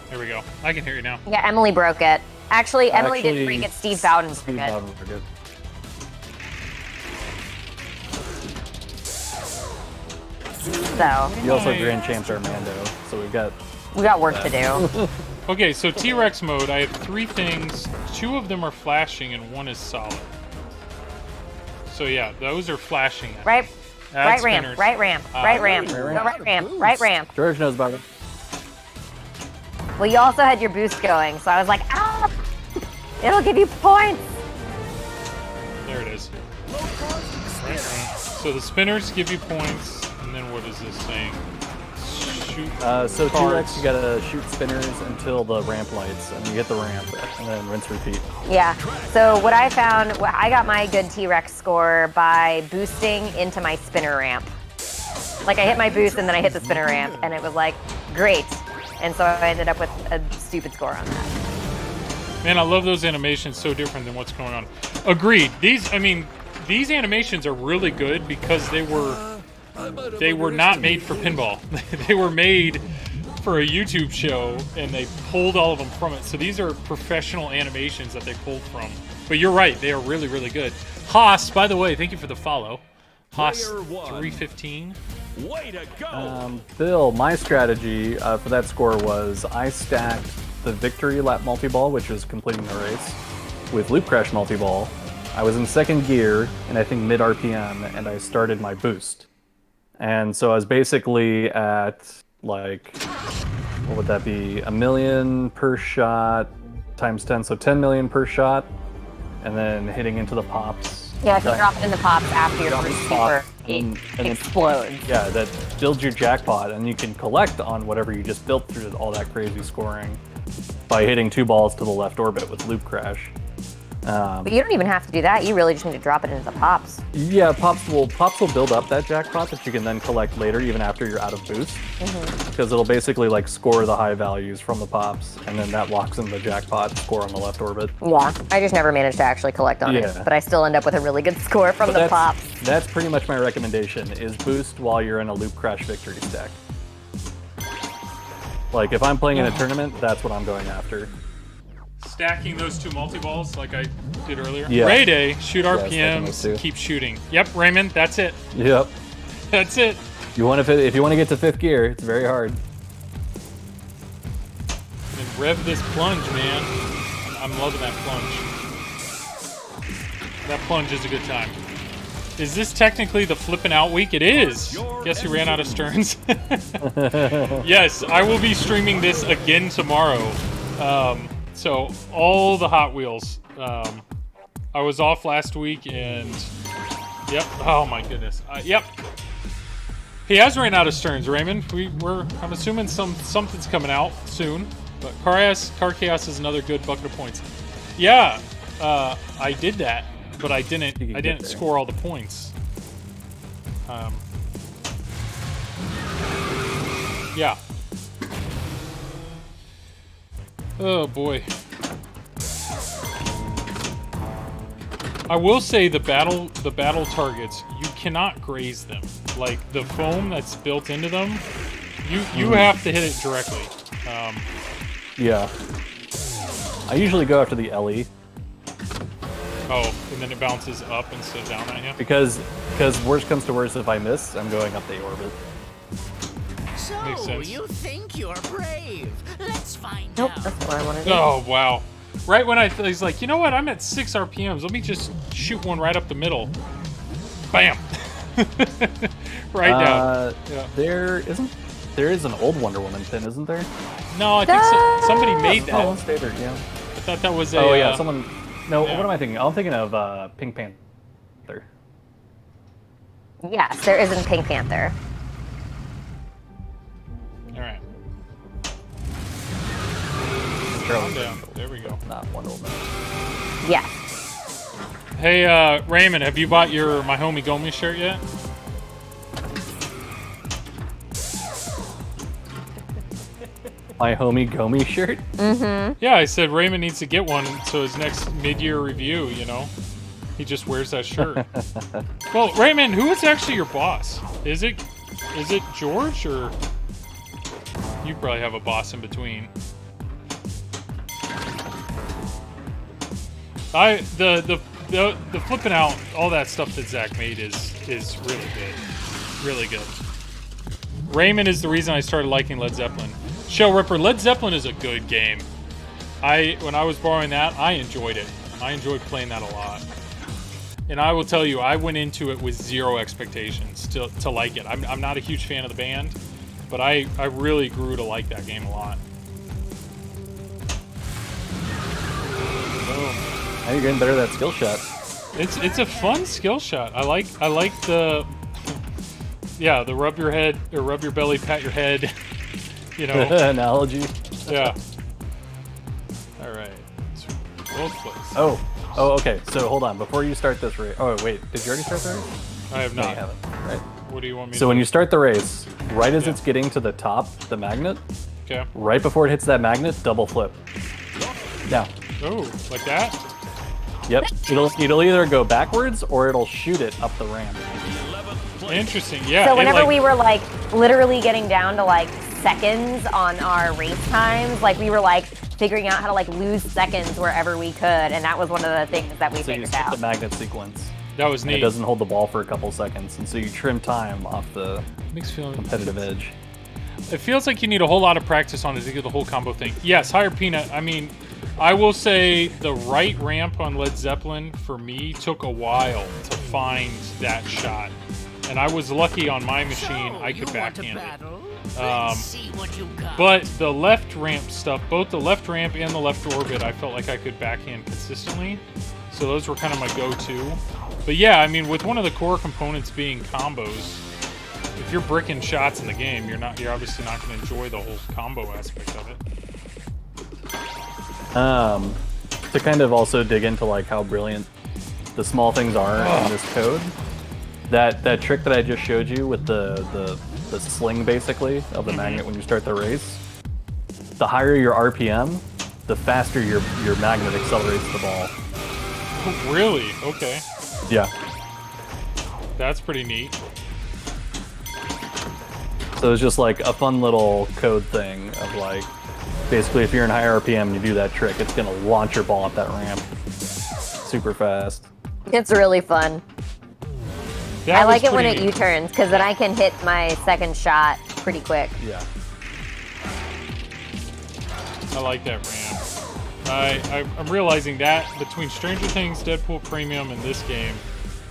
S1: Here we go. I can hear you now.
S4: Yeah, Emily broke it. Actually, Emily didn't
S2: Actually,
S4: break it. Steve Bowden broke
S2: Steve
S4: it.
S2: Bowden broke it.
S4: So
S2: You also Grand Champs Armando, so we've got.
S4: we got work to do.
S1: Okay, so T-Rex mode. I have 3 things. 2 of them are flashing, and 1 is solid. So yeah, those are flashing.
S4: Right,
S1: Add
S4: right ramp,
S1: spinners.
S4: right ramp, right ramp,
S2: right
S4: go
S2: ramp.
S4: right ramp, right ramp.
S2: George knows about it.
S4: Well, you also had your boost going, so I was like, ah, it'll give you points.
S1: There it is. Right ramp. So the spinners give you points, and then what is this saying? Shoot.
S2: So
S1: cards.
S2: T-Rex, you gotta shoot spinners until the ramp lights, and you hit the ramp, and then rinse repeat.
S4: Yeah. So what I found, I got my good T-Rex score by boosting into my spinner ramp. Like I hit my boost and then I hit the spinner ramp, and it was like great. And so I ended up with a stupid score on that.
S1: Man, I love those animations. So different than what's going on. Agreed. These animations are really good because they were not made for pinball. They were made for a YouTube show, and they pulled all of them from it. So these are professional animations that they pulled from. But you're right, they are really, really good. Haas, by the way, thank you for the follow. Haas
S8: Player one.
S1: 315.
S8: Way to go.
S2: Bill, my strategy for that score was I stacked the victory lap multi-ball, which was completing the race, with loop crash multi-ball. I was in second gear, and I think mid RPM, and I started my boost. And so I was basically at, like, what would that be? 1 million per shot times 10, so 10 million per shot, and then hitting into the pops.
S4: Yeah, if you drop it in the pops after your
S2: Drop
S4: first
S2: the pop,
S4: super, it
S2: and then-
S4: explodes.
S2: Yeah, that builds your jackpot, and you can collect on whatever you just built through all that crazy scoring by hitting 2 balls to the left orbit with loop crash.
S4: But you don't even have to do that. You really just need to drop it into the pops.
S2: Yeah, pops will build up that jackpot that you can then collect later, even after you're out of boost, because it'll basically like score the high values from the pops, and then that locks in the jackpot score on the left orbit.
S4: Yeah, I just never managed to actually collect on it,
S2: Yeah.
S4: but I still end up with a really good score from the pops.
S2: That's pretty much my recommendation: is boost while you're in a loop crash victory stack. Like if I'm playing in a tournament, that's what I'm going after.
S1: Stacking those 2 multi-balls like I did earlier.
S2: Yeah.
S1: Ray Day, shoot
S2: stacking those
S1: RPMs,
S2: two.
S1: keep shooting. Yep, Raymond, that's it.
S2: Yep.
S1: That's it.
S2: You want to if you want to get to 5th gear, it's very hard.
S1: And rev this plunge, man. I'm loving that plunge. That plunge is a good time. Is this technically the flipping out week? It is. Guess who ran out of Stearns? Yes, I will be streaming this again tomorrow. So all the Hot Wheels. I was off last week, and yep. Oh my goodness. Yep. He has ran out of Stearns, Raymond. I'm assuming something's coming out soon. But Car Chaos is another good bucket of points. Yeah, I did that, but I didn't score all the points. Yeah. Oh boy. I will say the battle targets, you cannot graze them. Like the foam that's built into them, you have to hit it directly.
S2: Yeah. I usually go after the LE
S1: Oh, and then it bounces up instead of down at you.
S2: because worst comes to worst, if I miss, I'm going up the orbit.
S1: Makes
S6: So,
S1: sense.
S6: you think you're brave? Let's find
S4: Nope,
S6: out.
S4: that's what I want to do.
S1: Oh wow! Right when he's like, you know what? I'm at 6 RPMs. Let me just shoot one right up the middle. Bam! Right down. Yeah.
S2: There is an old Wonder Woman pin, isn't there?
S1: No, I think somebody made that.
S2: Colin's favorite, yeah.
S1: thought that was a.
S2: Oh yeah, someone. No,
S1: yeah.
S2: what am I thinking? I'm thinking of Pink Panther.
S4: Yes, there isn't Pink Panther.
S1: All right. Calm
S2: Calm
S1: down. There we go.
S2: Not Wonder Woman.
S4: Yes.
S1: Hey, Raymond, have you bought your My Homie Gomi shirt yet?
S2: My Homie Gomi shirt?
S1: Yeah, I said Raymond needs to get one so his next mid-year review, you know, he just wears that shirt. Well, Raymond, who is actually your boss? Is it George, or you probably have a boss in between? The flipping out, all that stuff that Zach made is really good, really good. Raymond is the reason I started liking Led Zeppelin. Shell Ripper, Led Zeppelin is a good game. When I was borrowing that, I enjoyed it. I enjoyed playing that a lot. And I will tell you, I went into it with zero expectations to like it. I'm not a huge fan of the band, but I really grew to like that game a lot. Boom.
S2: Now you're getting better at that skill shot.
S1: It's a fun skill shot. I like the yeah, the rub your head or rub your belly, pat your head. You know,
S2: analogy.
S1: Yeah. All right. Both plays.
S2: Oh, okay. So hold on. Before you start this race. Oh wait, did you already start the race?
S1: I have
S2: No,
S1: not.
S2: you haven't. Right.
S1: What do you want me?
S2: So
S1: to
S2: when
S1: do?
S2: you start the race, right as
S1: Yeah.
S2: it's getting to the top, the magnet,
S1: Okay.
S2: right before it hits that magnet, double flip. Now.
S1: Oh, like that?
S2: Yep. It'll either go backwards or it'll shoot it up the ramp.
S1: Interesting. Yeah.
S4: So
S1: it,
S4: whenever
S1: like-
S4: we were like literally getting down to like seconds on our race times, like we were like figuring out how to like lose seconds wherever we could, and that was one of the things that we
S2: So you
S4: figured
S2: skip
S4: out.
S2: the magnet sequence.
S1: That was
S2: And
S1: neat.
S2: it doesn't hold the ball for a couple seconds, and so you trim time off the
S1: Makes feel.
S2: competitive edge.
S1: It feels like you need a whole lot of practice on it to get the whole combo thing. Yes, Higher Peanut. I mean, I will say the right ramp on Led Zeppelin for me took a while to find that shot, and I was lucky on my machine. I could backhand it.
S6: See what you got.
S1: But the left ramp stuff, both the left ramp and the left orbit, I felt like I could backhand consistently. So those were kind of my go-to. But yeah, I mean, with one of the core components being combos, if you're bricking shots in the game, you're obviously not going to enjoy the whole combo aspect of it.
S2: To kind of also dig into like how brilliant the small things are in this code. That trick that I just showed you with the sling basically of the magnet when you start the race. The higher your RPM, the faster your magnet accelerates the ball.
S1: Oh, really? Okay.
S2: Yeah.
S1: That's pretty neat.
S2: So it's just like a fun little code thing of like, basically if you're in high RPM and you do that trick, it's gonna launch your ball up that ramp super fast.
S4: It's really fun.
S1: That
S4: I
S1: was
S4: like it when
S1: pretty
S4: it
S1: neat.
S4: U-turns because then I can hit my second shot pretty quick.
S2: Yeah.
S1: I like that ramp. I'm realizing that between Stranger Things, Deadpool Premium, and this game,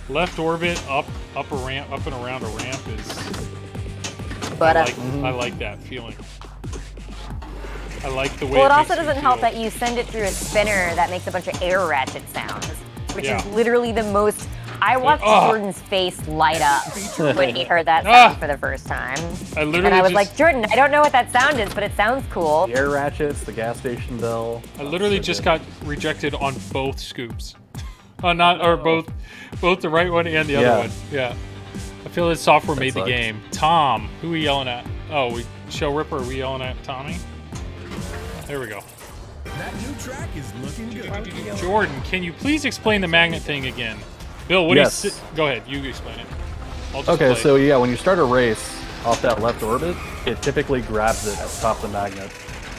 S1: left orbit up a ramp, up and around a ramp is.
S4: But
S1: I like that feeling. I like the way.
S4: well, it
S1: makes
S4: also
S1: me
S4: doesn't help
S1: feel.
S4: that you send it through a spinner that makes a bunch of air ratchet sounds, which
S1: Yeah.
S4: is literally the most. I watched
S1: Oh.
S4: Jordan's face light up when he heard that
S1: Ah.
S4: sound for the first time.
S1: I literally
S4: And I was
S1: just,
S4: like, Jordan, I don't know what that sound is, but it sounds cool.
S2: The air ratchets, the gas station bell.
S1: I literally
S2: So
S1: just
S2: good.
S1: got rejected on both scoops. Both the right one and the other
S2: Yeah.
S1: one. Yeah. I feel that software made the
S2: sucks.
S1: game. Tom, who are we yelling at? Oh, Shell Ripper, are we yelling at Tommy? There we go.
S3: That new track is looking good.
S1: Jordan, can you please explain the magnet thing again? Bill, what
S2: Yes.
S1: do you Go ahead, you explain it. I'll just
S2: Okay,
S1: play
S2: so
S1: it.
S2: yeah, when you start a race off that left orbit, it typically grabs it at the top of the magnet,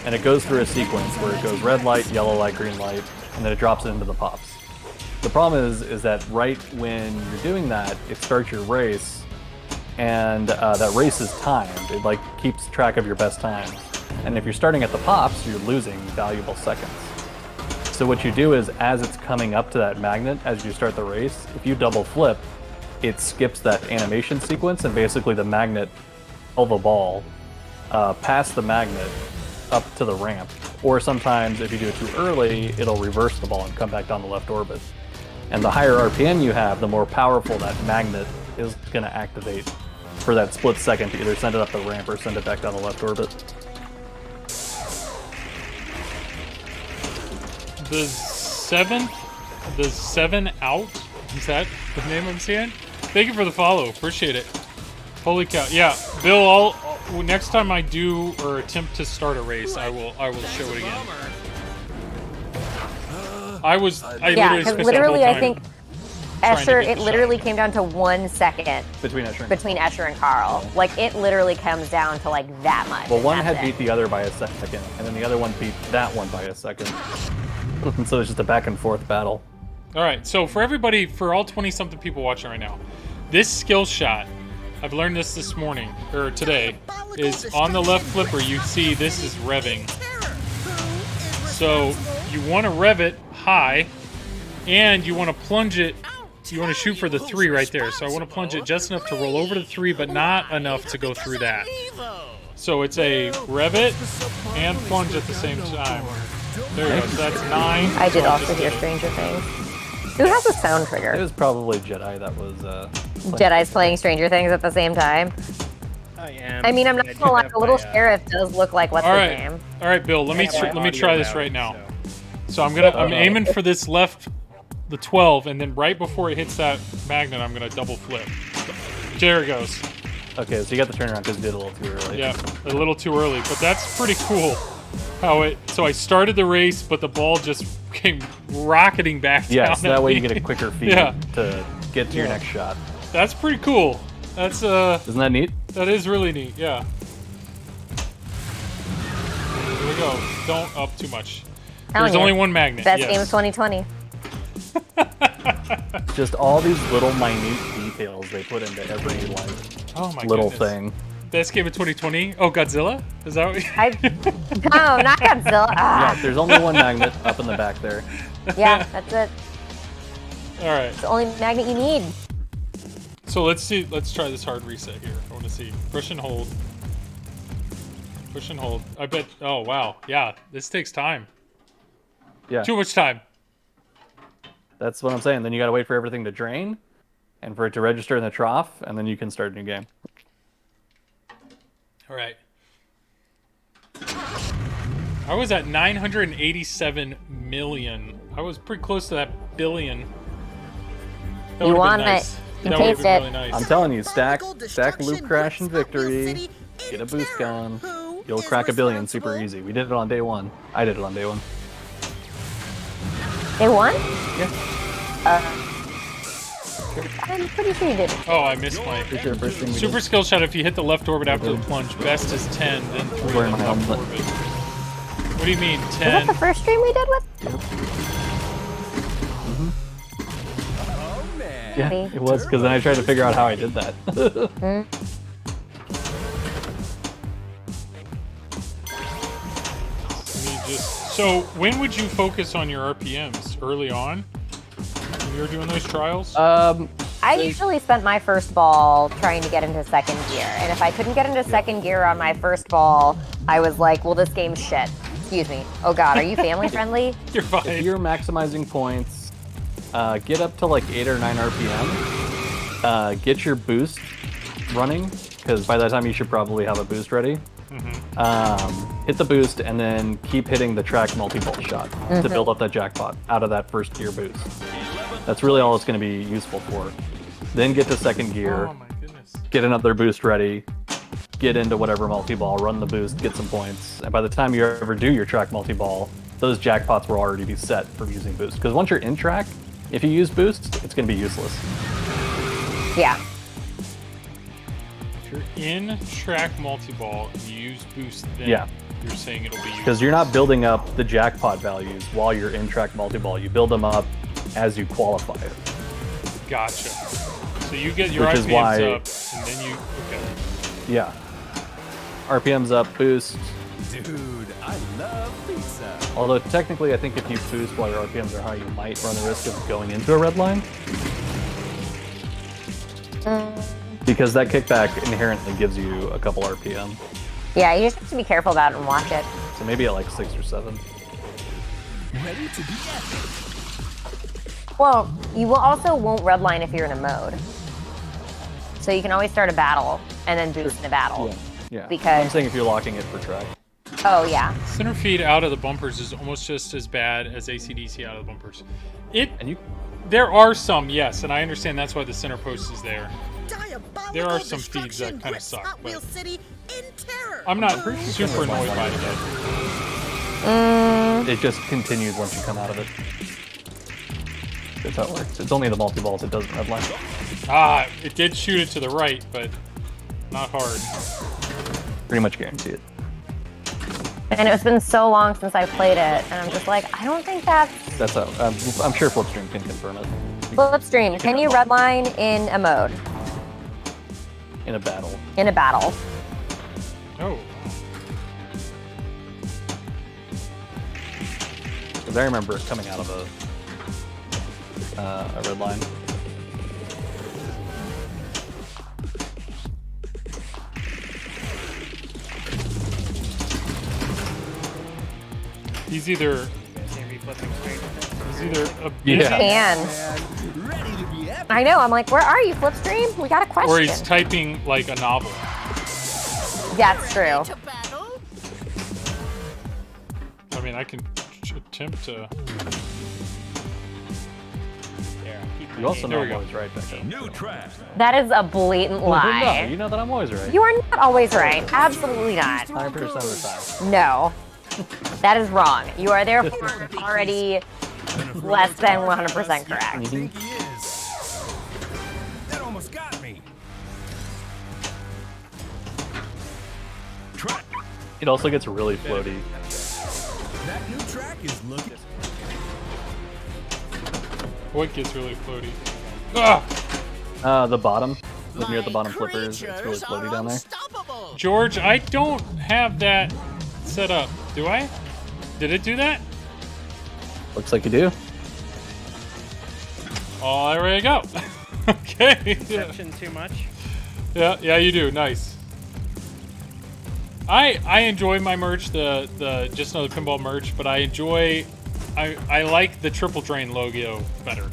S2: and it goes through a sequence where it goes red light, yellow light, green light, and then it drops it into the pops. The problem is that right when you're doing that, it starts your race, and that race is timed. It like keeps track of your best times, and if you're starting at the pops, you're losing valuable seconds. So what you do is, as it's coming up to that magnet, as you start the race, if you double flip, it skips that animation sequence, and basically the magnet of a ball past the magnet up to the ramp, Or sometimes, if you do it too early, it'll reverse the ball and come back down the left orbit. And the higher RPM you have, the more powerful that magnet is going to activate for that split second to either send it up the ramp or send it back down the left orbit.
S1: The 7 out, is that the name I'm seeing? Thank you for the follow, appreciate it. Holy cow, yeah, Bill, next time I do or attempt to start a race, I will show it again. I
S4: Yeah,
S1: literally
S4: because
S1: spent
S4: literally,
S1: that whole
S4: I
S1: time
S4: think
S1: trying to
S4: Escher,
S1: get
S4: it
S1: the
S4: literally
S1: shot.
S4: came down to 1 second
S2: Between Escher and
S4: between Escher and Carl. Like, it literally comes down to, like, that much.
S2: Well,
S4: and
S2: one
S4: that's
S2: had beat
S4: it.
S2: the other by a second, and then the other one beat that one by a second. And so it's just a back and forth battle.
S1: All right, so for everybody, for all 20-something people watching right now, this skill shot, I've learned this morning, or today, is on the left flipper, you see this is revving. So you want to rev it high, and you want to plunge it, you want to shoot for the 3 right there. So I want to plunge it just enough to roll over the 3, but not enough to go through that. So it's a rev it and plunge at the same time. There you go, so that's 9.
S4: I did
S1: So
S4: also
S1: just
S4: hear
S1: a-
S4: Stranger Things. Who has a sound
S2: It
S4: trigger?
S2: was probably Jedi that was
S4: Jedi's playing Stranger Things at the same time.
S9: I am.
S4: I mean, I'm not
S9: and I
S4: gonna lie,
S9: do
S4: the little
S9: have my,
S4: sheriff does look like what's
S1: All
S4: his
S1: right,
S4: name.
S1: all right, Bill. Let
S9: I
S1: me
S9: have my
S1: let me
S9: audio
S1: try this
S9: out,
S1: right now.
S9: so-
S1: So I'm aiming for this left, the 12, and then right before it hits that magnet, I'm gonna double flip. There it goes.
S2: Okay, so you got the turnaround because you did a little too early.
S1: Yeah, a little too early, but that's pretty cool. How it? So I started the race, but the ball just came rocketing back down.
S2: Yeah, so that
S1: at
S2: way
S1: me.
S2: you get a quicker feed
S1: Yeah.
S2: to get to your
S1: Yeah.
S2: next shot.
S1: That's pretty cool. That's
S2: Isn't that neat?
S1: that is really neat. Yeah. Here we go. Don't up too much.
S4: Telling
S1: There's
S4: you,
S1: only one magnet.
S4: Best
S1: yes.
S4: game of 2020.
S2: Just all these little minute details they put into every like
S1: Oh my
S2: little
S1: goodness.
S2: thing.
S1: Best game of 2020. Oh, Godzilla? Is that what?
S4: No, not Godzilla.
S2: Yeah,
S4: Ah,
S2: there's only one magnet up in the back there.
S4: yeah, that's it.
S1: All right.
S4: It's the only magnet you need.
S1: So let's see. Let's try this hard reset here. I want to see. Push and hold. Push and hold. I bet. Oh wow. Yeah. This takes time.
S2: Yeah,
S1: Too much time.
S2: that's what I'm saying. Then you gotta wait for everything to drain and for it to register in the trough, and then you can start a new game.
S1: All right. I was at 987 million. I was pretty close to that billion. That
S4: You
S1: would've been
S4: want
S1: nice.
S4: it. You
S1: That would've
S4: taste
S1: been
S4: it.
S1: really nice.
S2: I'm telling you, stack
S5: Destruction
S2: loop crash and
S5: grips Hot Wheels
S2: victory.
S5: City
S2: Get a
S5: into
S2: boost
S5: terror.
S2: gun.
S5: Who
S2: You'll
S5: is
S2: crack a billion super
S5: responsible?
S2: easy. We did it on day one. I did it on day one.
S4: They won?
S2: Yeah.
S4: I'm pretty sure you did.
S1: Oh, I missed my
S2: Pretty sure first thing we
S1: super
S2: did.
S1: skill shot. If you hit the left orbit after the plunge, best is 10, then 3
S2: Wearing
S1: then
S2: my
S1: left
S2: helmet.
S1: orbit. What do you mean
S4: Was that
S1: 10?
S4: the first stream we did with?
S3: Oh man.
S2: Yeah, it was because then I tried to figure out how I did that.
S1: So when would you focus on your RPMs? Early on? When you were doing those trials?
S4: I usually spent my first ball trying to get into second gear, and if I couldn't get into second gear on my first ball, I was like, well, this game's shit. Excuse me. Oh god, are you family friendly?
S1: You're fine.
S2: If you're maximizing points, get up to like 8 or 9 RPM. Get your boost running, because by that time you should probably have a boost ready. Hit the boost and then keep hitting the track multi-ball shot to build up that jackpot out of that first gear boost. That's really all it's going to be useful for. Then get to second gear,
S1: Oh my goodness.
S2: get another boost ready, get into whatever multi-ball, run the boost, get some points. And by the time you ever do your track multi-ball, those jackpots will already be set for using boost. Because once you're in track, if you use boost, it's going to be useless.
S4: Yeah.
S1: If you're in track multi-ball and you use boost, then
S2: Yeah.
S1: you're saying it'll be useful.
S2: Because you're not building up the jackpot values while you're in track multi-ball. You build them up as you qualify.
S1: Gotcha. So you get your
S2: Which is
S1: RPMs
S2: why-
S1: up, and then you... Okay.
S2: Yeah. RPM's up, boost.
S3: Dude, I love pizza.
S2: Although technically, I think if you boost while your RPMs are high, you might run the risk of going into a red line. Because that kickback inherently gives you a couple RPM.
S4: Yeah, you just have to be careful about it and watch it.
S2: So maybe at like 6 or 7.
S3: Ready to be epic.
S4: Well, you will also won't redline if you're in a mode. So you can always start a battle and then boost in a battle.
S2: Yeah.
S4: Because
S2: I'm saying if you're locking it for track.
S4: oh yeah.
S1: Center feed out of the bumpers is almost just as bad as ACDC out of the bumpers. There are some, yes, and I understand that's why the center post is there. There are some feeds that kind of suck, but
S5: City in terror.
S1: I'm not super annoyed by it.
S2: It just continues once you come out of it. That's how it works. It's only the multi-balls it doesn't redline.
S1: Ah, it did shoot it to the right, but not hard.
S2: Pretty much guarantee it.
S4: And it's been so long since I played it, and I'm just like, I don't think that's
S2: That's how. I'm sure Flipstream can confirm it.
S4: Flipstream. Can you redline in a mode?
S2: In a battle.
S4: In a battle.
S1: Oh.
S2: Because I remember it coming out of a red line.
S1: He's either a
S2: Yeah.
S4: Can.
S3: Ready to be epic.
S4: I know. I'm like, where are you, Flipstream? We got a question.
S1: or he's typing like a novel.
S4: That's true.
S6: To battle?
S1: I mean, I can attempt to.
S2: You also know
S1: There we
S2: I'm
S1: go.
S2: always right, Becca.
S8: New track.
S4: That is a blatant
S2: No,
S4: lie.
S2: you know that I'm always right.
S4: You are not always right. Absolutely not.
S2: 100% of the time.
S4: No. That is wrong. You are therefore already less than 100% correct.
S3: I think he is. That almost got me.
S8: Track.
S2: It also gets really floaty.
S3: That new track is looking.
S1: What gets really floaty? Ah!
S2: The bottom. When you're at the
S6: My
S2: bottom flippers, it's really
S6: creatures
S2: floaty
S6: are
S2: down there.
S6: unstoppable.
S1: George, I don't have that set up. Do I? Did it do that?
S2: Looks like you do.
S1: Oh, there we go. Okay.
S9: Exception too much.
S1: Yeah, you do. Nice. I enjoy my merch, the Just Another Pinball merch, but I like the Triple Drain logo better.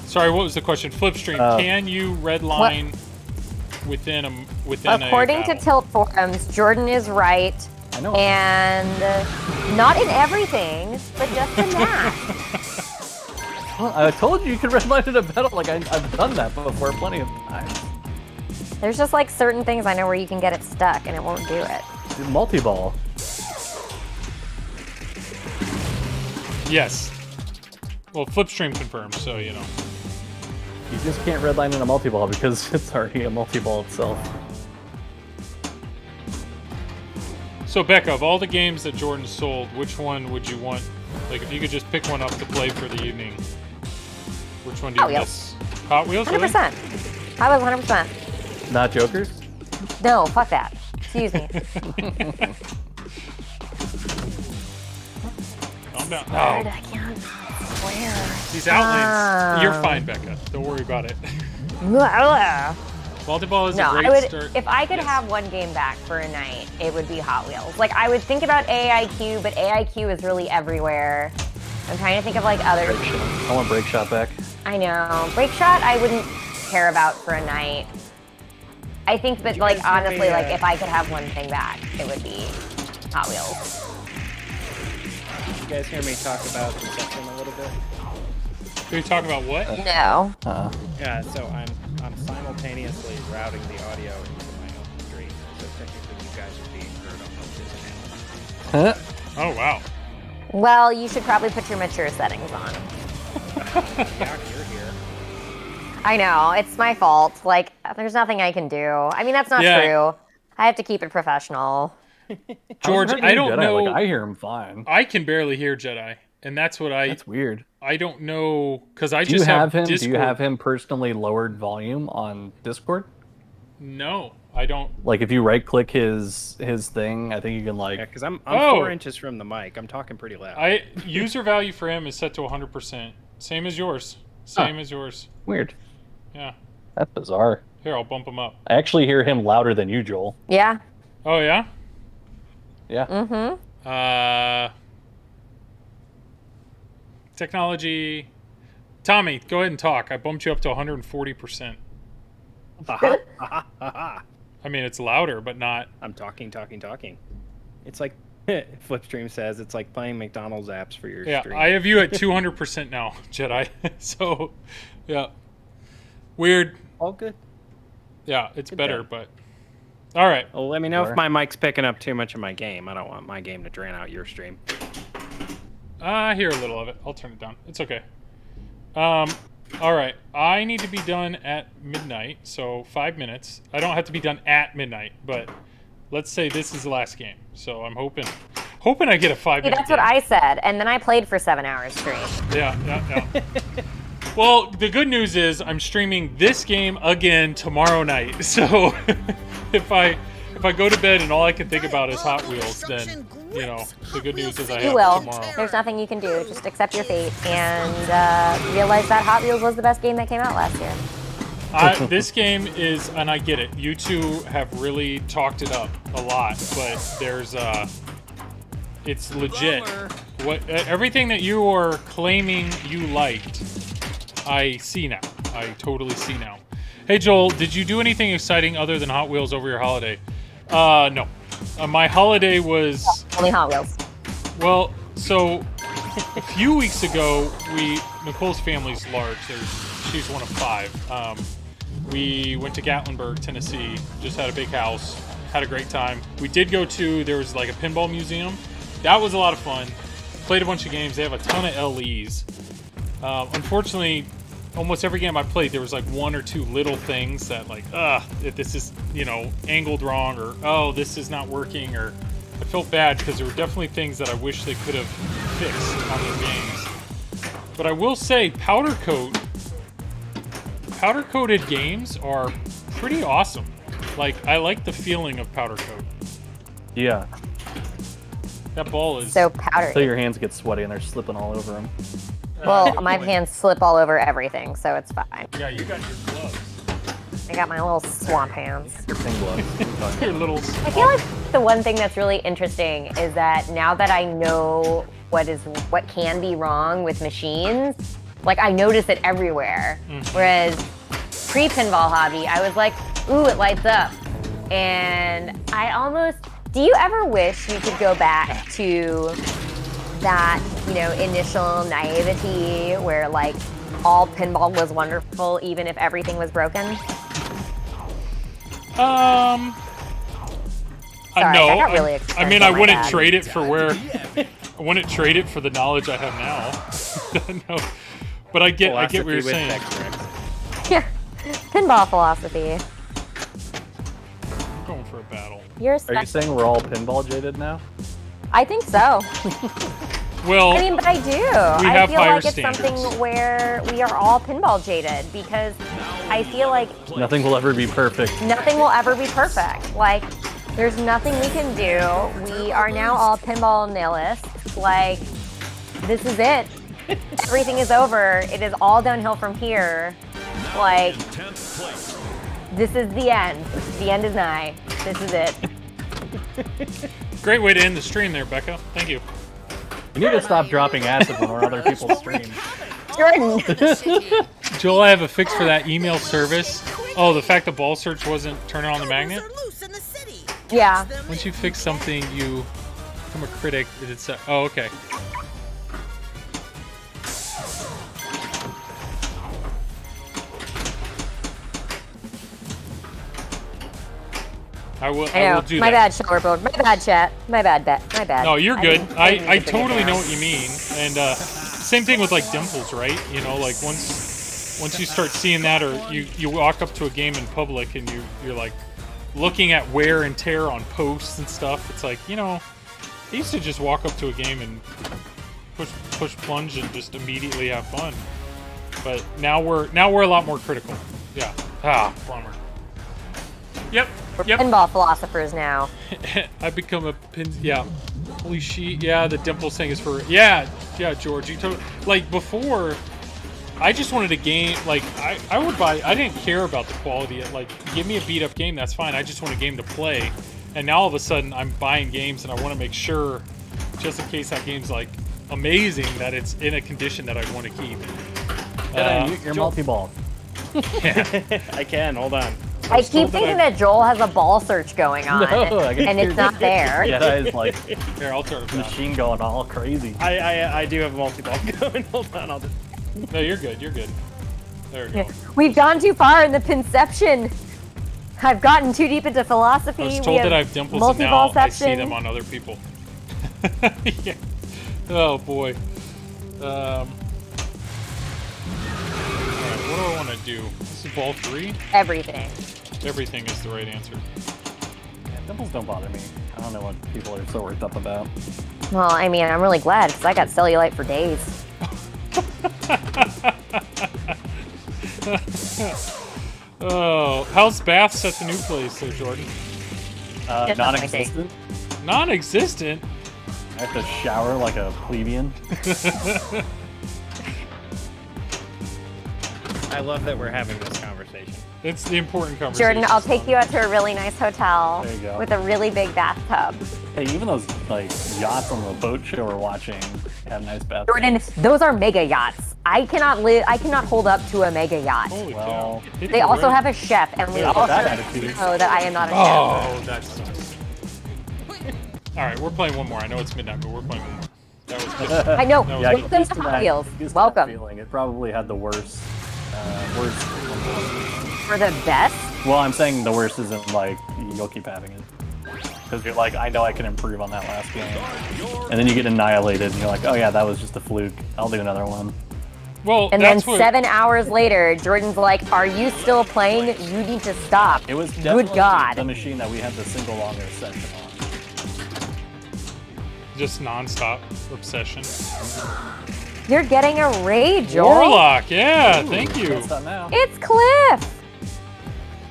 S1: Sorry, what was the question? Flipstream, can you redline within a
S4: According to
S1: battle?
S4: Tilt Forums, Jordan is right.
S2: I know.
S4: And not in everything, but just in that.
S2: Well, I told you could redline in a battle. Like I've done that before plenty of times.
S4: There's just like certain things I know where you can get it stuck and it won't do it.
S2: Multi-ball.
S1: Yes. Well, Flipstream confirms, so you know.
S2: You just can't redline in a multi-ball because it's already a multi-ball itself.
S1: So Becca, of all the games that Jordan sold, which one would you want? Like, if you could just pick one up to play for the evening, which one do you
S4: Hot Wheels.
S1: miss? Hot Wheels, really?
S4: 100%. I was 100%.
S2: Not Jokers?
S4: No, fuck that. Excuse me.
S1: Calm down.
S4: Lord,
S1: Oh,
S4: I can't swear.
S1: these outlanes. You're fine, Becca. Don't worry about it. Multi-ball is
S4: No,
S1: a great
S4: I would.
S1: start.
S4: If I could
S1: Yes.
S4: have one game back for a night, it would be Hot Wheels. Like I would think about AIQ, but AIQ is really everywhere. I'm trying to think of like other.
S2: Break shot. I want Break Shot back.
S4: I know. Break Shot, I wouldn't care about for a night. I think that, like,
S9: guys hear me,
S4: honestly, like, if I could have one thing back, it would be Hot Wheels.
S9: You guys hear me talk about Deception a little bit?
S1: Can we talk about what?
S4: No.
S9: Yeah, so I'm simultaneously routing the audio into my own stream, so technically you guys are being heard on both his channels.
S1: Oh, wow.
S4: Well, you should probably put your mature settings on.
S9: Yeah, you're here.
S4: I know. It's my fault. Like, there's nothing I can do. I mean, that's not
S1: Yeah.
S4: true. I have to keep it professional.
S1: George,
S2: How's
S1: I don't
S2: Jedi?
S1: know.
S2: Like, I hear him fine.
S1: I can barely hear Jedi, and that's what
S2: That's weird.
S1: I don't know, because I
S2: Do you
S1: just
S2: have him?
S1: Discord.
S2: Do you have him personally lowered volume on Discord?
S1: No, I don't.
S2: Like if you right-click his thing, I think you can like.
S9: Yeah, because I'm
S1: Oh.
S9: 4 inches from the mic. I'm talking pretty loud.
S1: User value for him is set to 100%. Same as yours. Same as yours.
S2: Weird.
S1: Yeah.
S2: That's bizarre.
S1: Here, I'll bump him up.
S2: I actually hear him louder than you, Joel.
S4: Yeah.
S1: Oh, yeah?
S2: Yeah.
S4: Mm-hmm.
S1: Technology. Tommy, go ahead and talk. I bumped you up to 140%. I mean, it's louder, but not.
S9: I'm talking. It's like Flipstream says, it's like playing McDonald's apps for your stream.
S1: I have you at 200% now, Jedi. So, yeah. Weird.
S9: All good.
S1: Yeah, it's
S9: Good
S1: better,
S9: then.
S1: but... All right.
S9: Well, let me know if my mic's picking up too much of my game. I don't want my game to drain out your stream.
S1: I hear a little of it. I'll turn it down. It's okay. All right. I need to be done at midnight, so 5 minutes. I don't have to be done at midnight, but let's say this is the last game. So I'm hoping I get a 5-minute
S4: That's what I said, and then I played for 7 hours straight.
S1: Yeah. Well, the good news is I'm streaming this game again tomorrow night. So if I go to bed and all I can think about is Hot Wheels, then the good news is I
S4: You
S1: have
S4: will.
S1: tomorrow.
S4: There's nothing you can do. Just accept your fate and realize that Hot Wheels was the best game that came out last year.
S1: This game is, and I get it. You two have really talked it up a lot, but there's it's legit. What everything that you are claiming you liked, I see now. I totally see now. Hey Joel, did you do anything exciting other than Hot Wheels over your holiday? No. My holiday was
S4: only Hot Wheels.
S1: Well, so a few weeks ago, Nicole's family's large. She's one of 5. We went to Gatlinburg, Tennessee. Just had a big house. Had a great time. We did go there was like a pinball museum. That was a lot of fun. Played a bunch of games. They have a ton of LEs. Unfortunately, almost every game I played, there was like 1 or 2 little things that like, if this is, angled wrong, or, oh, this is not working, or I felt bad because there were definitely things that I wish they could have fixed on their games. But I will say, powder-coated games are pretty awesome. Like, I like the feeling of powder coat.
S2: Yeah.
S1: That ball is...
S4: So powdery.
S2: Until your hands get sweaty and they're slipping all over them.
S4: Well, my hands slip all over everything, so it's fine.
S1: Yeah, you got your gloves.
S4: I got my little swamp hands.
S2: Your ping gloves.
S1: Your little...
S4: I feel like the one thing that's really interesting is that now that I know what can be wrong with machines, like I notice it everywhere. Whereas pre-pinball hobby, I was like, ooh, it lights up. And do you ever wish you could go back to that, initial naivety where like all pinball was wonderful even if everything was broken?
S1: Sorry, no.
S4: I got really
S1: I mean, I
S4: my
S1: wouldn't
S4: bad.
S1: trade it for I wouldn't trade it for the knowledge I have now. No. But I get what you're saying.
S4: Yeah, pinball philosophy.
S1: I'm going for a battle.
S4: You're
S2: Are you saying we're all pinball jaded now?
S4: I think so.
S1: Well,
S4: I mean, but I do.
S1: We
S4: I
S1: have
S4: feel
S1: higher
S4: like it's
S1: standards.
S4: something where we are all pinball jaded because I feel like
S2: Nothing will ever be perfect.
S4: nothing will ever be perfect. Like, there's nothing we can do. We are now all pinball nihilists. Like, this is it. Everything is over. It is all downhill from here. Like, this is the end. The end is nigh. This is it.
S1: Great way to end the stream there, Becca. Thank you.
S2: We need to stop dropping acid when we're on other people's streams.
S4: Jordan.
S1: Joel, I have a fix for that email service. Oh, the fact that ball search wasn't turning on the magnet?
S4: Yeah.
S1: Once you fix something, you become a critic. Oh, okay. I will do
S4: My
S1: that.
S4: bad, Showerboard. My bad, chat. My bad. My bad.
S1: No, you're good.
S4: didn't
S1: I
S4: bring it
S1: totally
S4: down.
S1: know what you mean. And same thing with like dimples, right? Like once you start seeing that, or you walk up to a game in public and you're like looking at wear and tear on posts and stuff. It's like, I used to just walk up to a game and push plunge and just immediately have fun. But now we're a lot more critical. Yeah. Bummer. Yep.
S4: We're pinball philosophers now.
S1: I become a pin. Yeah. Holy shit. Yeah, the dimples thing is for. Yeah, George. You told. Like before, I just wanted a game. Like I would buy. I didn't care about the quality. Like, give me a beat up game. That's fine. I just want a game to play. And now all of a sudden, I'm buying games and I want to make sure just in case that game's like amazing that it's in a condition that I want to keep.
S2: You're multi-ball.
S1: Yeah.
S9: I can. Hold on.
S4: I keep thinking that Joel has a ball search going on,
S2: No, I can
S4: and
S2: hear
S4: it's not there.
S2: Yeah, that is like
S1: Here, I'll turn it down.
S2: machine going all crazy.
S9: I do have a multi-ball going. Hold on. I'll just...
S1: No, you're good. You're good. There we go.
S4: We've gone too far in the pinception. I've gotten too deep into philosophy.
S1: I was
S4: We
S1: told
S4: have
S1: that I have dimples, and now I see
S4: multi-ballception.
S1: them on other people. Yeah. Oh boy. Alright, what do I want to do? This is ball 3?
S4: Everything.
S1: Everything is the right answer.
S2: Yeah, dimples don't bother me. I don't know what people are so worked up about.
S4: Well, I mean, I'm really glad because I got cellulite for days.
S1: Oh, how's baths at the new place there, Jordan?
S4: Just not my
S2: Non-existent.
S1: Non-existent?
S2: I have to shower like a plebeian.
S9: I love that we're having this conversation.
S1: It's the important conversation.
S4: Jordan, I'll take you out to a really nice hotel
S2: There you go.
S4: with a really big bathtub.
S2: Hey, even those like yachts on the boat show we're watching have nice bathrooms.
S4: Jordan, those are mega yachts. I cannot hold up to a mega yacht.
S1: Holy
S2: Well,
S1: cow. Hit
S4: They
S1: the
S4: also
S1: red.
S4: have a chef, and we
S2: Yeah,
S4: also
S2: that attitude.
S4: know that I am not a chef.
S1: Oh, that sucks. Alright, we're playing one more. I know it's midnight, but we're playing one more. That was good.
S4: I know.
S1: Yeah,
S2: Yeah,
S4: Welcome to Hot Wheels. Welcome.
S2: Feeling. It probably had the worst. Worst.
S4: For the best.
S2: Well, I'm saying the worst isn't like you'll keep having it because you're like, I know I can improve on that last game, and then you get annihilated, and you're like, oh yeah, that was just a fluke. I'll do another one.
S1: Well,
S4: And then
S1: that's what...
S4: 7 hours later, Jordan's like, "Are you still playing? You need to stop."
S2: It was definitely
S4: God.
S2: the machine that we had the single longest session on.
S1: Just non-stop obsession.
S4: You're getting a raid, Joel.
S1: Warlock, yeah, thank you.
S2: That's not now.
S4: It's Cliff.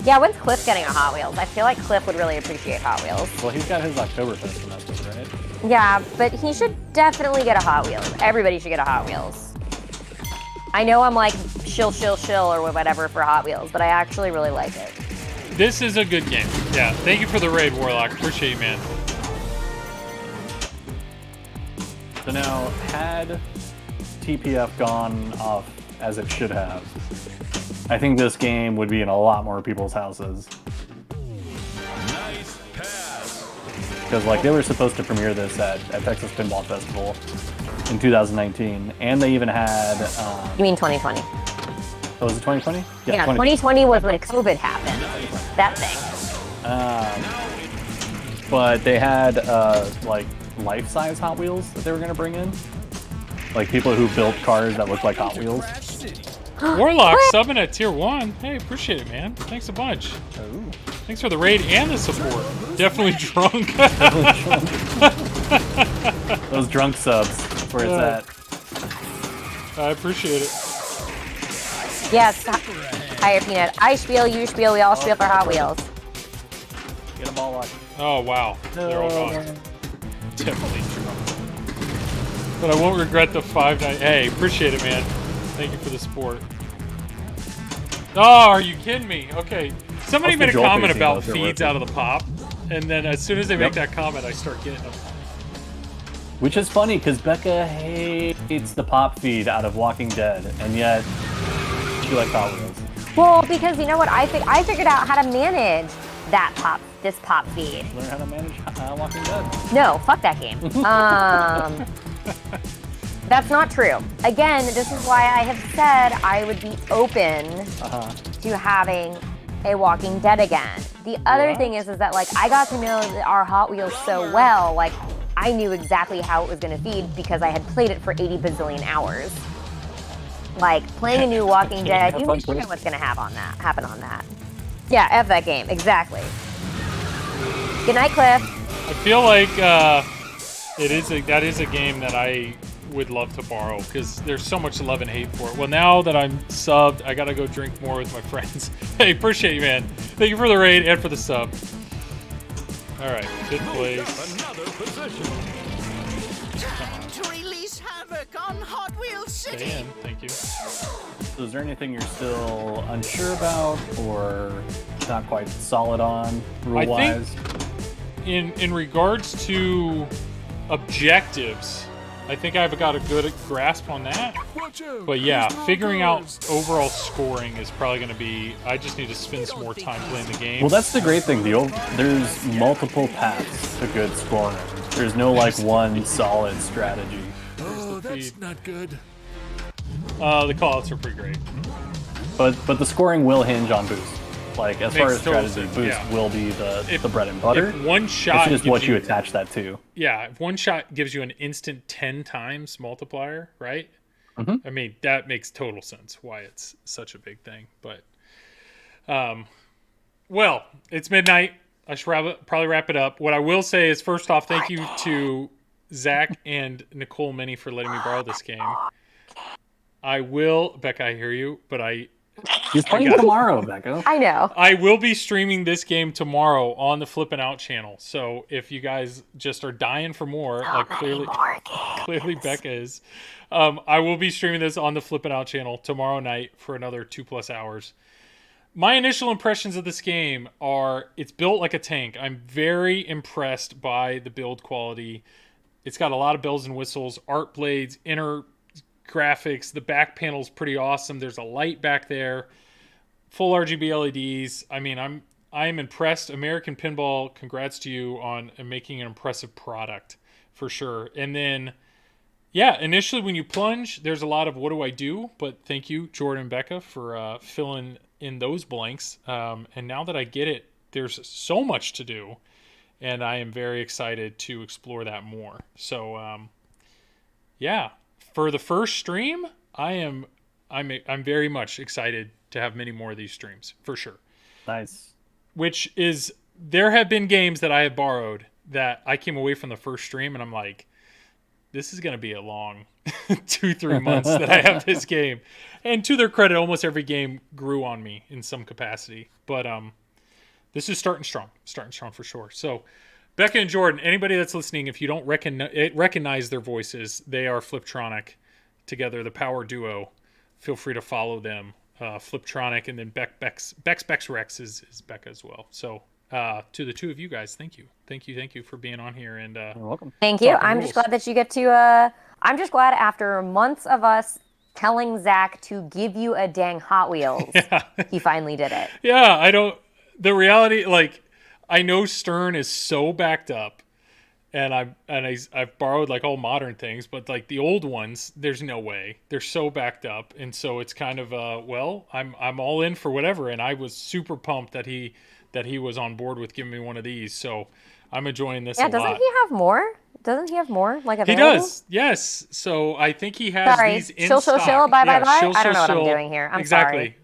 S4: Yeah, when's Cliff getting a Hot Wheels? I feel like Cliff would really appreciate Hot Wheels.
S2: Well, he's got his Oktoberfest semester, right?
S4: Yeah, but he should definitely get a Hot Wheels. Everybody should get a Hot Wheels. I know I'm like shill or whatever for Hot Wheels, but I actually really like it.
S1: This is a good game. Yeah, thank you for the raid, Warlock. Appreciate you, man.
S2: So now, had TPF gone off as it should have, I think this game would be in a lot more people's houses.
S8: Nice pass.
S2: Because like they were supposed to premiere this at Texas Pinball Festival in 2019, and they even had.
S4: You mean 2020?
S2: Oh, was it 2020?
S4: Yeah, 2020 was when COVID happened. That thing.
S2: But they had like life-size Hot Wheels that they were gonna bring in, like people who built cars that look like Hot Wheels.
S1: Warlock subbing at tier 1. Hey, appreciate it, man. Thanks a bunch.
S2: Ooh.
S1: Thanks for the raid and the support. Definitely drunk.
S2: Those drunk subs. That's where it's at.
S1: I appreciate it.
S4: Yes. Higher Peanut. I spiel, you spiel, we all spiel for Hot Wheels.
S2: Get them all locked.
S1: Oh, wow. They're all gone. Definitely drunk. But I won't regret the 5 night. Hey, appreciate it, man. Thank you for the support. Oh, are you kidding me? Okay. Somebody
S2: How's
S1: made
S2: the
S1: a
S2: Joel
S1: comment
S2: pacing,
S1: about
S2: though, if they're
S1: feeds
S2: working?
S1: out of the pop. And then as soon as they make
S2: Yep.
S1: that comment, I start getting them.
S2: Which is funny because Becca hates the pop feed out of Walking Dead, and yet she likes Hot Wheels.
S4: Well, because you know what? I figured out how to manage this pop feed.
S2: Learn how to manage Walking Dead.
S4: No, fuck that game. That's not true. Again, this is why I have said I would be open to having a Walking Dead again. The other thing is that like I got to know our Hot Wheels so well, like I knew exactly how it was going to feed because I had played it for 80 bazillion hours. Like playing a new Walking Dead, you never know what's going to happen on that. Yeah, F that game, exactly. Good night, Cliff.
S1: I feel like that is a game that I would love to borrow because there's so much love and hate for it. Well, now that I'm subbed, I gotta go drink more with my friends. Hey, appreciate you, man. Thank you for the raid and for the sub. All right, fifth place.
S8: Another position.
S6: Time to release havoc on Hot Wheels
S1: Stay
S6: City.
S1: in, thank you.
S2: So is there anything you're still unsure about or not quite solid on rule-wise?
S1: In regards to objectives. I think I've got a good grasp on that.
S7: Watch out.
S1: But yeah,
S7: There's no
S1: figuring out
S7: doors.
S1: overall scoring is probably going to be. I just need to spend some more time playing the game.
S2: Well, that's the great thing. There's multiple paths to good scoring. There's no like one solid strategy.
S7: Oh,
S1: the
S7: that's
S1: feed.
S7: not good.
S1: The callouts are pretty great.
S2: But the scoring will hinge on boost. Like as far
S1: Makes
S2: as
S1: total
S2: strategy,
S1: sense,
S2: boost
S1: yeah.
S2: will be the bread and butter.
S1: If one shot,
S2: It's just
S1: gives
S2: what you attach that to.
S1: Yeah, if one shot gives you an instant 10 times multiplier, right?
S2: Mm-hmm.
S1: I mean, that makes total sense why it's such a big thing. But, well, it's midnight. I should probably wrap it up. What I will say is, first off, thank you to Zach and Nicole Minnie for letting me borrow this game. I will, Becca, I hear you, but
S2: He's playing tomorrow, Becca.
S4: I know.
S1: I will be streaming this game tomorrow on the Flippin' Out channel. So if you guys just are dying for more, like clearly Becca is, I will be streaming this on the Flippin' Out channel tomorrow night for another 2+ hours. My initial impressions of this game are it's built like a tank. I'm very impressed by the build quality. It's got a lot of bells and whistles, art blades, inner graphics. The back panel is pretty awesome. There's a light back there. Full RGB LEDs. I mean, I am impressed. American Pinball, congrats to you on making an impressive product for sure. And then, yeah, initially when you plunge, there's a lot of what do I do? But thank you, Jordan and Becca, for filling in those blanks. And now that I get it, there's so much to do. And I am very excited to explore that more. So, yeah, for the first stream, I'm very much excited to have many more of these streams for sure.
S2: Nice.
S1: Which is, there have been games that I have borrowed that I came away from the first stream and I'm like, this is going to be a long 2-3 months that I have this game. And to their credit, almost every game grew on me in some capacity. But this is starting strong for sure. So Becca and Jordan, anybody that's listening, if you don't recognize their voices, they are Fliptronic together, the power duo. Feel free to follow them. Fliptronic, and then Bex Rex is Becca as well. So to the two of you guys, thank you for being on here. And
S2: You're welcome.
S4: Thank you.
S1: talking
S4: I'm
S1: rules.
S4: just glad that you get to. I'm just glad after months of us telling Zach to give you a dang Hot Wheels, he finally did it.
S1: Yeah, the reality, like, I know Stern is so backed up, and I've borrowed like all modern things, but like the old ones, there's no way. They're so backed up, and so it's kind of well, I'm all in for whatever. And I was super pumped that he was on board with giving me one of these. So I'm enjoying this a lot.
S4: Doesn't he have more? Doesn't he have more like
S1: He
S4: available?
S1: does, yes. So I think he has these in
S4: Shill,
S1: stock.
S4: shill, bye, bye, bye.
S1: Shill,
S4: I don't know what
S1: shill.
S4: I'm doing here. I'm
S1: exactly.
S4: sorry.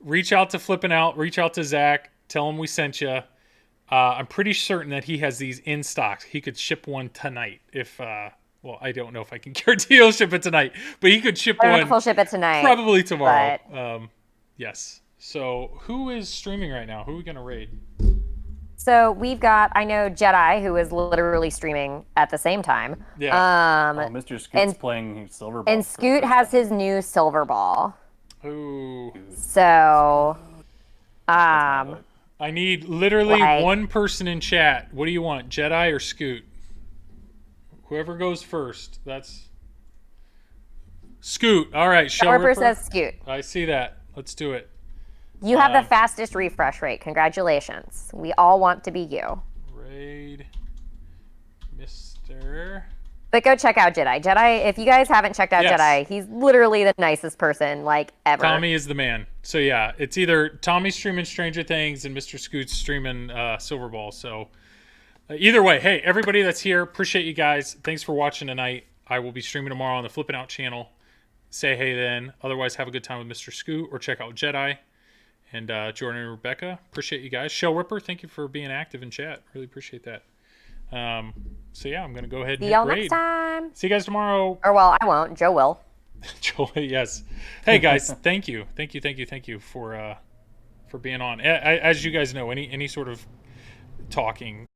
S1: Reach out to Flippin' Out. Reach out to Zach. Tell him we sent you. I'm pretty certain that he has these in stock. He could ship one tonight if, well, I don't know if I can guarantee he'll ship it tonight, but he could ship
S4: I don't know
S1: one
S4: if he'll ship it tonight.
S1: probably tomorrow.
S4: but-
S1: Yes. So who is streaming right now? Who are we going to raid?
S4: So we've got, I know Jedi, who is literally streaming at the same time.
S1: Yeah.
S2: Mr. Scoot's
S4: and-
S2: playing Silver Ball.
S4: And Scoot has his new silver ball.
S1: Ooh.
S4: So,
S1: I need literally
S4: Like-
S1: one person in chat. What do you want, Jedi or Scoot? Whoever goes first. That's Scoot. All right, Shell
S4: Ripper
S1: Ripper.
S4: says Scoot.
S1: I see that. Let's do it.
S4: You have the fastest refresh rate. Congratulations. We all want to be you.
S1: Raid Mr.
S4: But go check out Jedi. Jedi, if you guys haven't checked out
S1: Yes.
S4: Jedi, he's literally the nicest person, like, ever.
S1: Tommy is the man. So yeah, it's either Tommy streaming Stranger Things and Mr. Scoot's streaming Silver Ball. So either way, hey, everybody that's here, appreciate you guys. Thanks for watching tonight. I will be streaming tomorrow on the Flippin' Out channel. Say hey then. Otherwise, have a good time with Mr. Scoot or check out Jedi. And Jordan and Rebecca, appreciate you guys. Shell Ripper, thank you for being active in chat. Really appreciate that. So yeah, I'm gonna go ahead and
S4: See
S1: hit
S4: y'all
S1: raid.
S4: next time.
S1: See you guys tomorrow.
S4: Or, well, I won't. Joe will.
S1: Joel, yes. Hey guys, thank you for being on. As you guys know, any sort of talking